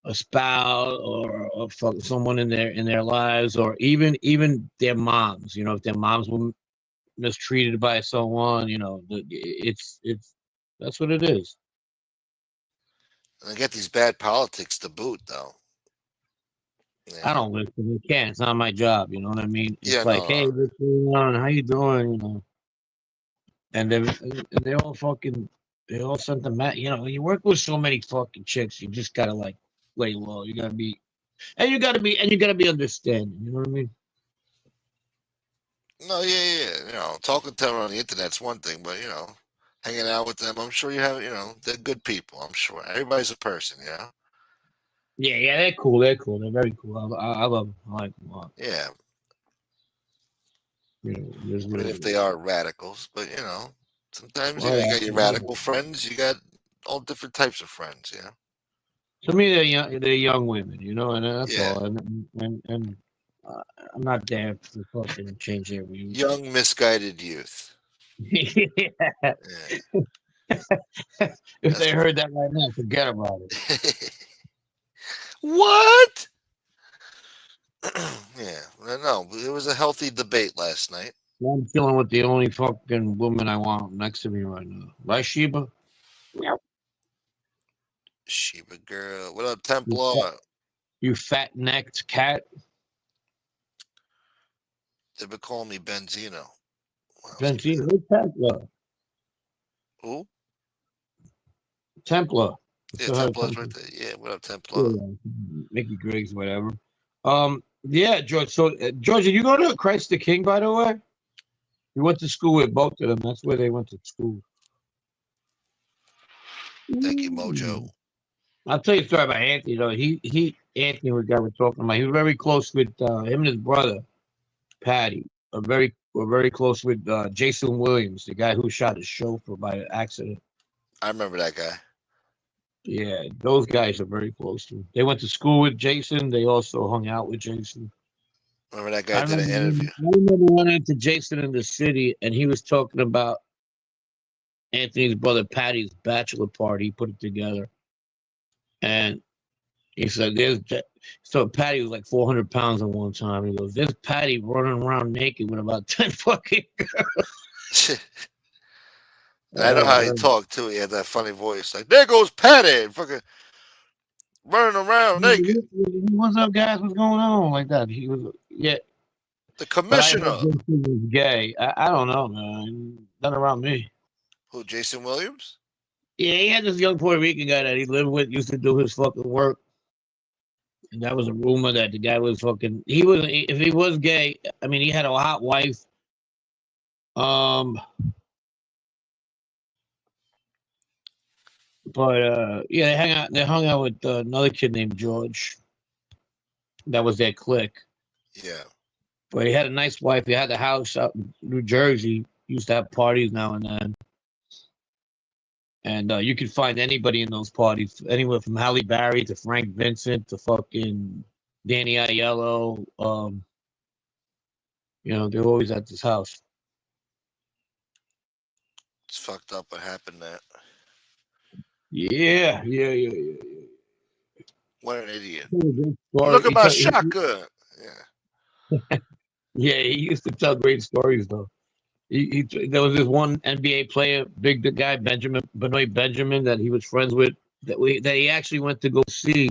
a spouse or someone in their lives, or even their moms. If their moms were mistreated by someone, it's that's what it is. And they get these bad politics to boot, though. Yeah. I don't listen. I can't. It's not my job. You know what I mean? It's hey, what's going on? How you doing? And they all sent them at. You work with so many fucking chicks. You just gotta like lay low. You gotta be understanding. You know what I mean? No, yeah. Talking to them on the internet's one thing, but hanging out with them, I'm sure you have. They're good people. I'm sure everybody's a person. Yeah, they're cool. They're very cool. I love them. I like them a lot. Yeah. Even if they are radicals, but sometimes you got your radical friends. You got all different types of friends. To me, they're young women. And that's all. And I'm not there to fucking change their views. Young, misguided youth. Yeah. If they heard that right now, forget about it. What? Yeah, no, it was a healthy debate last night. I'm chilling with the only fucking woman I want next to me right now. Right, Sheba? Yep. Sheba girl. What up, Templar? You fat-necked cat. They've been calling me Benzino. Benzino? Who's Templar? Who? Templar. Yeah, Templar's right there. Yeah, what up, Templar? Yeah, Mickey Griggs, whatever. Yeah, George. So, George, did you go to Christ the King, by the way? You went to school with both of them. That's where they went to school. Thank you, Mojo. I'll tell you a story about Anthony, though. Anthony, the guy we're talking about, he was very close with him and his brother, Patty. Were very close with Jason Williams, the guy who shot his chauffeur by accident. I remember that guy. Yeah, those guys are very close to him. They went to school with Jason. They also hung out with Jason. Remember that guy did an interview. I remember running into Jason in the city, and he was talking about Anthony's brother Patty's bachelor party. He put it together, and he said, So Patty was like 400 pounds at one time. He goes, "There's Patty running around naked with about 10 fucking girls." I know how he talked too. He had that funny voice, like there goes Patty, fucking running around naked. What's up, guys? What's going on? Like that. He was, yeah. The But I heard commissioner. Jason was gay. I don't know, man. Not around me. Who? Jason Williams? Yeah, he had this young Puerto Rican guy that he lived with, used to do his fucking work. And that was a rumor that the guy was fucking. If he was gay, I mean, he had a hot wife. But yeah, they hung out with another kid named George. That was their clique. Yeah. But he had a nice wife. He had a house out in New Jersey. He used to have parties now and then. And you could find anybody in those parties, anywhere from Halle Berry to Frank Vincent to fucking Danny Aiello. They're always at this house. It's fucked up what happened there. Yeah. What an idiot. Look at my shotgun. Yeah. Yeah, he used to tell great stories, though. There was this one NBA player, big guy, Benoit Benjamin, that he was friends with, that he actually went to go see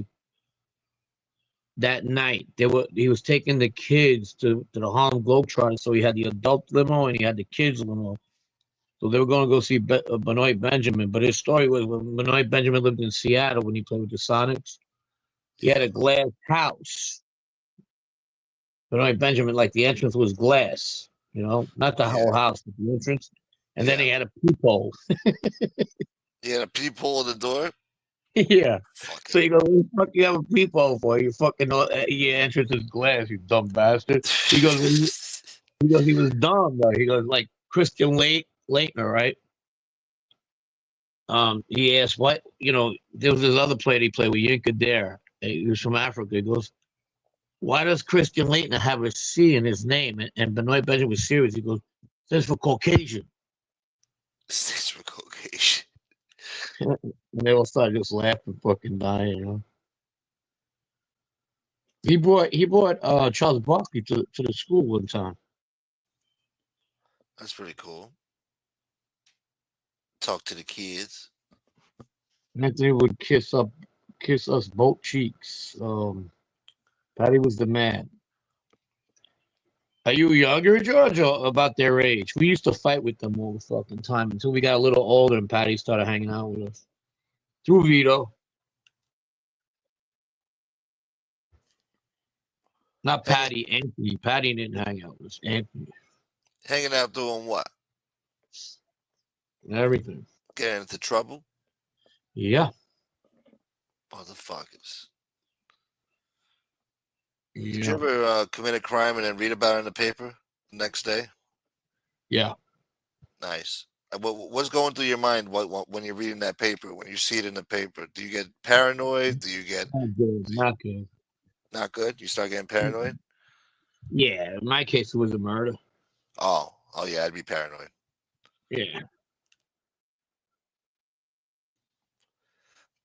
that night. He was taking the kids to the Harlem Globetrotters, so he had the adult limo and he had the kids limo. So they were going to go see Benoit Benjamin. But his story was when Benoit Benjamin lived in Seattle when he played with the Sonics, he had a glass house. Benoit Benjamin, like the entrance was glass, not the whole house, but the entrance. And then he had a peephole. He had a peephole in the door? Yeah. So he goes, "What the fuck you have a peephole for? You fucking your entrance is glass, you dumb bastard." He goes, he was dumb though. He goes, like Christian Leitner, right? He asked what, there was this other player he played with, Yinka Dare. He was from Africa. He goes, "Why does Christian Leitner have a C in his name?" And Benoit Benjamin was serious. He goes, "Stands for Caucasian." Stands for Caucasian. And they all started just laughing, fucking dying, He brought Charles Barkley to the school one time. That's pretty cool. Talk to the kids. Anthony would kiss us both cheeks. Patty was the man. Are you younger, George, or about their age? We used to fight with them all the fucking time until we got a little older and Patty started hanging out with us. Through Vito. Not Patty, Anthony. Patty didn't hang out with us. Anthony. Hanging out doing what? Everything. Getting into trouble? Yeah. Motherfuckers. Yeah. Did you ever commit a crime and then read about it in the paper the next day? Yeah. Nice. What's going through your mind when you're reading that paper, when you see it in the paper? Do you get paranoid? Do you get... Not good. Not good? You start getting paranoid? Yeah. In my case, it was a murder. Oh yeah, I'd be paranoid. Yeah.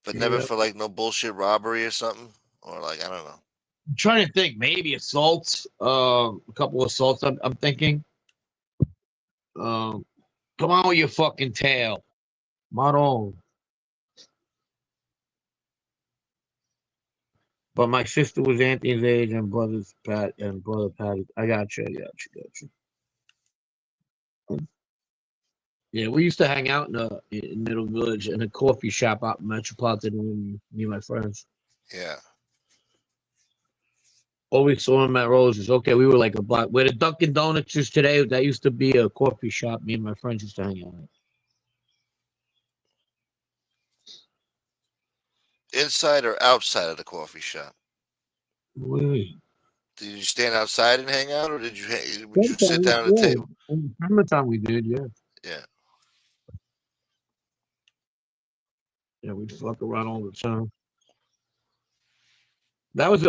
But never for like no bullshit robbery or something? Or like, I don't know. I'm trying to think. Maybe assaults. A couple of assaults. I'm thinking. Come on with your fucking tail. Maron. But my sister was Anthony's age and brother Patty. I got you. Yeah, we used to hang out in Middle Village in a coffee shop out in Metropolitan, me and my friends. Yeah. Always saw him at Rose's. Okay, we were like a block. Where the Dunkin' Donuts is today, that used to be a coffee shop. Me and my friends used to hang out at. Inside or outside of the coffee shop? Wait. Did you stand outside and hang out, or would you sit Sometimes, down at the yeah. table? In the summertime we did, yeah. Yeah. Yeah, we'd fuck around all the time. That was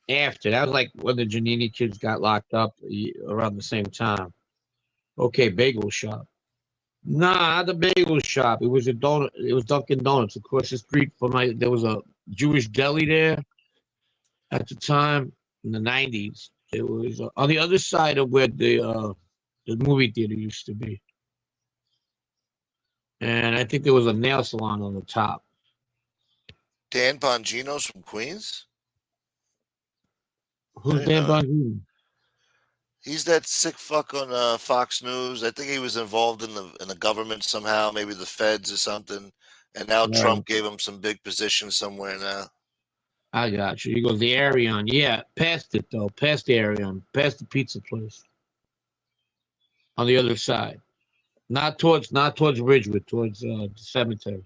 after. That was like when the Giannini kids got locked up around the same time. Okay, bagel shop. Nah, not the bagel shop. It was a donut. It was Dunkin' Donuts across the street from my. There was a Jewish deli there at the time in the '90s. It was on the other side of where the movie theater used to be, and I think there was a nail salon on the top. Dan Bongino's from Queens? I Who's didn't Dan know that. Bongino? He's that sick fuck on Fox News. I think he was involved in the government somehow, maybe the feds or something. And now Right. Trump gave him some big position somewhere now. I got you. He goes the Arion. Yeah, past it though. Past the Arion. Past the pizza place. On the other side. Not towards Ridgewood, towards the cemetery.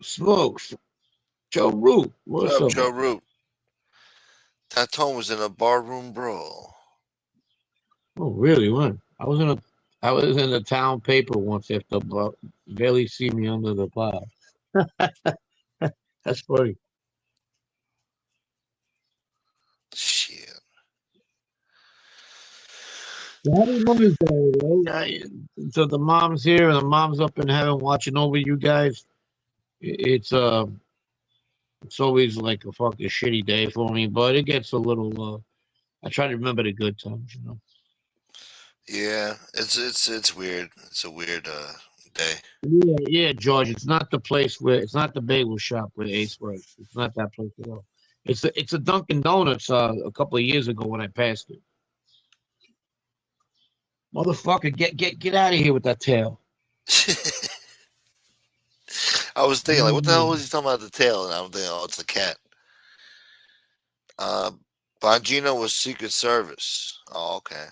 Smokes. Joe Root. What What's up, up? Joe Root? Tatone was in a barroom brawl. Oh, really? When? I was in the town paper once after barely see me under the plow. That's funny. Shit. Happy Mother's Day, so the mom's here and the mom's up in heaven watching over you guys. It's always like a fucking shitty day for me, but it gets a little. I try to remember the good times, you know. Yeah, it's weird. It's a weird day. Yeah, yeah, George. It's not the bagel shop where Ace works. It's not that place at all. It's a Dunkin' Donuts. A couple of years ago when I passed it. Motherfucker, get out of here with that tail. I was thinking, like, what the hell was he talking about the tail? And I'm thinking, oh, it's the cat. Bongino was Secret Service. Oh, okay.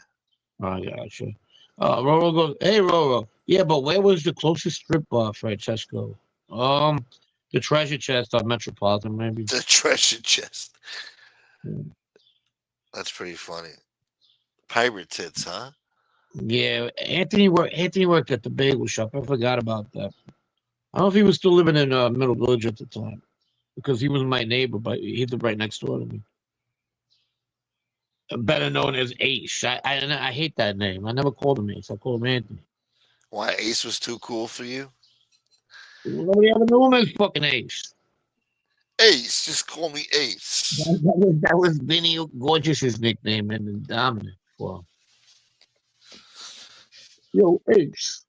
I gotcha. Roro goes, hey Roro. Yeah, but where was the closest strip bar, Francesco? The treasure chest on Metropolitan, maybe. The treasure chest. Yeah. That's pretty funny. Pirate tits, huh? Yeah, Anthony worked at the bagel shop. I forgot about that. I don't know if he was still living in Middle Village at the time because he was my neighbor, but he lived right next door to me. Better known as Ace. I hate that name. I never called him Ace. I called him Anthony. Why Ace was too cool for you? Nobody ever knew him as fucking Ace. Ace, just call me Ace. That was Vinny Gorgeous's nickname and Dominic. Well, yo, Ace.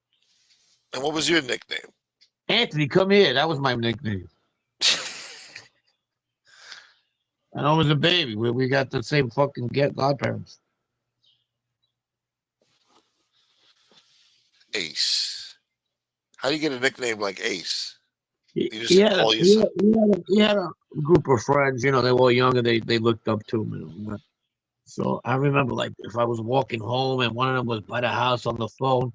And what was your nickname? Anthony, come here. That was my nickname. And I was a baby. We got the same fucking godparents. Ace. How do you get a nickname like Ace? He, You he just had a, call he yourself. had, he had a group of friends. You know, they were all younger. They looked up to him. And all that. So I remember, like, if I was walking home and one of them was by the house on the phone,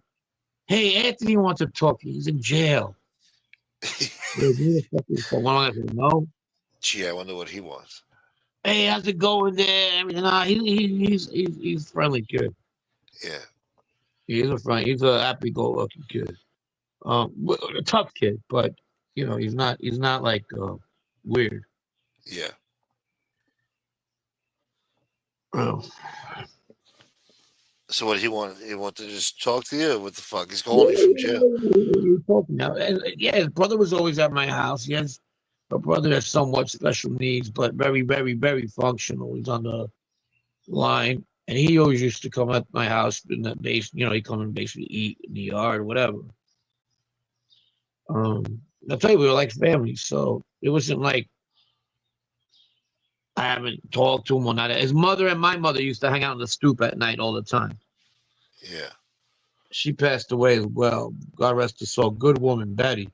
hey, Anthony wants to talk. He's in jail. So one of them said, no. Gee, I wonder what he was. Hey, how's it going there? Everything. He's a friendly kid. Yeah. He's a happy-go-lucky kid. A tough kid, but you know, he's not like weird. Yeah. Oh. So what he wanted? He wanted to just talk to you. What the fuck? He's calling you from jail. Now, yeah, his brother was always at my house. He has a brother that's somewhat special needs, but very, very, very functional. He's on the line, and he always used to come at my house in the base. You know, he come and basically eat in the yard, or whatever. I'll tell you, we were like family, so it wasn't like I haven't talked to him or not. His mother and my mother used to hang out on the stoop at night all the time. Yeah. She passed away as well. God rest her soul. Good woman, Betty.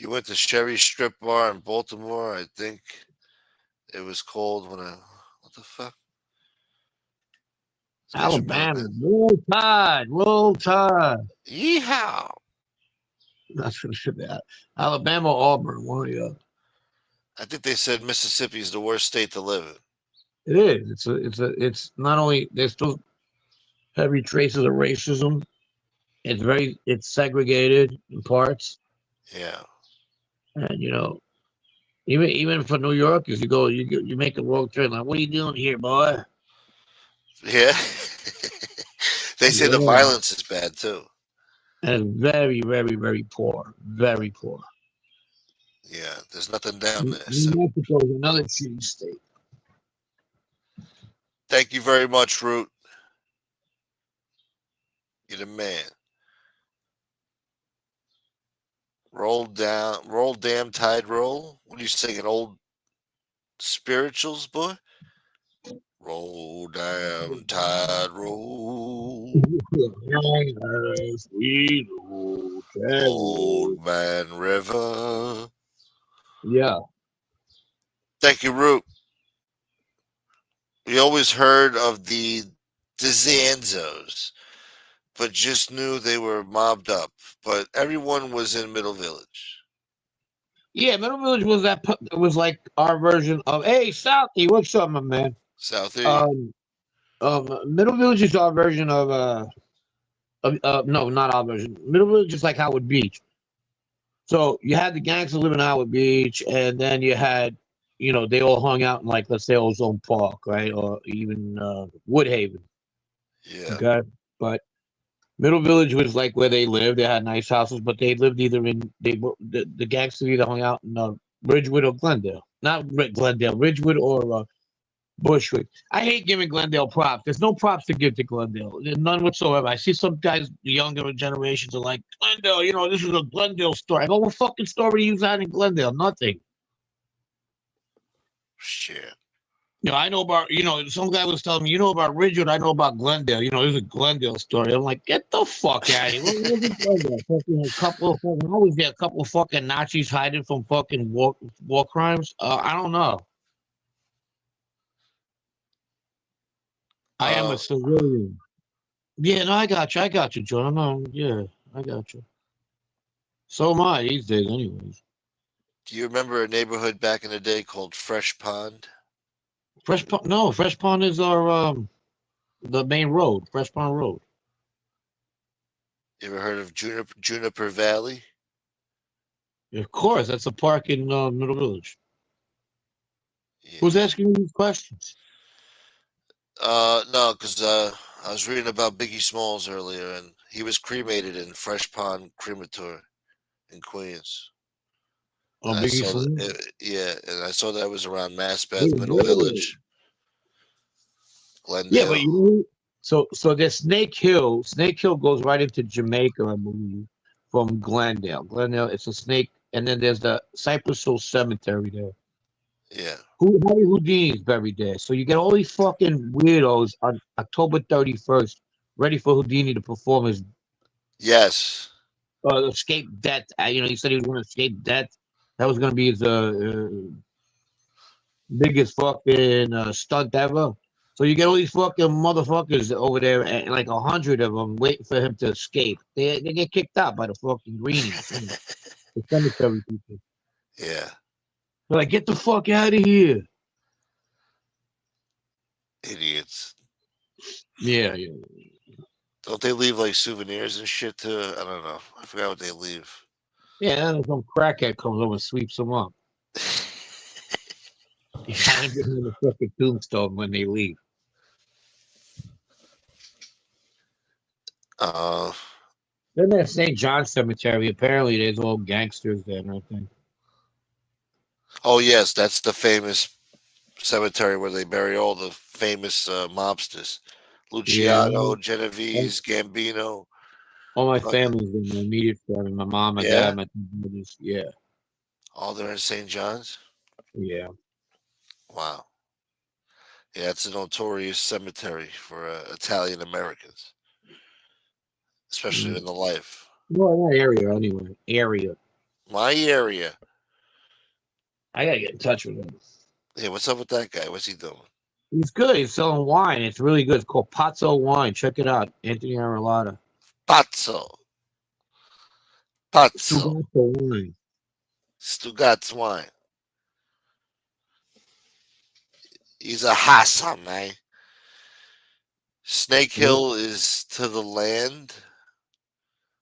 You went to Sherry Strip Bar in Baltimore. I think it was called what the fuck? This guy should know Alabama, that. Roll Tide. Yeehaw! That's what it should be. Alabama, Auburn, one or the other. I think they said Mississippi is the worst state to live in. It is. It's not only there's still heavy traces of racism. It's segregated in parts, Yeah. and even for New Yorkers, you make a wrong turn. Like, what are you doing here, boy? Yeah. They say the Yeah. violence is bad too. And very, very, very poor. Very poor. Yeah, there's nothing down there. New So. Mexico is another shitty state. Thank you very much, Root. You're the man. Roll damn tide roll. What are you singing, old spirituals, boy? Roll damn tide roll. Old man river. Yeah. Thank you, Root. We always heard of the Zanzos, but just knew they were mobbed up. But everyone was in Middle Village. Yeah, Middle Village was like our version of, hey, Southie, what's up, my man? Southie. Middle Village is our version of no, not our version. Middle Village is like Howard Beach. So you had the gangsters living in Howard Beach, and then you had, they all hung out in, like, let's say Ozone Park, right, or even Woodhaven. Yeah. Okay, but Middle Village was like where they lived. They had nice houses, but they lived either the gangsters either hung out in Ridgewood or Glendale. Not Glendale, Ridgewood or Bushwick. I hate giving Glendale props. There's no props to give to Glendale. None whatsoever. I see some guys, the younger generations, are like, Glendale, this is a Glendale story. I go, what fucking story you had in Glendale? Nothing. Shit. I know about, some guy was telling me, about Ridgewood, I know about Glendale. There's a Glendale story. I'm like, get the fuck out of here. What was it Glendale? How was there a couple of fucking Nazis hiding from fucking war crimes? I don't know. I am a civilian. Yeah, no, I got you, John. No, yeah, I got you. So am I these days, anyways. Do you remember a neighborhood back in the day called Fresh Pond? Fresh Pond is our the main road, Fresh Pond Road. You ever heard of Juniper Valley? Of course, that's a park in Middle Village. Yeah. Who's asking me these questions? No, because I was reading about Biggie Smalls earlier, and he was cremated in Fresh Pond Crematory in Queens. Oh, Biggie Smalls? Yeah, and I saw that was around Maspeth, Middle Village, Glendale. Yeah, but so there's Snake Hill. Snake Hill goes right into Jamaica, I believe, from Glendale. Glendale, it's a snake, and then there's the Cypress Hill Cemetery there. Yeah. Harry Houdini's buried there. So you get all these fucking weirdos on October 31st, ready for Houdini to perform his escape death. He said he was going to escape death. That was going to be his biggest fucking stunt ever. So you get all these fucking motherfuckers over there, and like 100 of them waiting for him to escape. They get kicked out by the fucking greenies, the cemetery people. Yeah. They're like, get the fuck out of here. Idiots. Yeah. Don't they leave like souvenirs and shit too? I don't know. I forgot what they leave. Yeah, and then some crackhead comes over and sweeps them up. You gotta give them the fucking tombstone when they leave. Then there's St. John's Cemetery. Apparently, there's all gangsters there and everything. Oh yes, that's the famous cemetery where they bury all the famous mobsters: Luciano, Genovese, Gambino. All my family's in my immediate family. My mom, my dad, my two brothers. Yeah. All there in St. John's? Yeah. Wow. Yeah, it's a notorious cemetery for Italian Americans, especially in the life. Well, that area anyway. My area. I gotta get in touch with him. Yeah, what's up with that guy? What's he doing? He's good. He's selling wine. It's really good. It's called Pazzo Wine. Check it out. Anthony Arulata. Pazzo. Pazzo. Stugato Wine. Stugatz wine. He's a hassa, man. Snake Hill is to the land.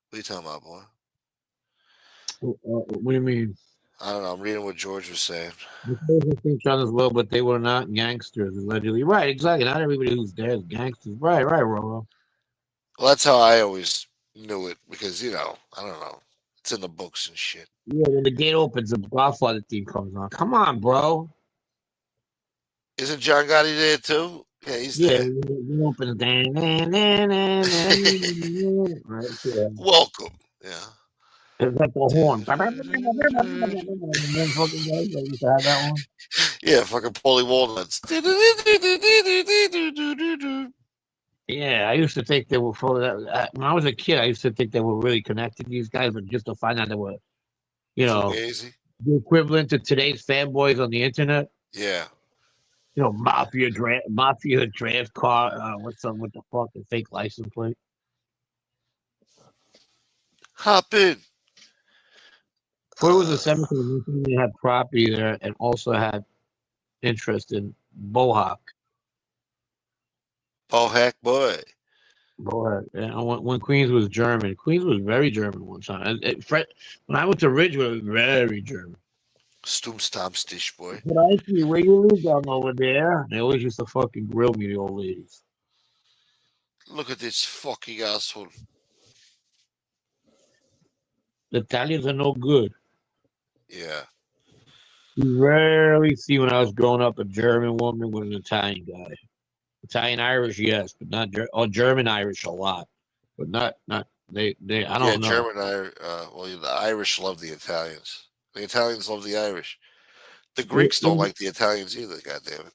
What are you talking about, boy? What do you mean? I don't know. I'm reading what George was saying. Each other as well, but they were not gangsters allegedly. Right, exactly. Not everybody who's there is gangsters. Right, Roro. Well, that's how I always knew it because, I don't know. It's in the books and shit. Yeah, when the gate opens, the Godfather theme comes on. Come on, bro. Isn't John Gotti there too? Yeah, he's Yeah, there. it opens. Right, yeah. Welcome. Yeah. It's like the horn. You used to have that one? Yeah, fucking Paulie Walnuts. Yeah, I used to think they were full of that. When I was a kid, I used to think they were really connected, these guys, but just to find out they were, Fugazi. the equivalent to today's fanboys on the internet. Yeah. Mafia draft car. What's up with the fucking fake license plate? Hop in. Before it was a 17, they had property there and also had interest in Bohawk. Bohack boy. Bohawk. And when Queens was German, Queens was very German one time. When I went to Ridgewood, it was very German. Stoomstomstish boy. But I see where you live down over there. They always used to fucking grill me, the old ladies. Look at this fucking asshole. The Italians are no good. Yeah. You rarely see when I was growing up a German woman with an Italian guy. Italian Irish, yes, but not German Irish a lot, but not they. I don't know. German Irish. The Irish love the Italians. The Italians love the Irish. The Greeks don't like the Italians either. Goddamn it.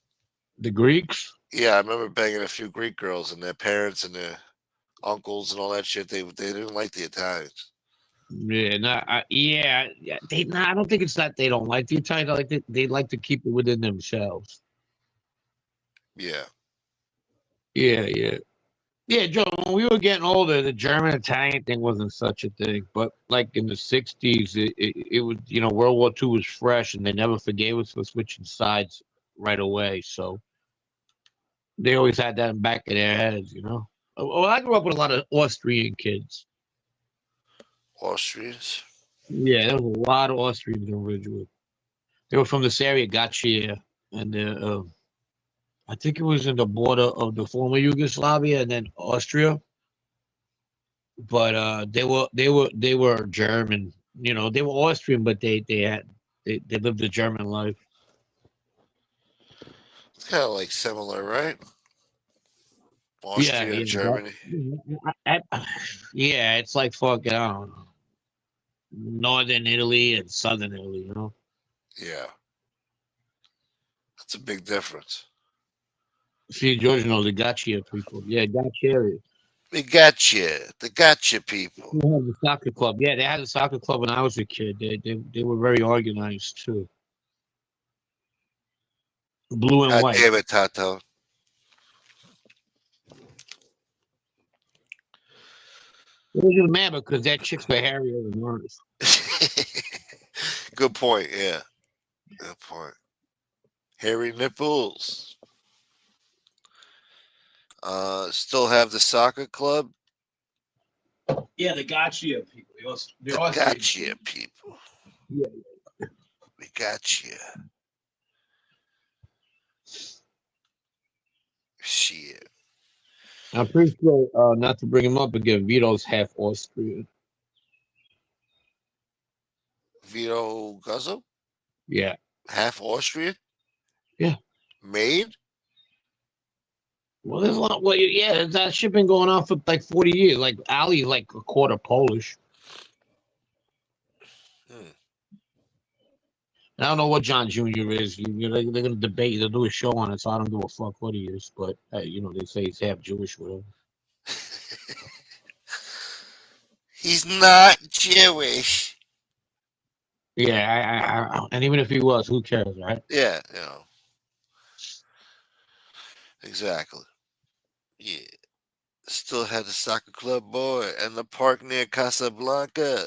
The Greeks. Yeah, I remember banging a few Greek girls, and their parents and their uncles and all that shit. They didn't like the Italians. Yeah, I don't think it's that they don't like the Italians. They like to keep it within themselves. Yeah. Yeah, Joe, when we were getting older, the German-Italian thing wasn't such a thing. But like in the 60s, it was, World War II was fresh and they never forgave us for switching sides right away. So they always had that in the back of their heads, Well, I grew up with a lot of Austrian kids. Austrians? Yeah, there was a lot of Austrians in Ridgewood. They were from this area, Gaccia, and I think it was in the border of the former Yugoslavia and then Austria. But they were German. They were Austrian, but they lived a German life. It's kind of like similar, right? Austria, Germany. Yeah, it's like fucking, I don't know, Northern Italy and Southern Italy, Yeah. That's a big difference. See, George, the Gaccia people. Yeah, Gaccia area. They got you. The gotcha people. They had the soccer club. Yeah, they had a soccer club when I was a kid. They were very organized too. Blue and white. Damn it, Tato. It was mad because that chicks were hairier than ours. Good point. Yeah. Good point. Hairy nipples. Still have the soccer club? Yeah, the Gaccia people. The Gotcha people. Yeah. We got you. Shit. I'm pretty sure, not to bring him up again, Vito's half Austrian. Vito Guzzo? Yeah. Half Austrian? Yeah. Made? Well, there's a lot. Well, yeah, that shit been going on for like 40 years. Like Ali's like a quarter Polish. I don't know what John Jr. is. They're gonna debate. They'll do a show on it, so I don't give a fuck what he is. But they say he's half Jewish, whatever. He's not Jewish. Yeah, and even if he was, who cares, right? Yeah, exactly. Yeah. Still had the soccer club boy and the park near Casablanca.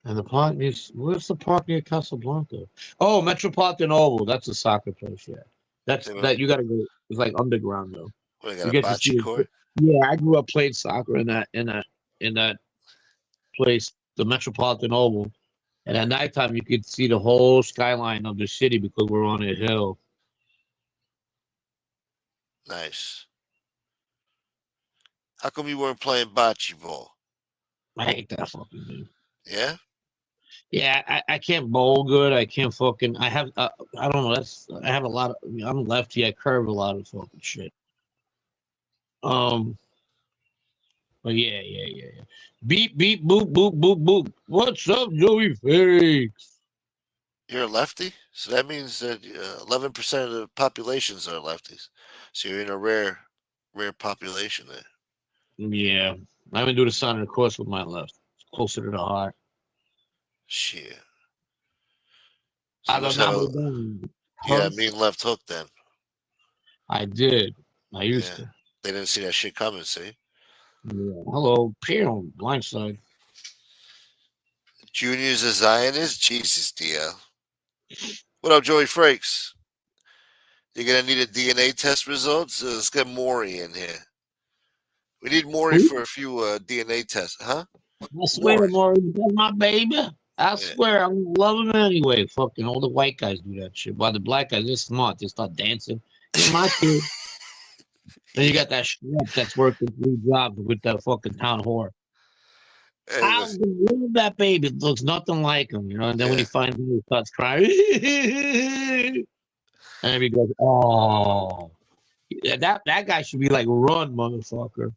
And the park is where's the park near Casablanca? Oh, Metropolitan Oval. That's a soccer place. Yeah, They that you got to go. It's like underground though. got You a get to bocce see court. it. Yeah, I grew up playing soccer in that place, the Metropolitan Oval. And at nighttime, you could see the whole skyline of the city because we're on a hill. Nice. How come you weren't playing bocce ball? I hate that fucking thing. Yeah? Yeah, I can't bowl good. I can't fucking. I don't know. I have a lot of. I'm lefty. I curve a lot of fucking shit. Um. But yeah. Beep beep boop boop boop boop. What's up, Joey Fakes? You're a lefty? So that means that 11% of the populations are lefties. So you're in a rare population there. Yeah, I even do the sign of the cross with my left. It's closer to the heart. Shit. So I you don't must have know. you got a Punch. mean left hook then. I did. I used Yeah. to. They didn't see that shit coming, see? Yeah. Hello, Pam. Blindside. Junior's a Zionist? Jesus, DL. What up, Joey Frakes? You're going to need a DNA test results? Let's get Maury in here. We need Maury Who? for a few DNA tests. Huh? I swear, Maury. Maury, that's my baby. I Yeah. swear, I love him anyway. Fucking all the white guys do that shit. While the black guys, they're smart. They start dancing. Yeah, my kid. Then you Yeah. got that schlep that's working 3 jobs with that fucking town whore. Hey, I listen. love that baby. It looks nothing like him, you know. And then when he Yeah. finds out, he starts crying. And then he goes, "Oh, that guy should be like, run, motherfucker."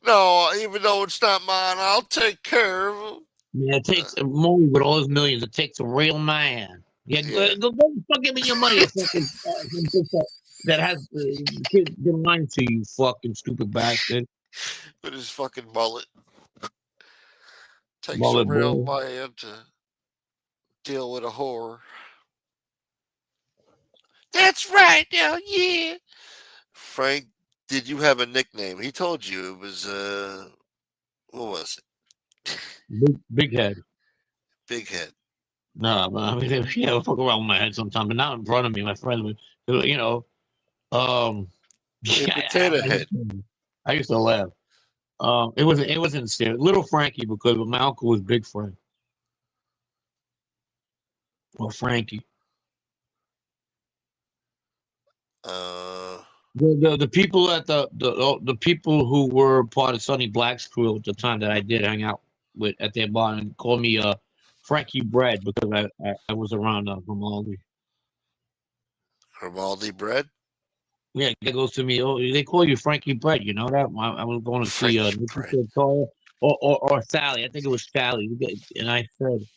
No, even though it's not mine, I'll take care of him. Yeah, it takes a Maury with all his millions. It takes a real man. Yeah, Yeah. go fuck give me your money. Or fucking that has kid been lying to you, fucking stupid bastard. With his fucking mullet. Takes a Mullet real boy. man to deal with a whore. That's right now, yeah. Frank, did you have a nickname? He told you it was what was it? Big head. Big head. No, but I mean, yeah, I'll fuck around with my head sometimes, but not in front of me. My friends would, you know, Hey, yeah, potato head. I used to laugh. It wasn't serious. Little Frankie because my uncle was Big Frank or Frankie. Uh The people at the people who were part of Sonny Black's crew at the time that I did hang out with at their bar and called me Frankie Bread because I was around Grimaldi. Grimaldi bread? Yeah, it goes to me. Oh, they call you Frankie Bread. You know that? I was going to see Frankie Nikki bread. Santoya or Sally. I think it was Sally. And I said,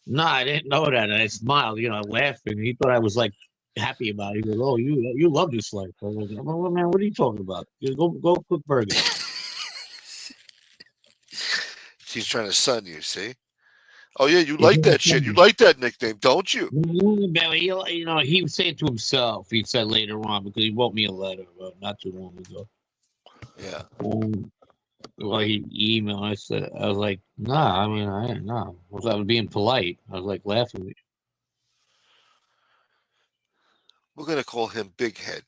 "No, I didn't know that." And I smiled, laughing. He thought I was like happy about it. He goes, "Oh, you love this life." I was like, "Oh, man, what are you talking about? Just go cook burgers." He's trying to sun you, see? Oh yeah, you It's like not that shit. You funny. like that nickname, don't you? He would say it to himself. He said later on because he wrote me a letter not too long ago. Yeah. Well, he emailed. I was like, nah. I mean, nah. I was being polite. I was like laughing. We're gonna call him Big Head.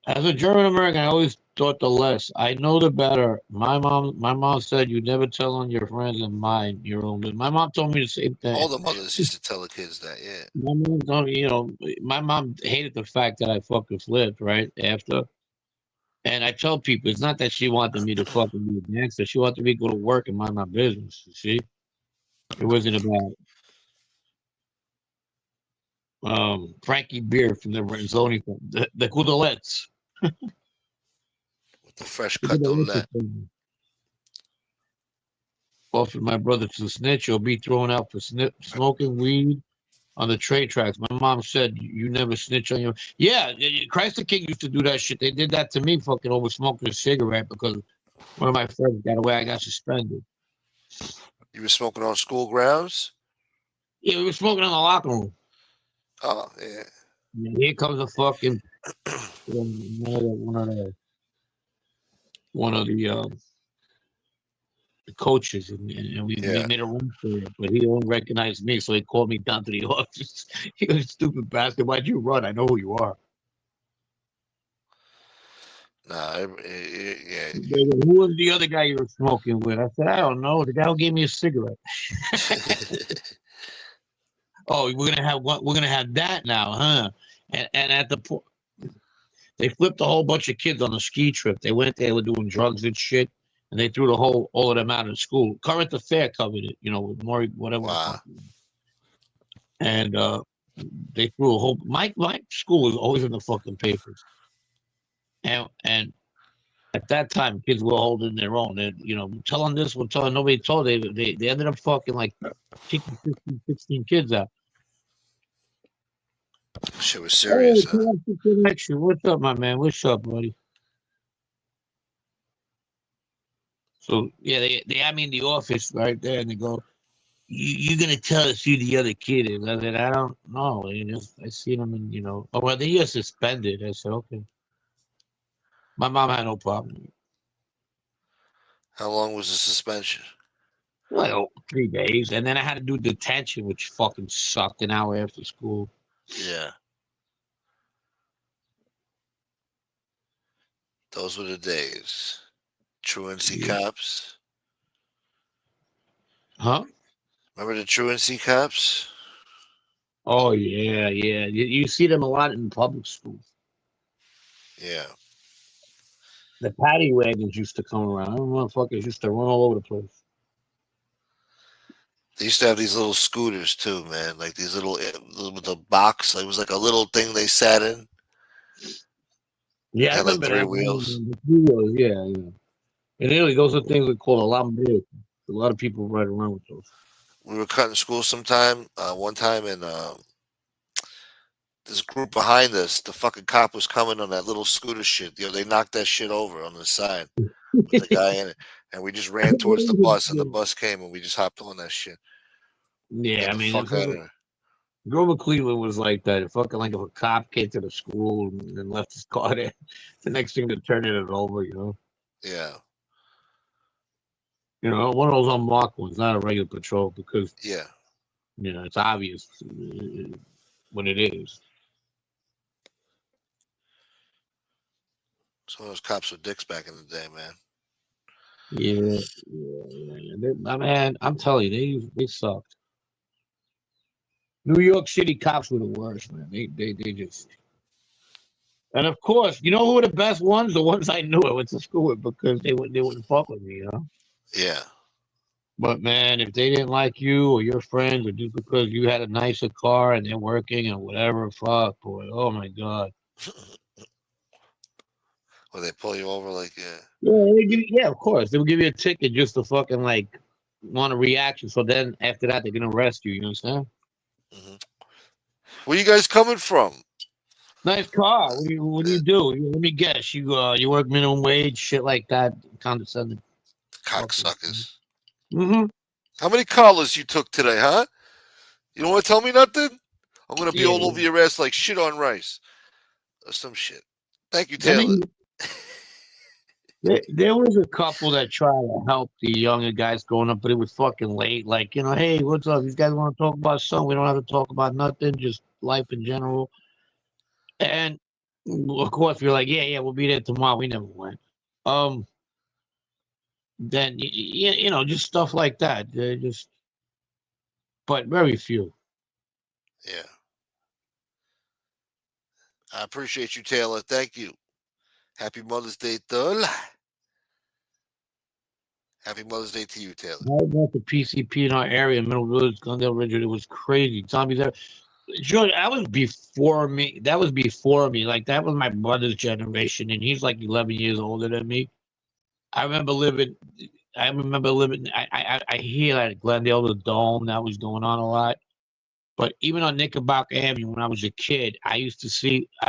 As a German American, I always thought the less. I know the better. My mom said you never tell on your friends and mind your own. My mom told me the same thing. All the mothers used to tell the kids that, yeah. My mom hated the fact that I fucking flipped right after. And I tell people it's not that she wanted me to fucking be a gangster. She wanted me to go to work and mind my business. You see, it wasn't about Frankie Beer from the Renzoni, the Coudalettes. With the fresh The cut on Coudalettes that. offered my brother to snitch or be thrown out for smoking weed on the trade tracks. My mom said, "You never snitch on your." Yeah, Christ the King used to do that shit. They did that to me, fucking over smoking a cigarette because one of my friends got away. I got suspended. You were smoking on school grounds? Yeah, we were smoking in the locker room. Oh, yeah. And here comes a fucking one of the coaches, and we Yeah. made a room for it, but he don't recognize me, so he called me down to the office. He goes, "Stupid bastard, why'd you run? I know who you are." Nah, yeah. They go, "Who was the other guy you were smoking with?" I said, "I don't know. The guy who gave me a cigarette." Oh, we're gonna have what? We're gonna have that now, huh? And at the point, they flipped a whole bunch of kids on a ski trip. They went there, were doing drugs and shit, and they threw all of them out of school. Current Affair covered it, with Maury, whatever the Wow. fuck. And they threw a whole. My school was always in the fucking papers, and at that time, kids were holding their own. And telling this one, telling nobody told. They ended up fucking like kicking 15, 16 kids out. Shit was serious, huh? Connection. What's up, my man? What's up, buddy? So yeah, they had me in the office right there, and they go, "You're gonna tell us who the other kid is?" I said, "I don't know. I seen them, and oh well, they are suspended." I said, "Okay." My mom had no problem. How long was the suspension? Well, 3 days, and then I had to do detention, which fucking sucked. An hour after school. Yeah. Those were the days. Truancy cops. Huh? Remember the truancy cops? Oh yeah. You see them a lot in public schools. Yeah. The paddy wagons used to come around. Them motherfuckers used to run all over the place. They used to have these little scooters too, man. Like these little with the box. Like, it was like a little thing they sat in. Yeah, It I had like remember 3 that. wheels. Yeah. And anyway, those are things we call alambre. A lot of people ride around with those. We were cutting school one time, and this group behind us, the fucking cop was coming on that little scooter shit. They knocked that shit over on the side with the guy in it, and we just ran towards the bus, and the bus came, and we just hopped on that shit. Yeah, Got I the mean, fuck out of there. Grover Cleveland was like that. Fucking like if a cop came to the school and left his car there, the next thing to turning it over, Yeah, one of those unmarked ones, not a regular patrol, because yeah. it's obvious when it is. Some of those cops were dicks back in the day, man. Yeah. Man, I'm telling you, they sucked. New York City cops were the worst, man. They just. And of course, you know who were the best ones? The ones I knew I went to school with, because they wouldn't fuck with me, Yeah. But man, if they didn't like you or your friends, or just because you had a nicer car and they're working and whatever, fuck, boy, oh my god. Or they pull you over like, Yeah, of course, they would give you a ticket just to fucking like want a reaction. So then after that, they're gonna arrest you. You understand? mm-hmm. Where you guys coming from? Nice car. What do you do? Let me guess. You work minimum wage, shit like that. Condescending. Cocksuckers. Mm-hmm. How many collars you took today, huh? You don't want to tell me nothing? I'm going to be all over your ass like shit on rice. Or some shit. Thank you, Taylor. I mean, there was a couple that tried to help the younger guys growing up, but it was fucking late. Like, hey, what's up? These guys want to talk about something. We don't have to talk about nothing, just life in general. And of course, we're like, yeah, we'll be there tomorrow. We never went. Then just stuff like that. But very few. Yeah. I appreciate you, Taylor. Thank you. Happy Mother's Day, Thul. Happy Mother's Day to you, Taylor. I went to PCP in our area, Middle Village, Glendale Ridge. It was crazy. Zombies there. George, that was before me. Like, that was my brother's generation, and he's like 11 years older than me. I remember living. I hear that at Glendale, the Dome, that was going on a lot. But even on Knickerbocker Avenue, when I was a kid, I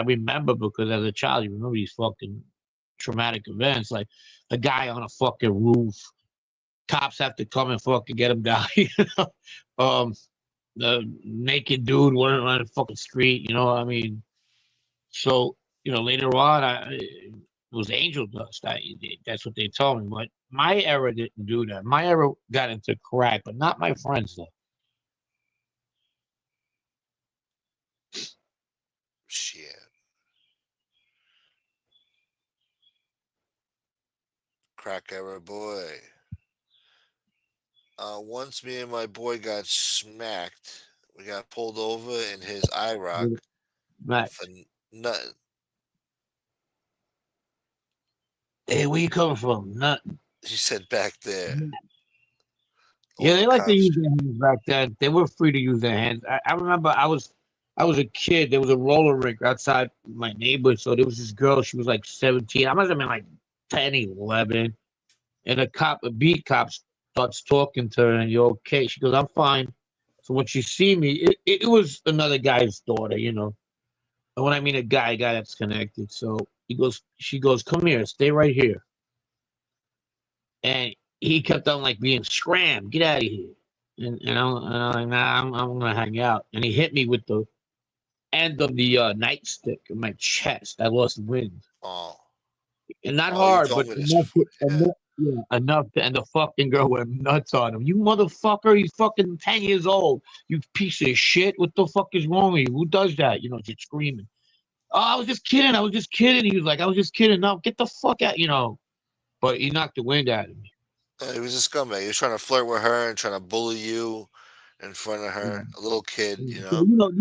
remember, because as a child, you remember these fucking traumatic events, like the guy on a fucking roof cops have to come and fucking get him down. The naked dude running around the fucking street. I mean, so later on, it was angel dust. That's what they told me. But my era didn't do that. My era got into crack, but not my friends though. Shit. Crack era boy. Once me and my boy got smacked, we got pulled over in his IROC Right. for nothing. Hey, where you coming from? Nothing. He said back there. Yeah, All they the like to cops. use their hands back then. They were free to use their hands. I remember I was a kid. There was a roller rink outside my neighborhood. So there was this girl. She was like 17. I must have been like 10, 11. And a beat cop starts talking to her, and you're okay. She goes, I'm fine. So when she see me, it was another guy's daughter. And when I mean a guy that's connected. So she goes, come here, stay right here. And he kept on like being scram, get out of here. And I'm like, nah, I'm gonna hang out. And he hit me with the end of the nightstick in my chest. I lost wind. Oh. And not Oh, you hard, told but me this before. Yeah. enough and the fucking girl went nuts on him. You motherfucker, he's fucking 10 years old. You piece of shit. What the fuck is wrong with you? Who does that? She's screaming. Oh, I was just kidding. I was just kidding. He was like, I was just kidding. No, get the fuck out. But he knocked the wind out of me. He was a scumbag. He was trying to flirt with her and trying to bully you in front of her. A little kid, So,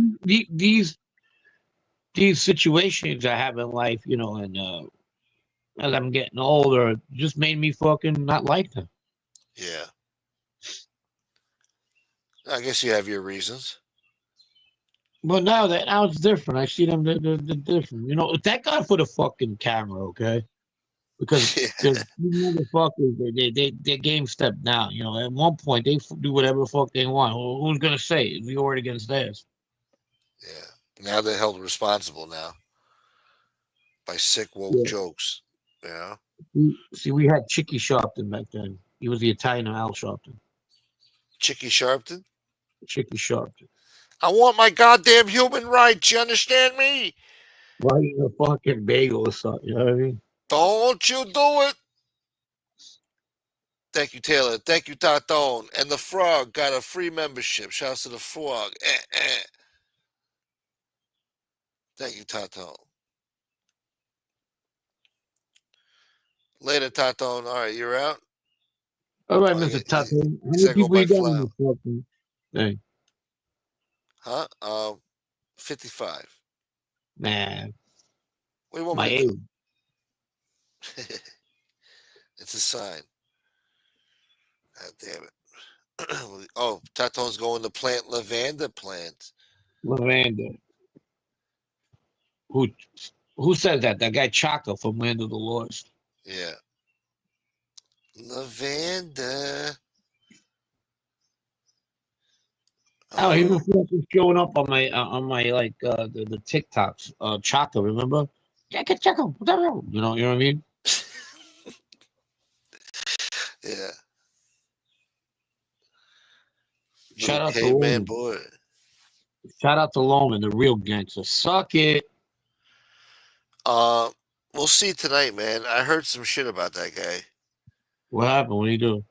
these situations I have in life, and as I'm getting older, just made me fucking not like them. Yeah. I guess you have your reasons. But now it's different. I see them. They're different. Thank God for the fucking camera, okay? Because Yeah. these motherfuckers, their game stepped down. At one point they do whatever the fuck they want. Who's gonna say it? We already against theirs. Yeah. Now they're held responsible now by sick woke Yeah. jokes. See, we had Chicky Sharpton back then. He was the Italian Al Sharpton. Chicky Sharpton? Chicky Sharpton. I want my goddamn human rights. You understand me? Why eating a fucking bagel or something? You know what I mean? Don't you do it. Thank you, Taylor. Thank you, Tatone. And the frog got a free membership. Shouts to the frog. Thank you, Tatone. Later, Tatone. All right, you're out? All right, Oh, Mr. Tato. How he many said go people by you got in flower. this fucking thing? Huh? 55. Man, What do you want my me to age. do? It's a sign. God damn it. Oh, Tatone's going to plant lavender plants. Lavender. Who says that? That guy Chaka from Land of the Lost. Yeah. Lavender. Oh, he was fucking showing up on my like the TikToks. Chaka, remember? Chaka, Chaka. You know what I mean? Yeah. Shout Little out to caveman Loman. boy. Shout out to Loman, the real gangster. Suck it. We'll see tonight, man. I heard some shit about that guy. What happened? What did he do?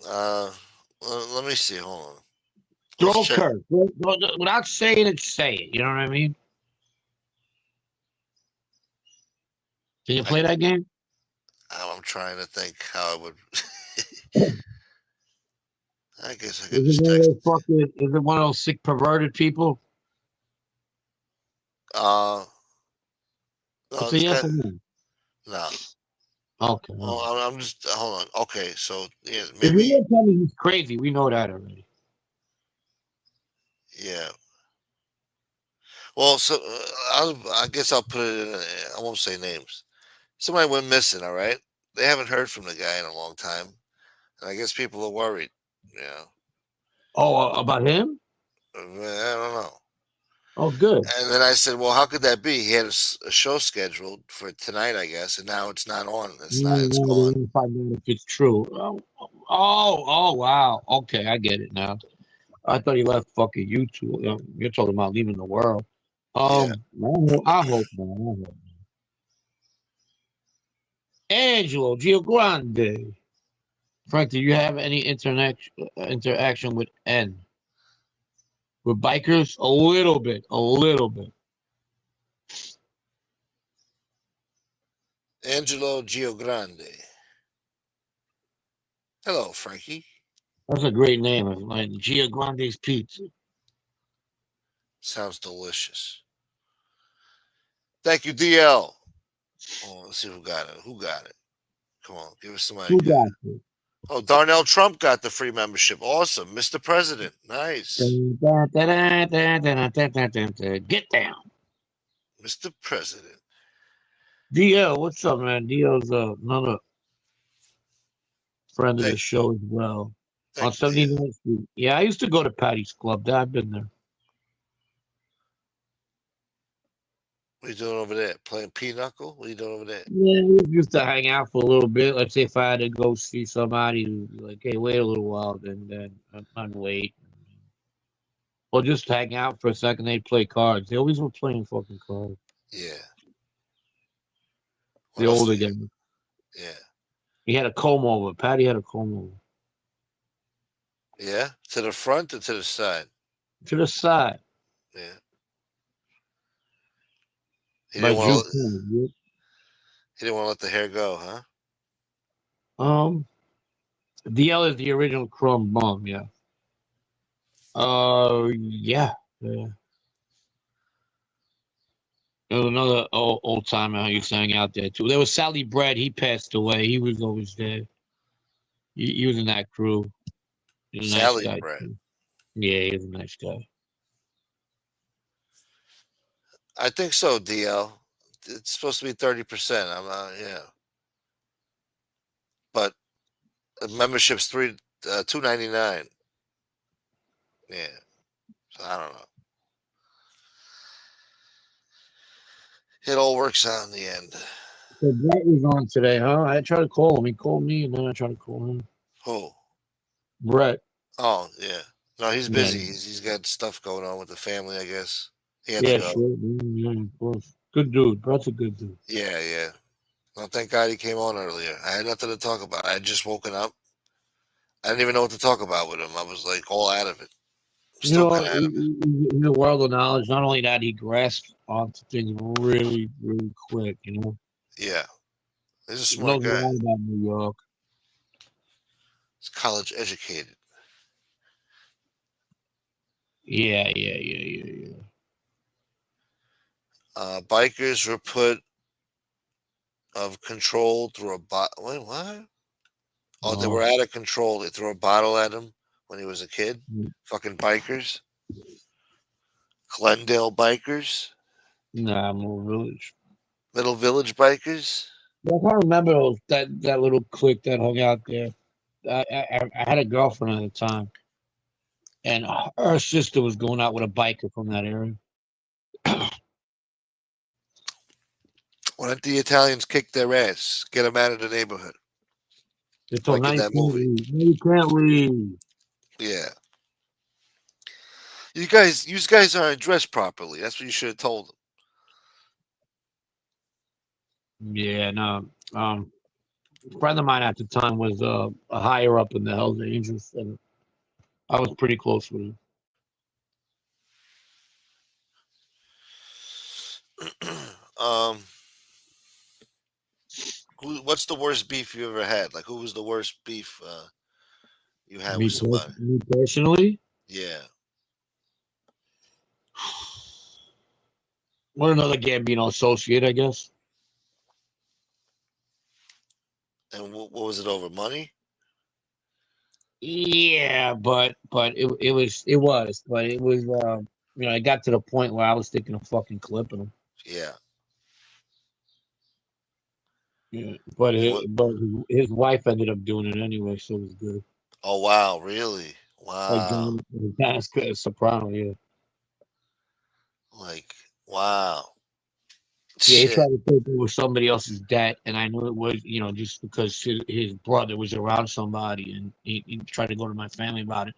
Let me see. Hold on. Throw a curve. Without saying it, say it. You know what I mean? Can you play that game? I'm trying to think how I would. I guess I could Is just text. it one of those sick perverted people? No, It's a this yes guy, or no. no. Okay. Well, I'm just hold on. Okay, so yeah, If maybe. you don't tell me he's crazy, we know that already. Yeah. Well, so I guess I'll put it in. I won't say names. Somebody went missing. All right. They haven't heard from the guy in a long time, and I guess people are worried. Oh, about him? I don't know. Oh, good. And then I said, well, how could that be? He had a show scheduled for tonight, I guess, and now it's not on. It's not. It's No, gone. they didn't find out if it's true. Oh, wow. Okay, I get it now. I thought he left fucking YouTube. You're talking about leaving the world. Yeah. I hope not. I hope not. Angelo Giogrande. Frank, do you have any interaction with N? With bikers? A little bit. A little bit. Angelo Giogrande. Hello, Frankie. That's a great name. It's like Giogrande's Pizza. Sounds delicious. Thank you, DL. Oh, let's see who got it. Who got it? Come on, give us some Who idea. got it? Oh, Darnell Trump got the free membership. Awesome. Mr. President. Nice. Get down. Mr. President. DL, what's up, man? DL's another friend of the Thank, show as well. On thank you, DL. 79th Street. Yeah, I used to go to Patty's Club. I've been there. What are you doing over there? Playing pinochle? What are you doing over there? Yeah, we used to hang out for a little bit. Let's say if I had to go see somebody, like, hey, wait a little while, then I'd wait. Or just hang out for a second. They'd play cards. They always were playing fucking cards. Yeah. What The else older do you? guy. Yeah. He had a comb over. Patty had a comb over. Yeah? To the front or to the side? To the side. Yeah. He By didn't want Juke. to. He didn't want to let the hair go, huh? DL is the original Chrome Bomb, yeah. Yeah. Yeah. There was another old timer who used to hang out there too. There was Sally Brad. He passed away. He was always there. He was in that crew. He was a nice Sally guy. Brett. Too. Yeah, he was a nice guy. I think so, DL. It's supposed to be 30%. I'm yeah. But the membership's $2.99. Yeah. So I don't know. It all works out in the end. So Brett was on today, huh? I tried to call him. He called me, and then I tried to call him. Who? Brett. Oh, yeah. No, he's Yeah. busy. He's got stuff going on with the family, I guess. He had Yeah, to go. sure. Yeah, of course. Good dude. Brett's a good dude. Yeah, yeah. Well, thank God he came on earlier. I had nothing to talk about. I had just woken up. I didn't even know what to talk about with him. I was like all out of it. Still kind of out of it. He's a world of knowledge. Not only that, he grasps onto things really, really quick, Yeah. He's a He smart knows a guy. lot about New York. He's college educated. Yeah. Bikers were put of control through a bottle. Wait, what? Oh, they were out of control. They threw a bottle at him when he was a kid. Fucking bikers. Glendale bikers. Nah, Middle Village. Middle Village bikers. I can't remember that little clique that hung out there. I had a girlfriend at the time, and her sister was going out with a biker from that area. Why don't the Italians kick their ass? Get them out of the neighborhood. They told Like in that movie. No, you can't leave. Yeah. You guys aren't dressed properly. That's what you should have told them. Yeah, no. A friend of mine at the time was a higher up in the Hells Angels, and I was pretty close with him. What's the worst beef you ever had? Like, who was the worst beef you had Me, with somebody? me personally, Yeah. we're another Gambino associate, I guess. And what was it over? Money? Yeah, but it was it got to the point where I was thinking of fucking clipping him. Yeah. Yeah, but his wife ended up doing it anyway, so it was good. Oh wow, really? Like Wow. John Soprano, yeah. Like, wow. Yeah, he Shit. tried to take over somebody else's debt, and I knew it was, just because his brother was around somebody, and he tried to go to my family about it.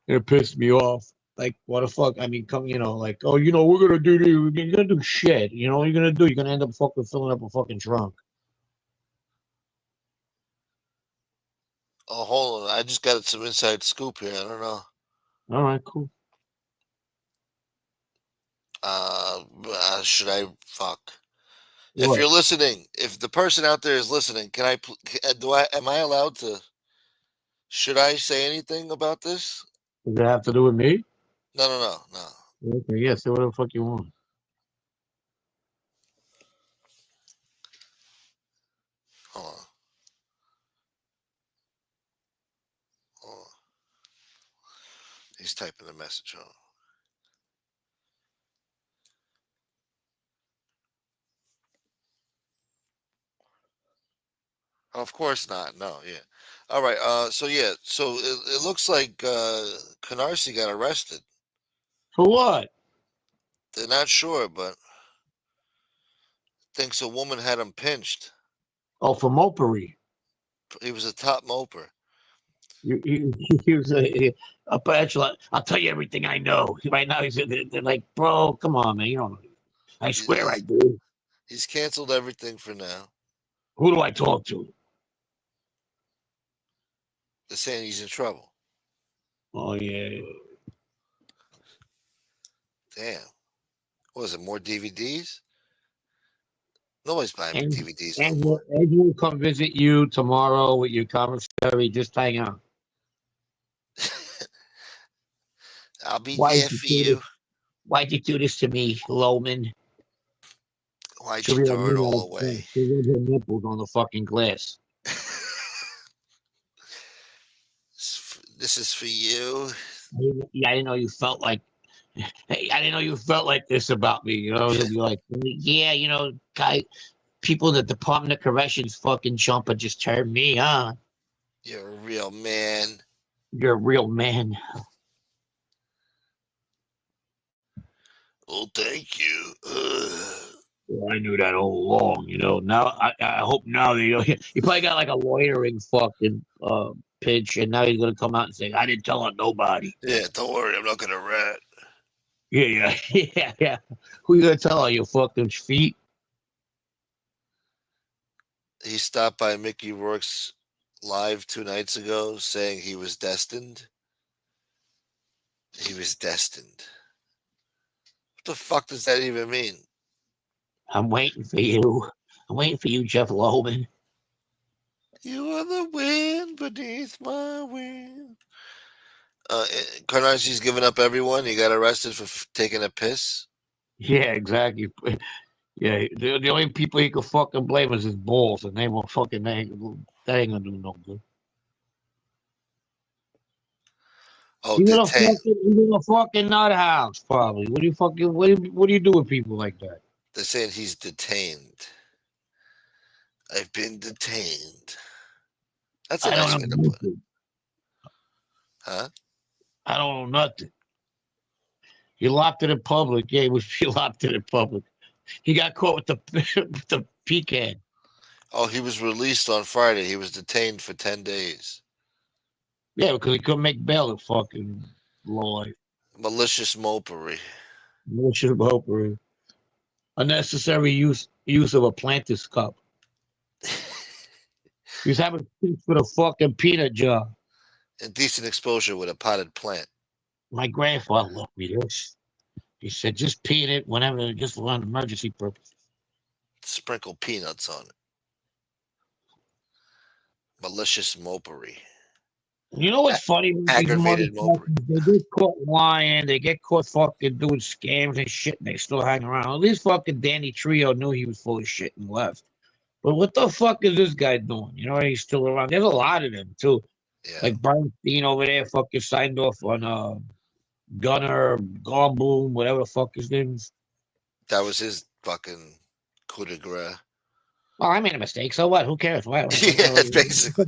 It pissed me off. Like, what the fuck? I mean, come, like, oh, we're gonna do this. You're gonna do shit. You know what you're gonna do? You're gonna end up fucking filling up a fucking trunk. Oh, hold on. I just got some inside scoop here. I don't know. All right, cool. Should I fuck? If What? you're listening, if the person out there is listening, can I? Am I allowed to? Should I say anything about this? Does it have to do with me? No, no, no, no. Okay, yeah, say whatever the fuck you want. Hold on. Hold on. He's typing the message. Hold on. Of course not. No, yeah. All right. So yeah. So it looks like Canarsie got arrested. For what? They're not sure, but thinks a woman had him pinched. Oh, for mopery. He was a top moper. He was a bachelor. I'll tell you everything I know. Right now, they're like, bro, come on, man. You don't know. I swear I do. He's canceled everything for now. Who do I talk to? They're saying he's in trouble. Oh, yeah. Damn. What was it? More DVDs? Nobody's buying DVDs no Andrew, more. Andrew will come visit you tomorrow with your commissary. Just hang out. I'll be there for you. Why'd you do this to me, Loman? Why'd you throw it all away? She rubbed her nipples on the fucking glass. This is for you. I didn't know you felt like. Hey, I didn't know you felt like this about me. He'll be like, yeah, guy, people in the Department of Corrections fucking jumper just turned me on. You're a real man. You're a real man. Well, thank you. Well, I knew that all along. Now I hope now that he probably got like a loitering fucking pitch, and now he's gonna come out and say, "I didn't tell on nobody." Yeah, don't worry, I'm not gonna rat. Yeah. Who you gonna tell on your fucking feet? He stopped by Mickey Rourke's live 2 nights ago, saying he was destined. He was destined. What the fuck does that even mean? I'm waiting for you. I'm waiting for you, Jeff Loman. You are the wind beneath my wing. Carnassi's given up everyone. He got arrested for taking a piss. Yeah, exactly. Yeah, the only people he could fucking blame is his balls, and they won't fucking that ain't gonna do no good. Oh, He's in a fucking nut house, probably. What do you do with people like that? They're saying he's detained. I've been detained. That's a nice way to put it. Huh? I don't know nothing. He locked it in public. Yeah, he locked it in public. He got caught with the pecan. Oh, he was released on Friday. He was detained for 10 days. Yeah, because he couldn't make bail at fucking Lloyd. Malicious mopery. Malicious mopery. Unnecessary use of a planter's cup. He was having sex with a fucking peanut jar. Indecent exposure with a potted plant. My grandfather left me this. He said, just pee in it whenever, just for emergency purposes. Sprinkle peanuts on it. Malicious mopery. You know what's funny? Aggravated mopery. They get caught lying. They get caught fucking doing scams and shit, and they still hang around. At least fucking Danny Trio knew he was full of shit and left. But what the fuck is this guy doing? He's still around. There's a lot of them, too. Yeah. Like Bernstein over there fucking signed off on Gunner, Garboom, whatever the fuck his name is. That was his fucking coup de grace. Oh, I made a mistake. So what? Who cares? What? Yeah, basically.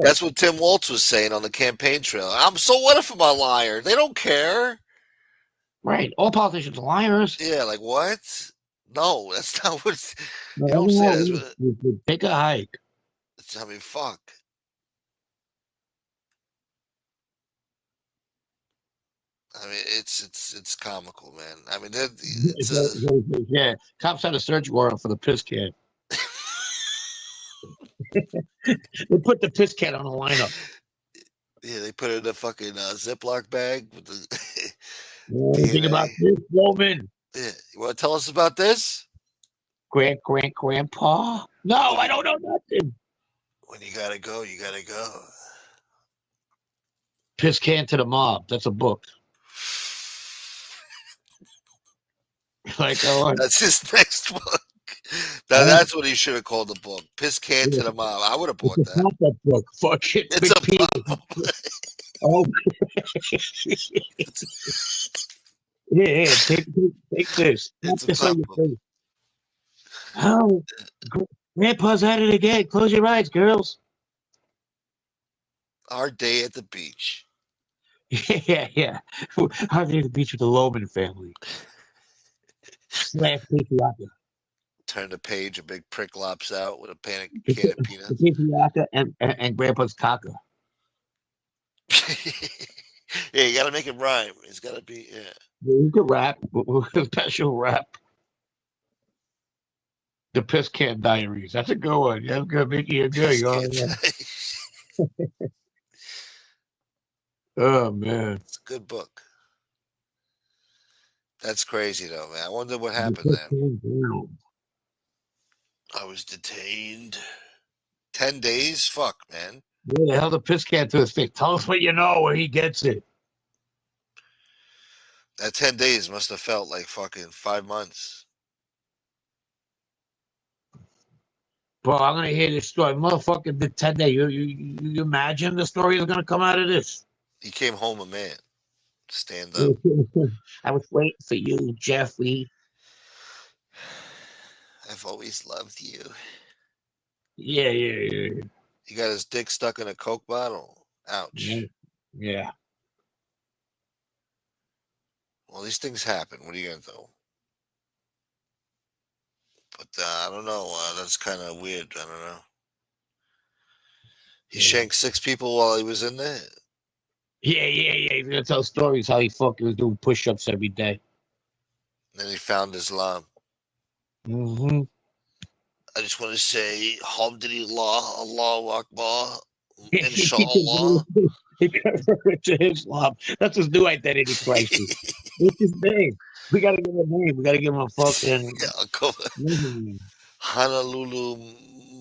That's what Tim Waltz was saying on the campaign trail. So what if I'm a liar? They don't care. Right. All politicians are liars. Yeah, like what? No, that's not what. No, You that's don't say not that. what you take a hike. I mean, fuck. I mean, it's comical, man. I mean, it's a. Yeah. Cops had a search warrant for the piss can. They put the piss can on the lineup. Yeah, they put it in a fucking Ziploc bag with the Think about DNA. this woman. Yeah, you want to tell us about this? Grandpa? No, I don't know nothing. When you gotta go, you gotta go. Piss can to the mob. That's a book. Like, oh, That's his next book. Now that's what he should have called the book. Piss can to the mob. I would have bought it's a that. pop-up book. Fuck it. It's Big a penis. pop. Oh, yeah. Take this. Pop It's a this on your pop. face. Oh, Grandpa's at it again. Close your eyes, girls. Our day at the beach. Yeah. Out there at the beach with the Loman family. Slash patriarcha. Turn the page, a big prick lops out with a can of peanuts. The patriarcha and Grandpa's caca. Yeah, you gotta make it rhyme. It's gotta be, yeah. You could rap. Special rap. The Piss Can Diaries. That's a good one. That's good. Mickey, you're good. Oh, man. It's a good book. That's crazy though, man. I wonder what happened there. I was detained 10 days. Fuck, man. Yeah, held a piss can to his face. Tell us what you know where he gets it. That 10 days must have felt like fucking 5 months. Bro, I'm gonna hear this story. Motherfucker did 10 days. You imagine the story that's gonna come out of this? He came home a man. Stand up. I was waiting for you, Jeffrey. I've always loved you. Yeah. He got his dick stuck in a Coke bottle. Ouch. Yeah. Well, these things happen. What are you gonna do? But I don't know. That's kind of weird. I don't know. He shanked 6 people while he was in there. Yeah. He's gonna tell stories how he fucking was doing push-ups every day. Then he found Islam. Mm-hmm. I just want to say, Alhamdulillah, Allahu Akbar, Inshallah. He converted to Islam. That's his new identity crisis. What's his name? We gotta give him a name. We gotta give him a fucking Honolulu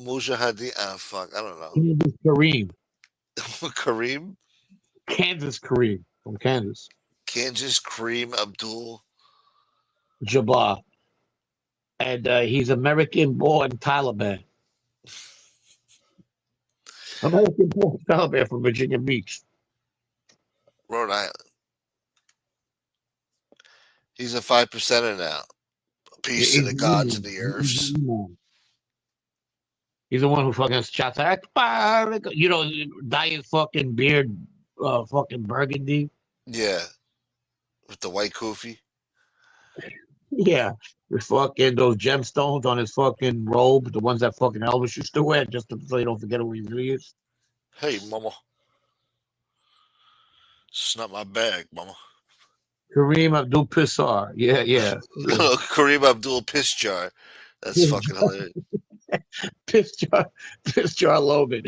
Mujahideen. Fuck, I don't know. Kansas Kareem. Kareem? Kansas Kareem from Kansas. Kansas Kareem Abdul Jabbar. And he's American-born Taliban. American-born Taliban from Virginia Beach. Rhode Island. He's a 5%er now. Peace to the gods and the earths. He's the one who fucking shouts Akbar. You know, dye his fucking beard fucking burgundy. Yeah. With the white kufi. Yeah. With fucking those gemstones on his fucking robe, the ones that fucking Elvis used to wear, just so you don't forget who he really is. Hey, mama. It's not my bag, mama. Kareem Abdul Pissar. Yeah. Kareem Abdul Piss Jar. That's fucking hilarious. Piss Jar Logan.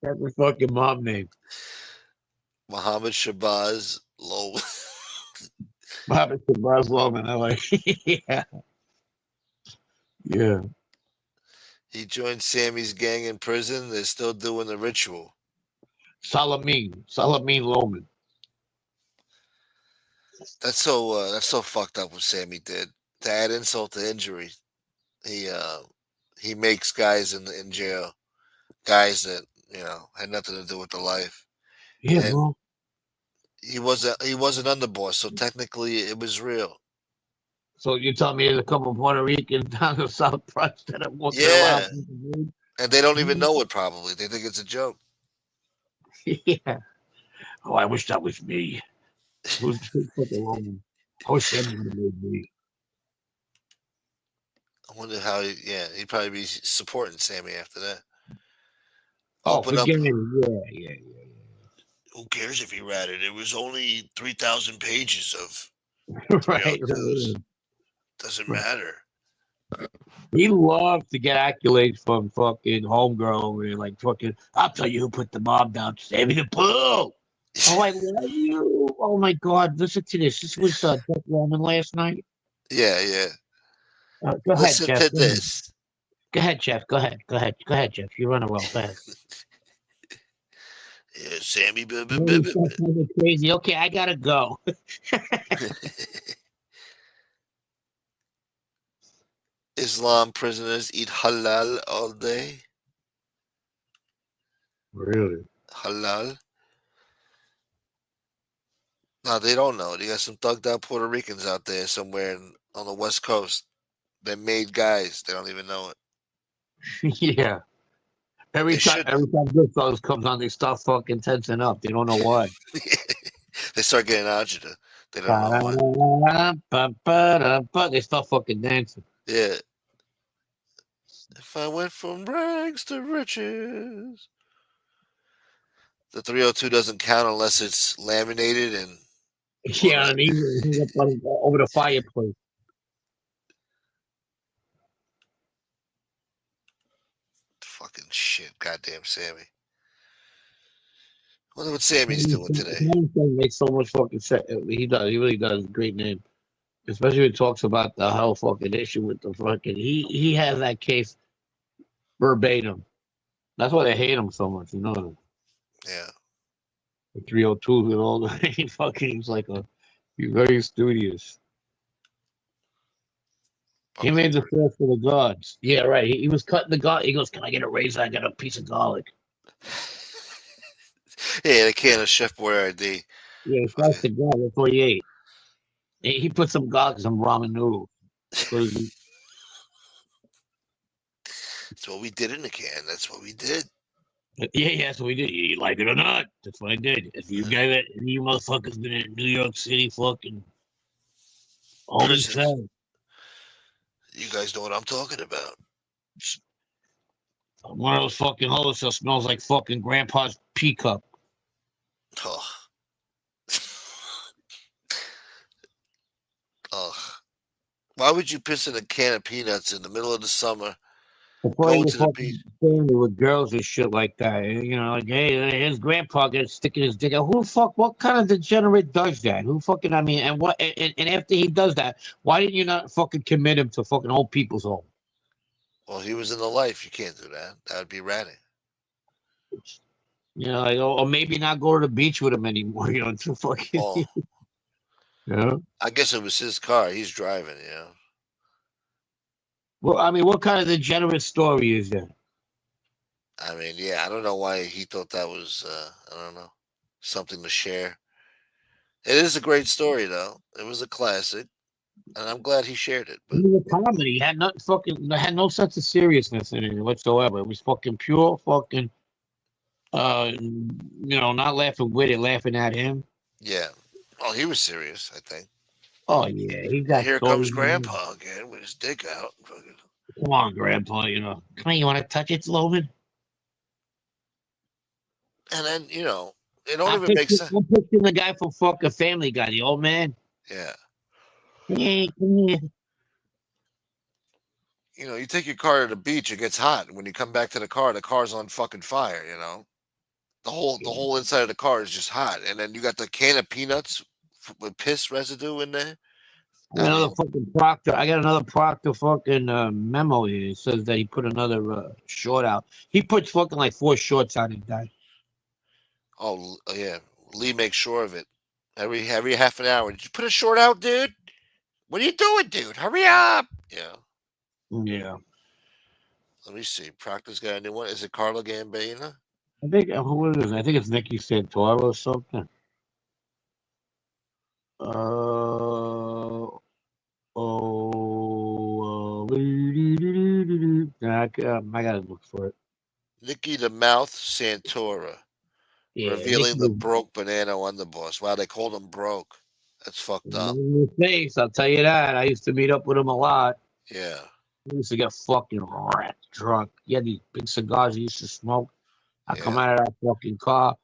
That's a fucking mom name. Muhammad Shabazz Low. Muhammad Shabazz Logan. I like. Yeah. He joined Sammy's gang in prison. They're still doing the ritual. Salameen Loman. That's so fucked up what Sammy did. To add insult to injury, he makes guys in jail, guys that had nothing to do with the life. Yeah, and bro. He was an underboss, so technically it was real. So you tell me there's a couple of Puerto Ricans down the South Bronx that have walked around, and they don't even know it. Probably they think it's a joke. Yeah. Oh, I wish that was me. Who's fucking wrong? I wish Sammy would have made me. I wonder how. He'd probably be supporting Sammy after that. Oh, Open up. forget it. Yeah. Who cares if he ratted? It was only 3,000 pages of Right. 302s. Doesn't matter. He loves to get accolades from fucking homegirl over here, like fucking. I'll tell you who put the mob down. Sammy the Pooh. Oh, I love you. Oh my God, listen to this. This was Jeff Roman last night. Yeah. Go ahead, Listen Jeff. to this. Go ahead, Jeff. Go ahead, Jeff. You run it well. Go ahead. Yeah, Sammy. Crazy. Okay, I gotta go. Islam prisoners eat halal all day. Really? Halal. No, they don't know. They got some thugged out Puerto Ricans out there somewhere on the West Coast. They're made guys. They don't even know it. Yeah. Every time Goodfellas comes on, they start fucking tensing up. They don't know why. They start getting agita. They don't know why. They start fucking dancing. Yeah. If I went from rags to riches. The 302 doesn't count unless it's laminated and. Yeah, and he's up over the fireplace. Fucking shit. Goddamn Sammy. I wonder what Sammy's doing today. Makes so much fucking sense. He does. He really does. Great name. Especially when he talks about the whole fucking issue with the fucking. He has that case verbatim. That's why they hate him so much, you know. Yeah. The 302 and all the he fucking he's like he's very studious. He made the sauce for the gods. Yeah, right. He was cutting the garlic. He goes, "Can I get a razor? I got a piece of garlic." Yeah, they can of Chef Boyardee. Yeah, he sliced the garlic. That's what he ate. He put some garlic, some ramen noodles. That's what we did in the can. That's what we did. Yeah, that's what we did. You like it or not? That's what I did. If you guys, you motherfuckers been in New York City, fucking always said. You guys know what I'm talking about. I'm one of those fucking hoes that smells like fucking grandpa's pea cup. Oh. Ugh. Why would you piss in a can of peanuts in the middle of the summer? Go to the beach. Family with girls and shit like that. You know, like, hey, his grandpa gets sticking his dick out. Who the fuck? What kind of degenerate does that? Who fucking? I mean, and what? And after he does that, why didn't you not fucking commit him to fucking old people's home? Well, he was in the life. You can't do that. That would be ratty. You know, like, or maybe not go to the beach with him anymore. You know, to fucking. Oh. Yeah. I guess it was his car. He's driving. Yeah. Well, I mean, what kind of degenerate story is that? I mean, yeah, I don't know why he thought that was, I don't know, something to share. It is a great story, though. It was a classic, and I'm glad he shared it. But it was a comedy. It had not fucking had no sense of seriousness in it whatsoever. It was fucking pure fucking, not laughing with it, laughing at him. Yeah. Oh, he was serious, I think. Oh yeah, he got. Here comes Grandpa again with his dick out. Come on, Grandpa. You know, come on. You want to touch it, Sloman? And then it don't even make sense. I'm picturing the guy from fucking Family Guy, the old man. Yeah. Hey, come here. You take your car to the beach, it gets hot. When you come back to the car's on fucking fire. The whole inside of the car is just hot, and then you got the can of peanuts with piss residue in there. I got another Proctor fucking memo here. It says that he put another short out. He puts fucking like 4 shorts out and died. Oh yeah, Lee makes sure of it. Every half an hour. Did you put a short out, dude? What are you doing, dude? Hurry up! Yeah. Yeah. Let me see. Proctor's got a new one. Is it Carla Gambino? I think who is it? I think it's Nikki Santoro or something. I gotta look for it. Nikki the Mouth Santora. Yeah, Revealing the broke banana on the boss. Wow, they called him broke. That's fucked up. in his face, I'll tell you that. I used to meet up with him a lot. Yeah. He used to get fucking rat drunk. He had these big cigars he used to smoke. I come out of that fucking car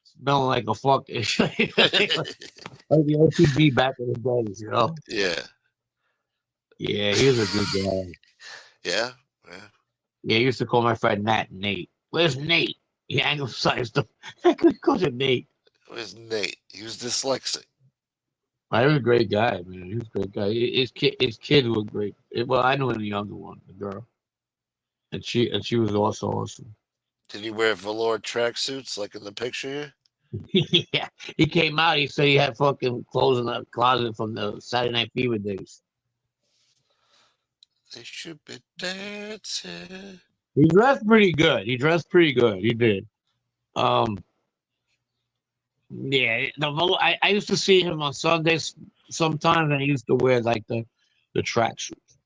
smelling like a fucking like the OTG back in the days, you know? Yeah. Yeah, he was a good guy. Yeah. Yeah. Yeah, he used to call my friend Nate. Where's Nate? He anglicized him. I couldn't call him Nate. Where's Nate? He was dyslexic. He was a great guy, man. He was a great guy. His kids were great. Well, I knew the younger one, the girl, and she was also awesome. Did he wear velour tracksuits like in the picture here? Yeah, he came out. He said he had fucking clothes in the closet from the Saturday Night Fever days. They should be dancing. He dressed pretty good. He did. Yeah. I used to see him on Sundays sometimes, and he used to wear like the tracksuits.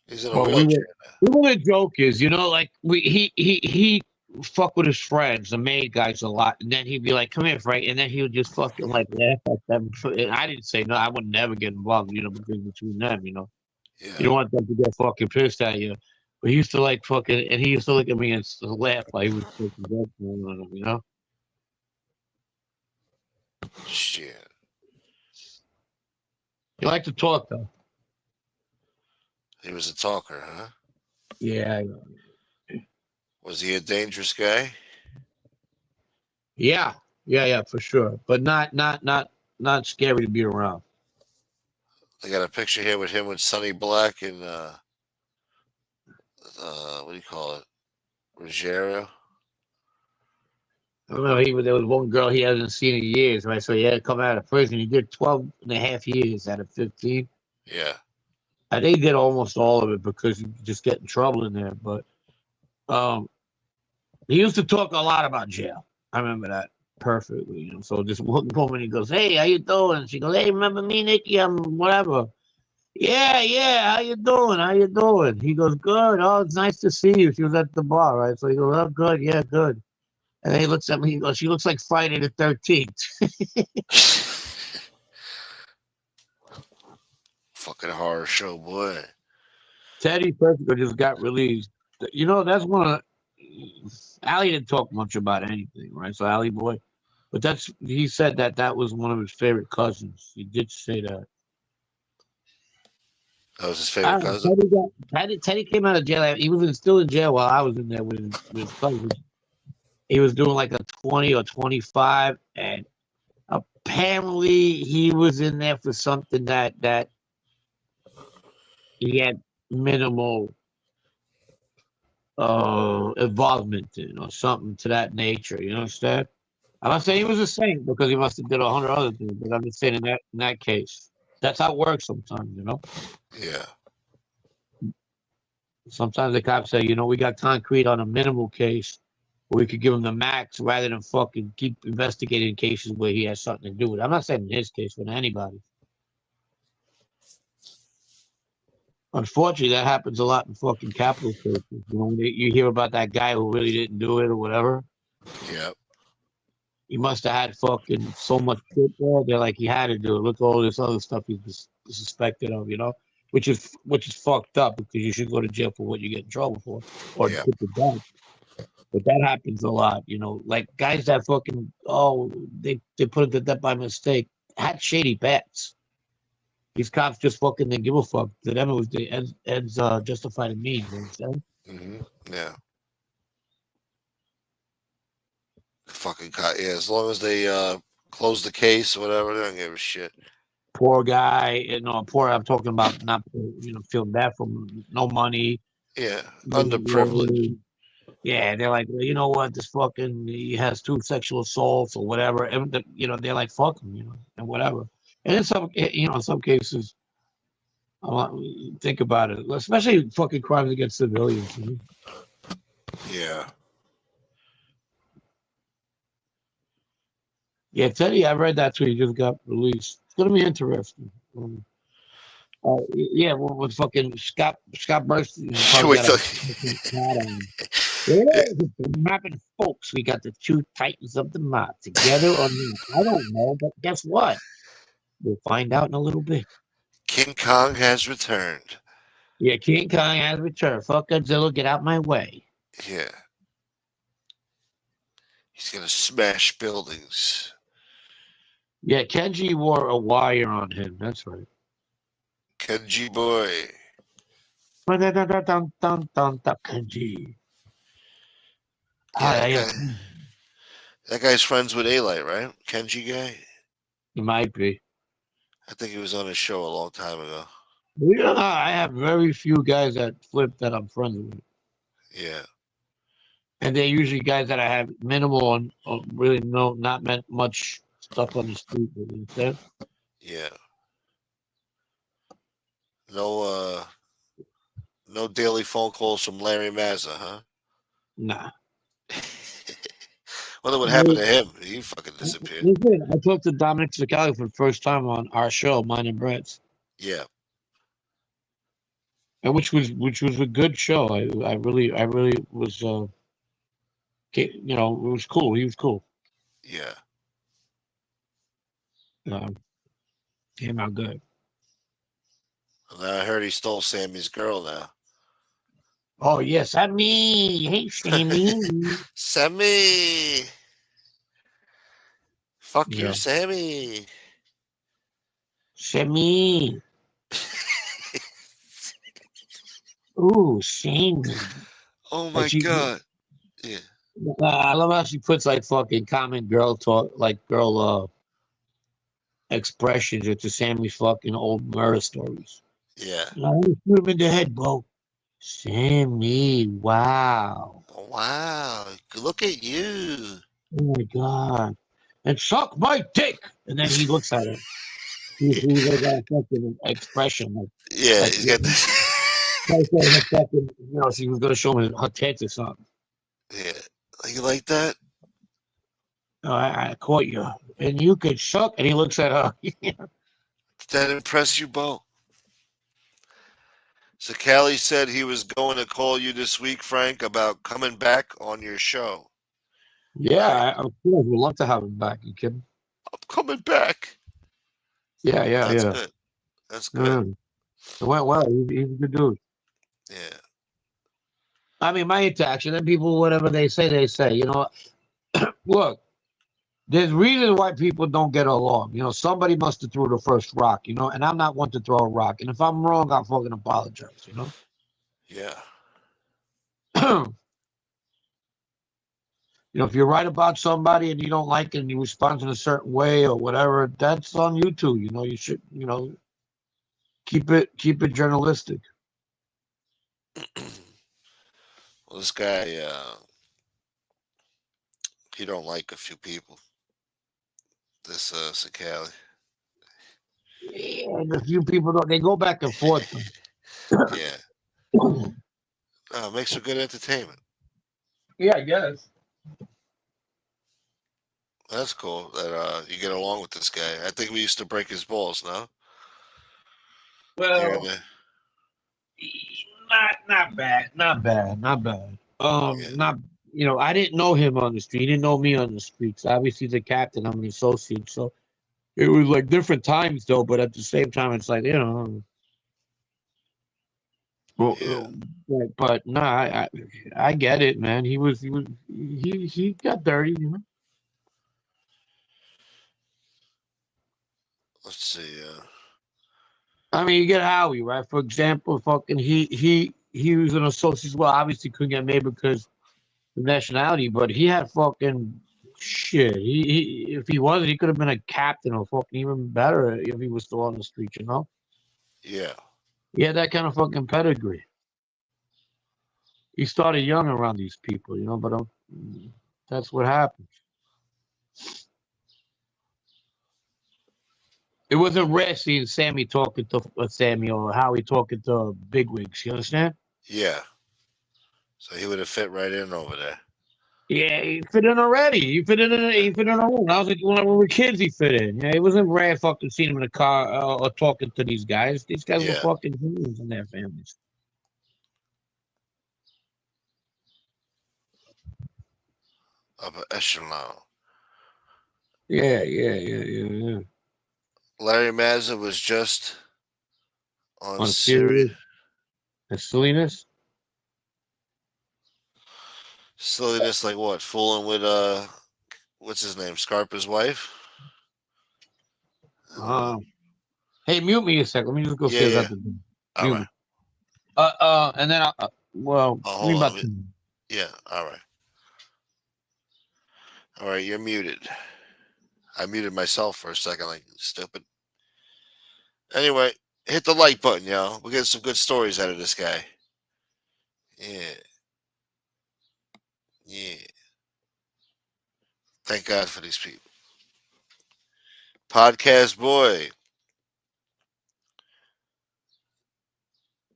He's in a wheelchair now. The joke is, you know, like he fuck with his friends, the maid guys a lot, and then he'd be like, "Come here, Frank," and then he would just fucking like laugh at them. And I didn't say no, I would never get involved, you know, between them, you know. Yeah. You don't want them to get fucking pissed at you. But he used to like fucking, and he used to look at me and laugh like he was fucking joking on him, you know. Shit. He liked to talk though. He was a talker, huh? Yeah. Was he a dangerous guy? Yeah, for sure. But not scary to be around. I got a picture here with him with Sonny Black and what do you call it? Ruggiero. I don't know. There was one girl he hasn't seen in years, right? So he had to come out of prison. He did 12 and a half years out of 15. Yeah. I think he did almost all of it because you just get in trouble in there. But he used to talk a lot about jail. I remember that perfectly. You know, so this one woman, he goes, "Hey, how you doing?" She goes, "Hey, remember me, Nikki? I'm whatever." Yeah. How you doing? He goes, "Good. Oh, it's nice to see you." She was at the bar, right? So he goes, "Oh, good. Yeah, good." And then he looks at me. He goes, "She looks like Friday the 13th." Fucking horror show, boy. Teddy Persico just got released. You know, that's one of Ali didn't talk much about anything, right? So Ali boy, but he said that was one of his favorite cousins. He did say that. That was his favorite cousin. Teddy came out of jail. He was still in jail while I was in there with his cousins. He was doing like a 20 or 25, and apparently he was in there for something that he had minimal involvement in, or something to that nature. You understand? I'm not saying he was a saint because he must have did 100 other things, but I'm just saying in that case, that's how it works sometimes. You know? Yeah. Sometimes the cops say, you know, we got concrete on a minimal case, or we could give him the max rather than fucking keep investigating cases where he has something to do with it. I'm not saying in his case, but anybody. Unfortunately, that happens a lot in fucking capital cases. You know, you hear about that guy who really didn't do it or whatever. Yep. He must have had fucking so much shit there. They're like, he had to do it. Look at all this other stuff he's suspected of, you know, which is fucked up because you should go to jail for what you get in trouble for, or put to death. But that happens a lot, you know, like guys that fucking they put it to death by mistake had shady bets. These cops just fucking didn't give a fuck. To them, it was the ends justify the means. You understand? Mm-hmm. Yeah. Fucking yeah. As long as they close the case or whatever, they don't give a shit. Poor guy, you know. Poor. I'm talking about not, you know, feeling bad for him. No money. Yeah. Underprivileged. Yeah, they're like, well, you know what? This fucking he has 2 sexual assaults or whatever. And you know, they're like, fuck him, you know, and whatever. And in some, you know, in some cases, think about it, especially fucking crimes against civilians. You know? Yeah. Yeah, Teddy, I read that too. He just got released. It's gonna be interesting. Yeah, with fucking Scott Bernstein. Yeah, Yeah, the mapping folks. We got the two titans of the mob together or not. I don't know, but guess what? We'll find out in a little bit. King Kong has returned. Yeah, King Kong has returned. Fuck Godzilla, get out my way. Yeah, he's gonna smash buildings. Yeah, Kenji wore a wire on him. That's right. Kenji boy. Kenji. Yeah, I am. that guy's friends with A-Light, right? Kenji guy. He might be. I think he was on his show a long time ago. Yeah, I have very few guys that flip that I'm friends with. Yeah, And they're usually guys that I have minimal and really not meant much stuff on the street with. You understand? yeah. No, no daily phone calls from Larry Mazza, huh? Nah. Wonder what happened to him. He fucking disappeared. Listen, I talked to Dominic Sicali for the first time on our show, Mine and Brett's, Yeah, and which was a good show. I really was it was cool. He was cool. yeah. Um, Came out good. And I heard he stole Sammy's girl now. Oh yes, Sammy. Hey Sammy. Sammy! Fuck you, Yeah, Sammy! Sammy. Ooh, Sammy. Oh And my she, god. Yeah, I love how she puts like fucking common girl talk, like girl expressions into Sammy's fucking old murder stories. yeah. I want to shoot him in the head, bro. Sammy, wow. Wow, look at you. Oh my god. And suck my dick. And then he looks at her. He like got a fucking expression Yeah, like he's got this. like her fucking, she was gonna show him her tits or something. Yeah, you like that? Oh, I caught you. And you could suck. And he looks at her. Did that impress you, Bo? So Callie said he was going to call you this week, Frank, about coming back on your show. Yeah, Right? of course. We'd love to have him back. You kidding? I'm coming back. Yeah, yeah, That's yeah. good. That's good. It went well. He's a good dude. Yeah. I mean, my interaction, then people, whatever they say, they say. Look, there's reasons why people don't get along. Somebody must have threw the first rock, and I'm not one to throw a rock. And if I'm wrong, I'll fucking apologize. Yeah. If you're right about somebody and you don't like it and you respond in a certain way or whatever, that's on you too. You should, keep it journalistic. Well, this guy, he don't like a few people. This Sakali. Yeah, and a few people don't. They go back and forth. Yeah. Makes for good entertainment. Yeah, I guess. That's cool that you get along with this guy. I think we used to break his balls, no? Here and Well, there. not bad, not bad, not bad. Yeah. Not I didn't know him on the street. He didn't know me on the streets. Obviously, he's a captain. I'm an associate, so it was like different times though. But at the same time, it's like well, Yeah. but no, I get it, man. He got dirty. Let's see. I mean, you get Howie, right? For example, fucking he was an associate. Well, obviously couldn't get made because of nationality, but he had fucking shit. He if he wasn't, he could have been a captain or fucking even better if he was still on the street. Yeah. He had that kind of fucking pedigree. He started young around these people, but that's what happens. It wasn't rare seeing Sammy talking to Sammy or Howie talking to bigwigs. You understand? Yeah. So he would have fit right in over there. Yeah, he fit in already. He fit in already. I was like, when we were kids, he fit in. Yeah, it wasn't rare fucking seeing him in a car or talking to these guys. These guys were Yeah. fucking humans in their families. upper echelon. Yeah. Larry Mazza was just on On Sirius. serious and silliness. Silliness like what? Fooling with what's his name? Scarpa's wife? Hey, mute me a sec. Let me just go see. I Yeah. got the All mute right. me. And then well, Oh, give me hold about on. 2 minutes. Yeah. All right. All right. You're muted. I muted myself for a second, like stupid. Anyway, hit the like button, yo. We're getting some good stories out of this guy. Yeah. Yeah. Thank God for these people. Podcast boy.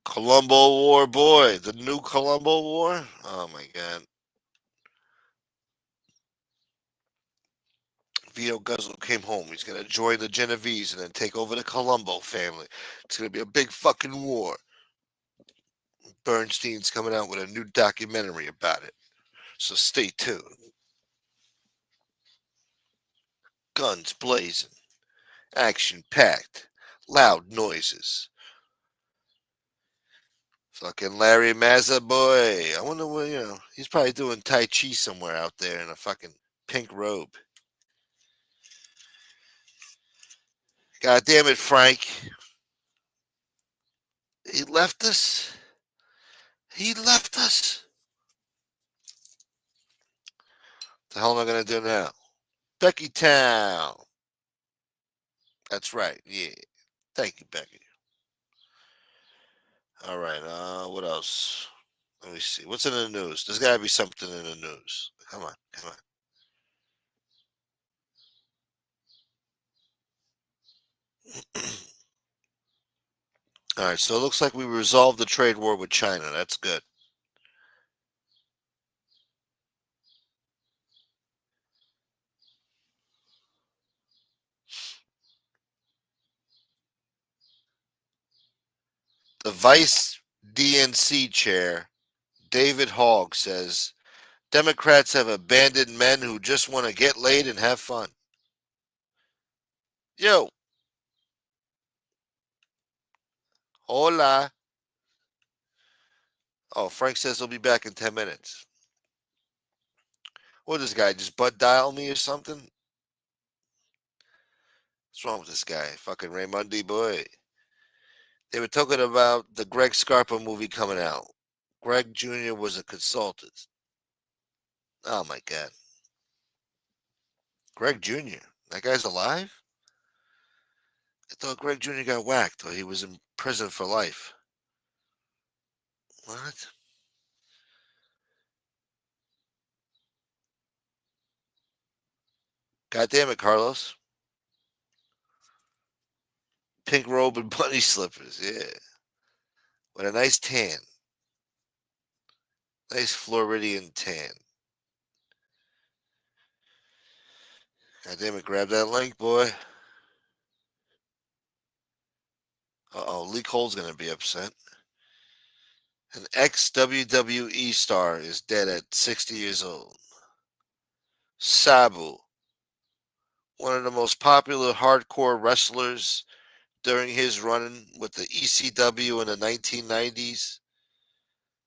Colombo War boy. The new Colombo War? Oh my God. Vito Guzzo came home. He's going to join the Genovese and then take over the Colombo family. It's going to be a big fucking war. Bernstein's coming out with a new documentary about it. So stay tuned. Guns blazing. Action packed. Loud noises. Fucking Larry Mazza boy. I wonder what, he's probably doing Tai Chi somewhere out there in a fucking pink robe. God damn it, Frank. He left us. He left us. What the hell am I going to do now? Becky Town. That's right. Yeah. Thank you, Becky. All right. What else? Let me see. What's in the news? There's got to be something in the news. Come on. All right. So it looks like we resolved the trade war with China. That's good. The vice DNC chair, David Hogg, says Democrats have abandoned men who just want to get laid and have fun. Yo. Hola. Oh, Frank says he'll be back in 10 minutes. What, this guy just butt dial me or something? What's wrong with this guy? Fucking Raymundi boy. They were talking about the Greg Scarpa movie coming out. Greg Jr. was a consultant. Oh my God. Greg Jr. That guy's alive? I thought Greg Jr. got whacked or he was in prison for life. What? God damn it, Carlos. Pink robe and bunny slippers, yeah. With a nice tan. Nice Floridian tan. God damn it, grab that link, boy. Uh-oh, Lee Cole's going to be upset. An ex-WWE star is dead at 60 years old. Sabu, one of the most popular hardcore wrestlers during his run with the ECW in the 1990s,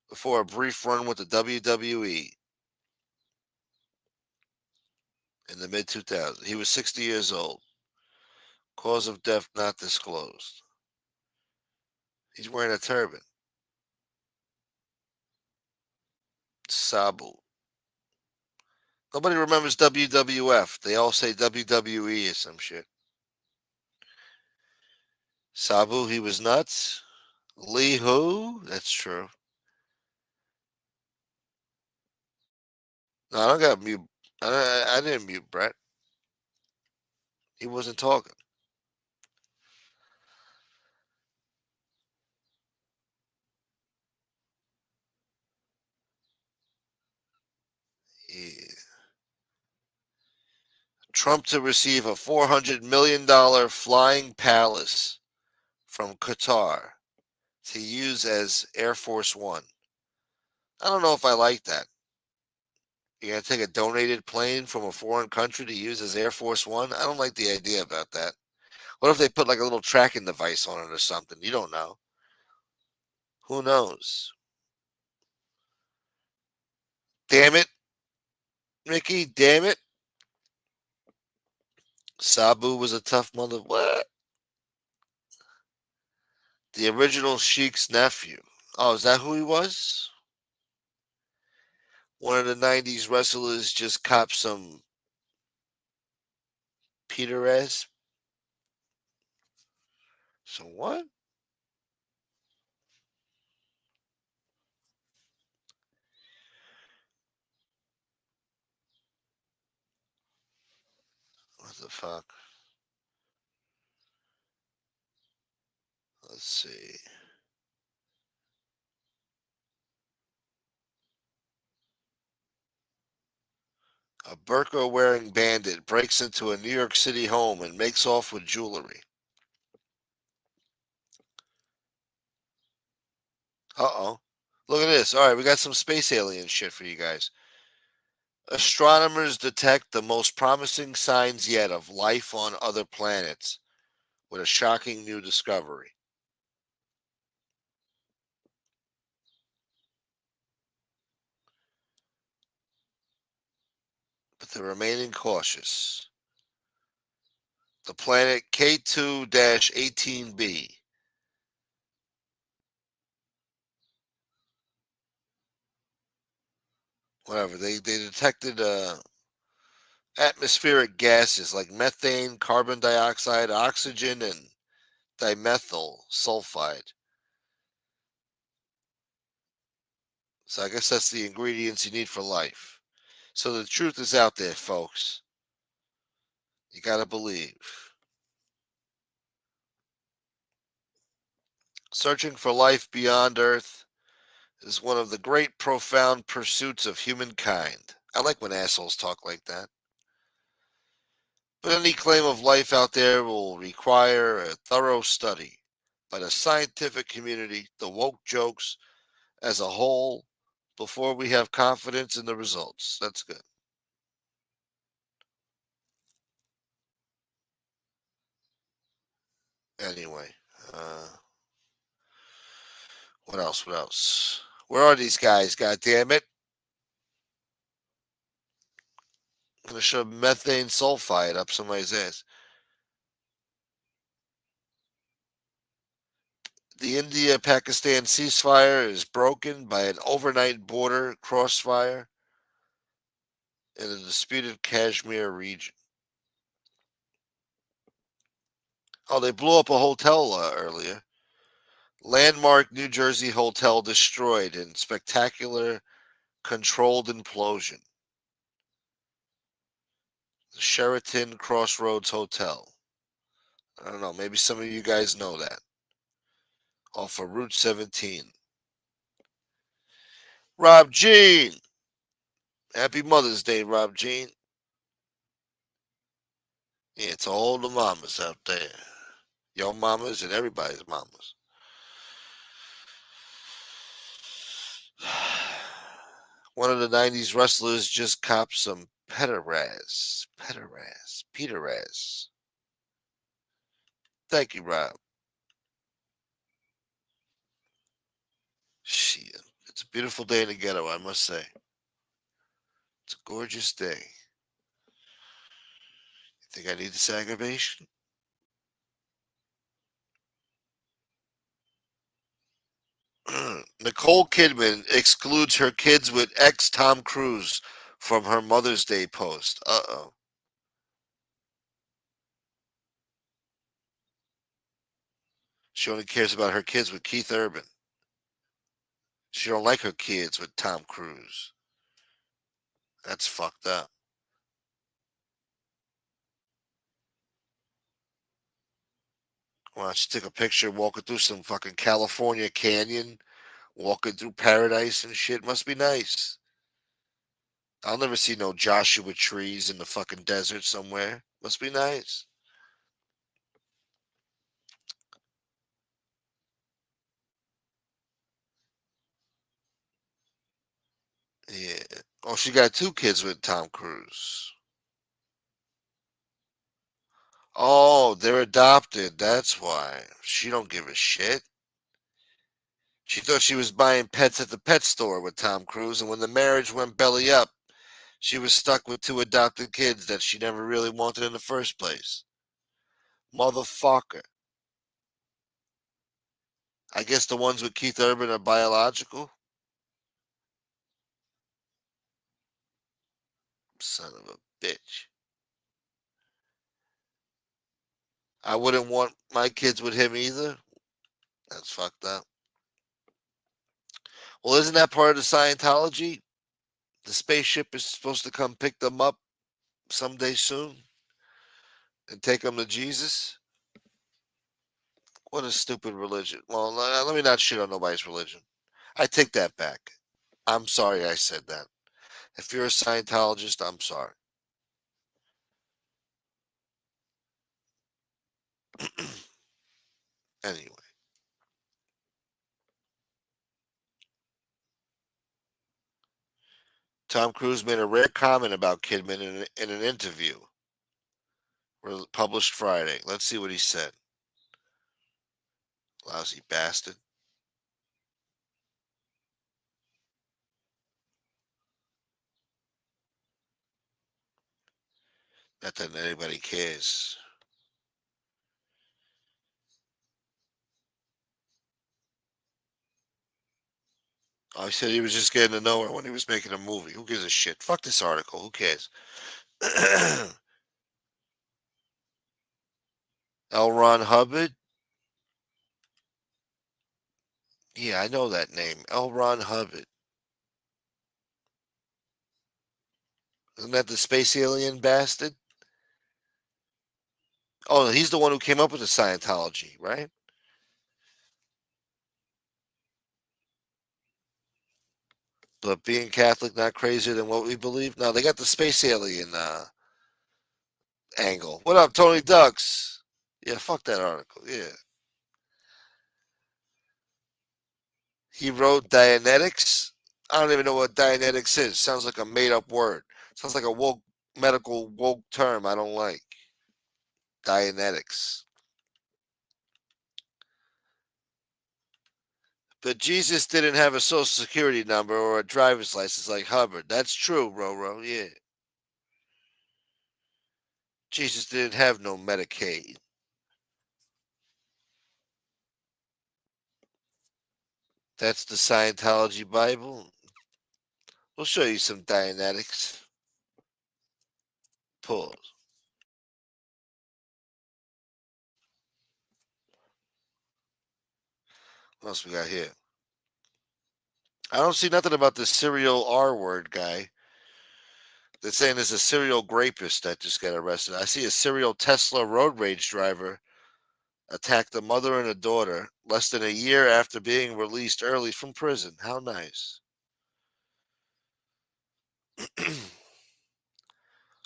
before a brief run with the WWE in the mid-2000s. He was 60 years old. Cause of death not disclosed. He's wearing a turban. Sabu. Nobody remembers WWF. They all say WWE or some shit. Sabu, he was nuts. Lee who? That's true. No, I don't got mute. I didn't mute Brett. He wasn't talking. Yeah. Trump to receive a $400 million flying palace from Qatar to use as Air Force One. I don't know if I like that. You're gonna take a donated plane from a foreign country to use as Air Force One? I don't like the idea about that. What if they put like a little tracking device on it or something? You don't know. Who knows? Damn it, Mickey. Damn it. Sabu was a tough mother. What? The original Sheik's nephew. Oh, is that who he was? One of the 90s wrestlers just copped some Peter ass. So what? What the fuck? Let's see. A burqa wearing bandit breaks into a New York City home and makes off with jewelry. Uh oh. Look at this. All right, we got some space alien shit for you guys. Astronomers detect the most promising signs yet of life on other planets with a shocking new discovery. But they're remaining cautious. The planet K2 18b. Whatever. They detected atmospheric gases like methane, carbon dioxide, oxygen, and dimethyl sulfide. So I guess that's the ingredients you need for life. So the truth is out there, folks. You got to believe. Searching for life beyond Earth is one of the great profound pursuits of humankind. I like when assholes talk like that. But any claim of life out there will require a thorough study by the scientific community, the woke jokes as a whole, before we have confidence in the results. That's good. Anyway, what else? What else? Where are these guys? God damn it! I'm gonna shove methane sulfide up somebody's ass. The India-Pakistan ceasefire is broken by an overnight border crossfire in the disputed Kashmir region. Oh, they blew up a hotel earlier. Landmark New Jersey hotel destroyed in spectacular controlled implosion. The Sheraton Crossroads Hotel. I don't know. Maybe some of you guys know that. Off of Route 17. Rob Jean. Happy Mother's Day, Rob Jean. Yeah, to all the mamas out there. Your mamas and everybody's mamas. One of the 90s wrestlers just copped some pederast. Pederast. Thank you, Rob. Shit. It's a beautiful day in the ghetto, I must say. It's a gorgeous day. You think I need this aggravation? Nicole Kidman excludes her kids with ex Tom Cruise from her Mother's Day post. Uh-oh. She only cares about her kids with Keith Urban. She don't like her kids with Tom Cruise. That's fucked up. Why don't you take a picture walking through some fucking California canyon, walking through paradise and shit? Must be nice. I'll never see no Joshua trees in the fucking desert somewhere. Must be nice. Yeah. Oh, she got 2 kids with Tom Cruise. Oh, they're adopted. That's why. She don't give a shit. She thought she was buying pets at the pet store with Tom Cruise, and when the marriage went belly up, she was stuck with 2 adopted kids that she never really wanted in the first place. Motherfucker. I guess the ones with Keith Urban are biological. Son of a bitch. I wouldn't want my kids with him either. That's fucked up. Well, isn't that part of the Scientology? The spaceship is supposed to come pick them up someday soon and take them to Jesus. What a stupid religion. Well, let me not shit on nobody's religion. I take that back. I'm sorry I said that. If you're a Scientologist, I'm sorry. Anyway. Tom Cruise made a rare comment about Kidman in an interview published Friday. Let's see what he said. Lousy bastard. Not that anybody cares. Oh, he said he was just getting to know her when he was making a movie. Who gives a shit? Fuck this article. Who cares? L. Ron Hubbard? Yeah, I know that name. L. Ron Hubbard. Isn't that the space alien bastard? Oh, he's the one who came up with the Scientology, right? But being Catholic not crazier than what we believe? No, they got the space alien angle. What up, Tony Ducks? Yeah, fuck that article. Yeah. He wrote Dianetics. I don't even know what Dianetics is. Sounds like a made up word. Sounds like a woke medical woke term I don't like. Dianetics. But Jesus didn't have a social security number or a driver's license like Hubbard. That's true, Roro. Yeah. Jesus didn't have no Medicaid. That's the Scientology Bible. We'll show you some Dianetics. Pause. What else we got here? I don't see nothing about this serial R word guy. They're saying there's a serial rapist that just got arrested. I see a serial Tesla road rage driver attacked a mother and a daughter less than a year after being released early from prison. How nice.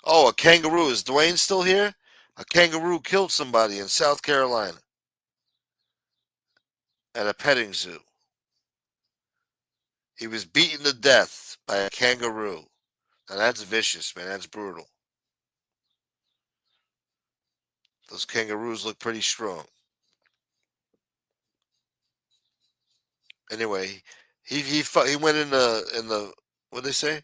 Oh, a kangaroo. Is Dwayne still here? A kangaroo killed somebody in South Carolina at a petting zoo. He was beaten to death by a kangaroo. Now that's vicious, man. That's brutal. Those kangaroos look pretty strong. Anyway, he went in the what they say?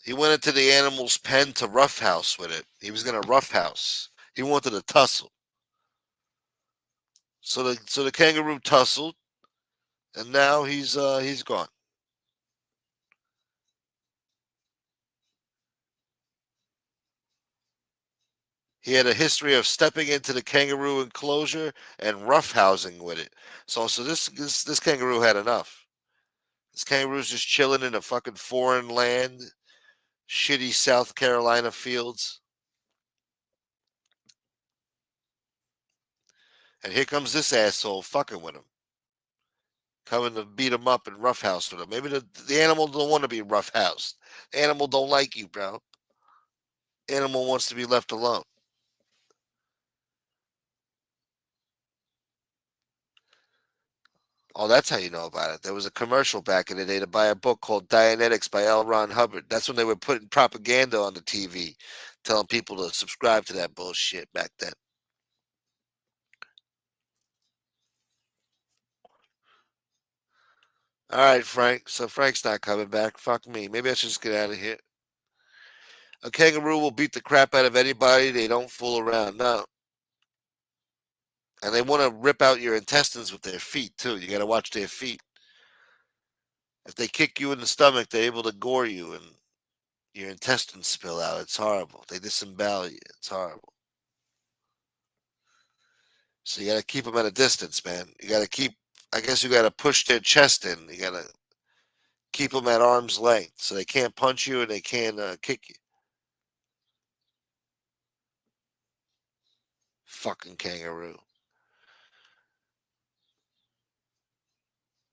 He went into the animal's pen to roughhouse with it. He was gonna roughhouse. He wanted to tussle. So the kangaroo tussled, and now he's gone. He had a history of stepping into the kangaroo enclosure and roughhousing with it. So this kangaroo had enough. This kangaroo's just chilling in a fucking foreign land, shitty South Carolina fields. And here comes this asshole fucking with him. Coming to beat him up and roughhouse with him. Maybe the animal don't want to be roughhoused. The animal don't like you, bro. The animal wants to be left alone. Oh, that's how you know about it. There was a commercial back in the day to buy a book called Dianetics by L. Ron Hubbard. That's when they were putting propaganda on the TV, telling people to subscribe to that bullshit back then. All right, Frank. So Frank's not coming back. Fuck me. Maybe I should just get out of here. A kangaroo will beat the crap out of anybody. They don't fool around. No. And they want to rip out your intestines with their feet, too. You got to watch their feet. If they kick you in the stomach, they're able to gore you and your intestines spill out. It's horrible. They disembowel you. It's horrible. So you got to keep them at a distance, man. You got to keep, I guess you got to push their chest in. You got to keep them at arm's length so they can't punch you and they can't kick you. Fucking kangaroo.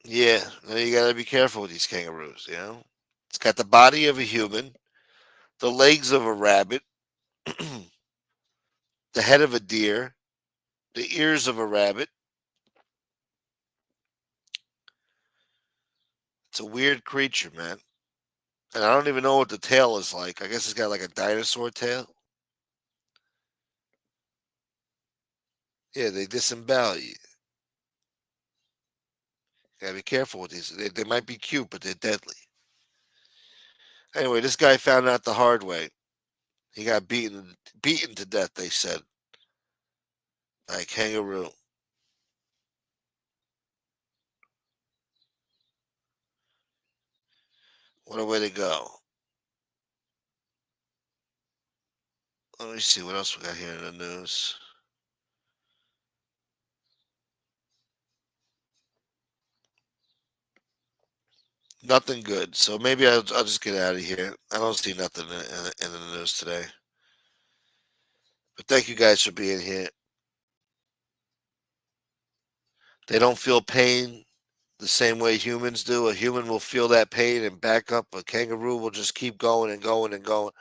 Yeah, now you got to be careful with these kangaroos, you know? It's got the body of a human, the legs of a rabbit, the head of a deer, the ears of a rabbit. It's a weird creature, man. And I don't even know what the tail is like. I guess it's got like a dinosaur tail. Yeah, they disembowel you. Gotta be careful with these. They might be cute, but they're deadly. Anyway, this guy found out the hard way. He got beaten to death, they said, by a kangaroo. What a way to go. Let me see what else we got here in the news. Nothing good. So maybe I'll just get out of here. I don't see nothing in the news today. But thank you guys for being here. They don't feel pain the same way humans do. A human will feel that pain and back up. A kangaroo will just keep going and going and going.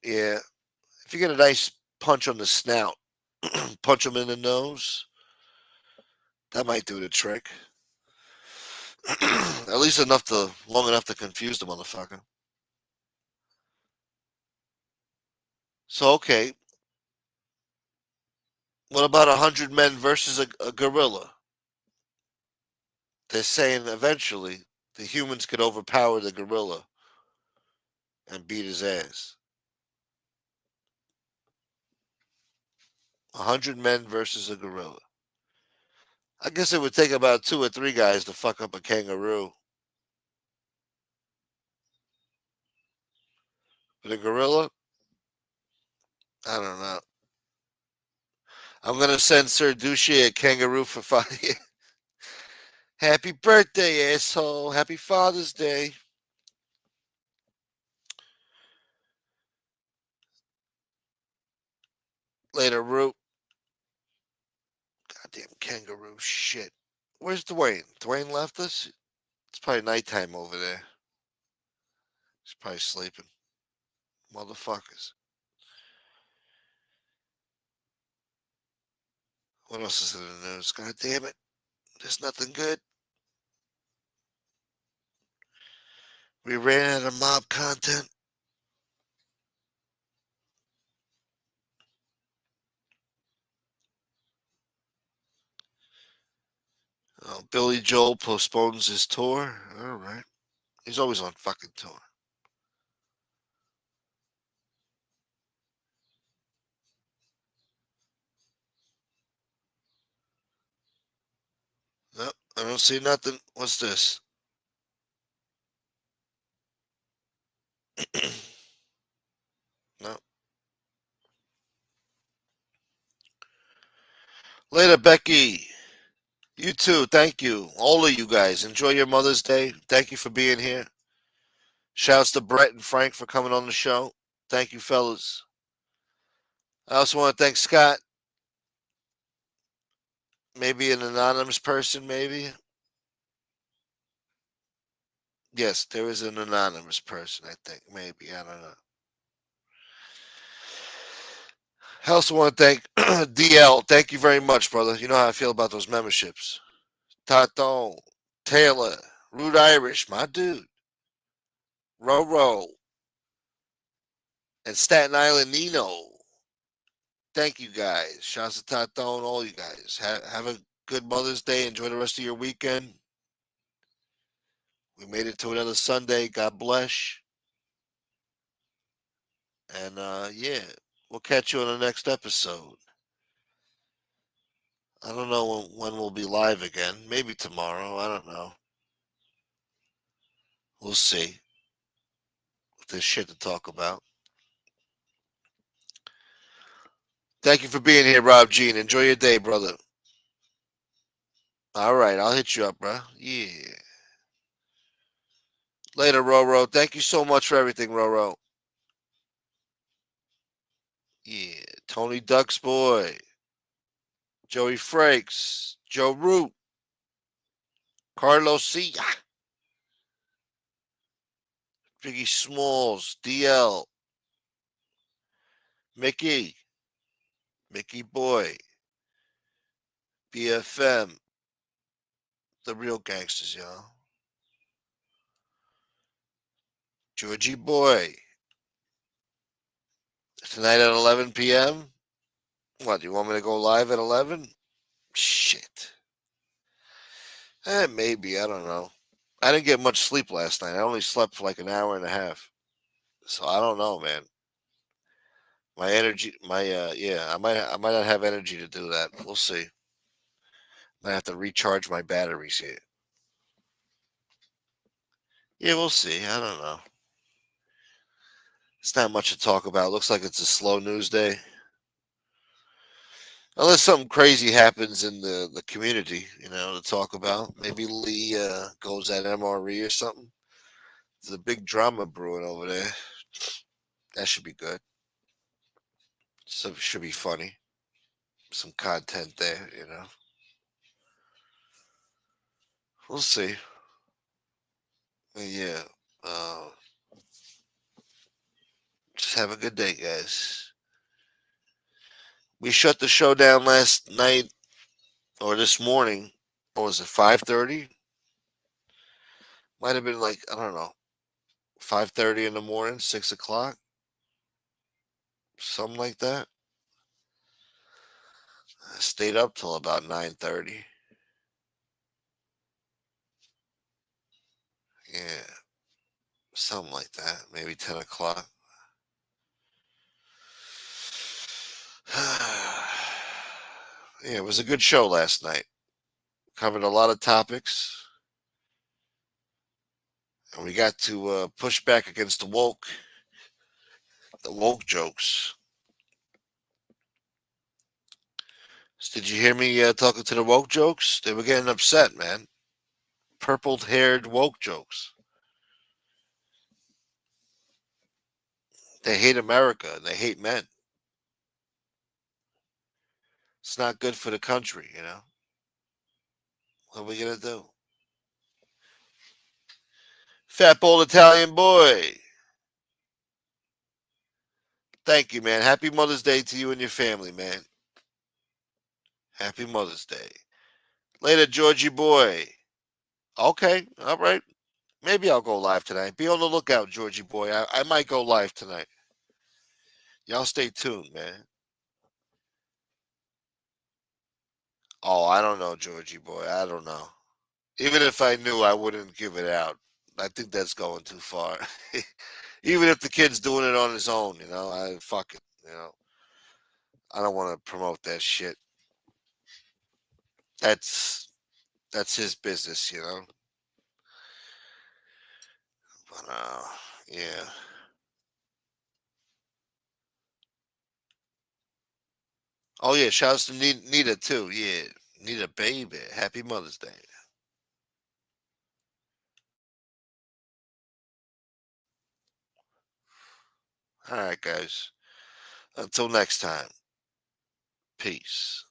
Yeah. If you get a nice punch on the snout, punch them in the nose, that might do the trick. At least long enough to confuse the motherfucker. So okay, what about 100 men versus a gorilla? They're saying eventually the humans could overpower the gorilla and beat his ass. 100 men versus a gorilla. I guess it would take about 2 or 3 guys to fuck up a kangaroo. But a gorilla? I don't know. I'm gonna send Sir Douche a kangaroo for 5 years. Happy birthday, asshole. Happy Father's Day. Later, Root. Goddamn kangaroo shit. Where's Dwayne? Dwayne left us? It's probably nighttime over there. He's probably sleeping. Motherfuckers. What else is in the news? God damn it. There's nothing good. We ran out of mob content. Billy Joel postpones his tour. All right. He's always on fucking tour. No, I don't see nothing. What's this? No. Later, Becky. You too. Thank you. All of you guys. Enjoy your Mother's Day. Thank you for being here. Shouts to Brett and Frank for coming on the show. Thank you, fellas. I also want to thank Scott. Maybe an anonymous person, maybe. Yes, there is an anonymous person, I think. Maybe. I don't know. I also want to thank DL. Thank you very much, brother. You know how I feel about those memberships. Tato, Taylor, Rude Irish, my dude, Roro, and Staten Island Nino. Thank you guys. Shouts to Tato and all you guys. Have a good Mother's Day. Enjoy the rest of your weekend. We made it to another Sunday. God bless. And yeah, we'll catch you on the next episode. I don't know when we'll be live again. Maybe tomorrow. I don't know. We'll see. If there's shit to talk about. Thank you for being here, Rob Jean. Enjoy your day, brother. All right, I'll hit you up, bro. Yeah. Later, Roro. Thank you so much for everything, Roro. Yeah. Tony Ducks boy. Joey Frakes. Joe Root. Carlos C. Biggie Smalls. DL. Mickey. Mickey Boy. BFM. The real gangsters, y'all. Georgie Boy. Tonight at 11 p.m. What, do you want me to go live at 11? Shit. Maybe. I don't know. I didn't get much sleep last night. I only slept for like an hour and a half. So I don't know, man. My energy, yeah, I might not have energy to do that. We'll see. Might have to recharge my batteries here. Yeah, we'll see. I don't know. It's not much to talk about. Looks like it's a slow news day. Unless something crazy happens in the community, to talk about. Maybe Lee goes at MRE or something. There's a big drama brewing over there. That should be good. So should be funny. Some content there. We'll see. But yeah. Just have a good day, guys. We shut the show down last night or this morning. What was it, 5:30? Might have been like, I don't know, 5:30 in the morning, 6 o'clock, something like that. I stayed up till about 9:30. Yeah, something like that. Maybe 10 o'clock. Yeah, it was a good show last night. Covered a lot of topics. And we got to push back against the woke jokes. Did you hear me talking to the woke jokes? They were getting upset, man. Purple-haired woke jokes. They hate America and they hate men. It's not good for the country. What are we gonna do? Fat bold Italian boy. Thank you, man. Happy Mother's Day to you and your family, man. Happy Mother's Day. Later, Georgie boy. Okay, all right. Maybe I'll go live tonight. Be on the lookout, Georgie boy. I might go live tonight. Y'all stay tuned, man. Oh, I don't know, Georgie boy. I don't know. Even if I knew, I wouldn't give it out. I think that's going too far. Even if the kid's doing it on his own, I fuck it. I don't want to promote that shit. That's his business. But yeah. Oh yeah, shouts to Nita too. Yeah, Nita baby. Happy Mother's Day. All right, guys. Until next time. Peace.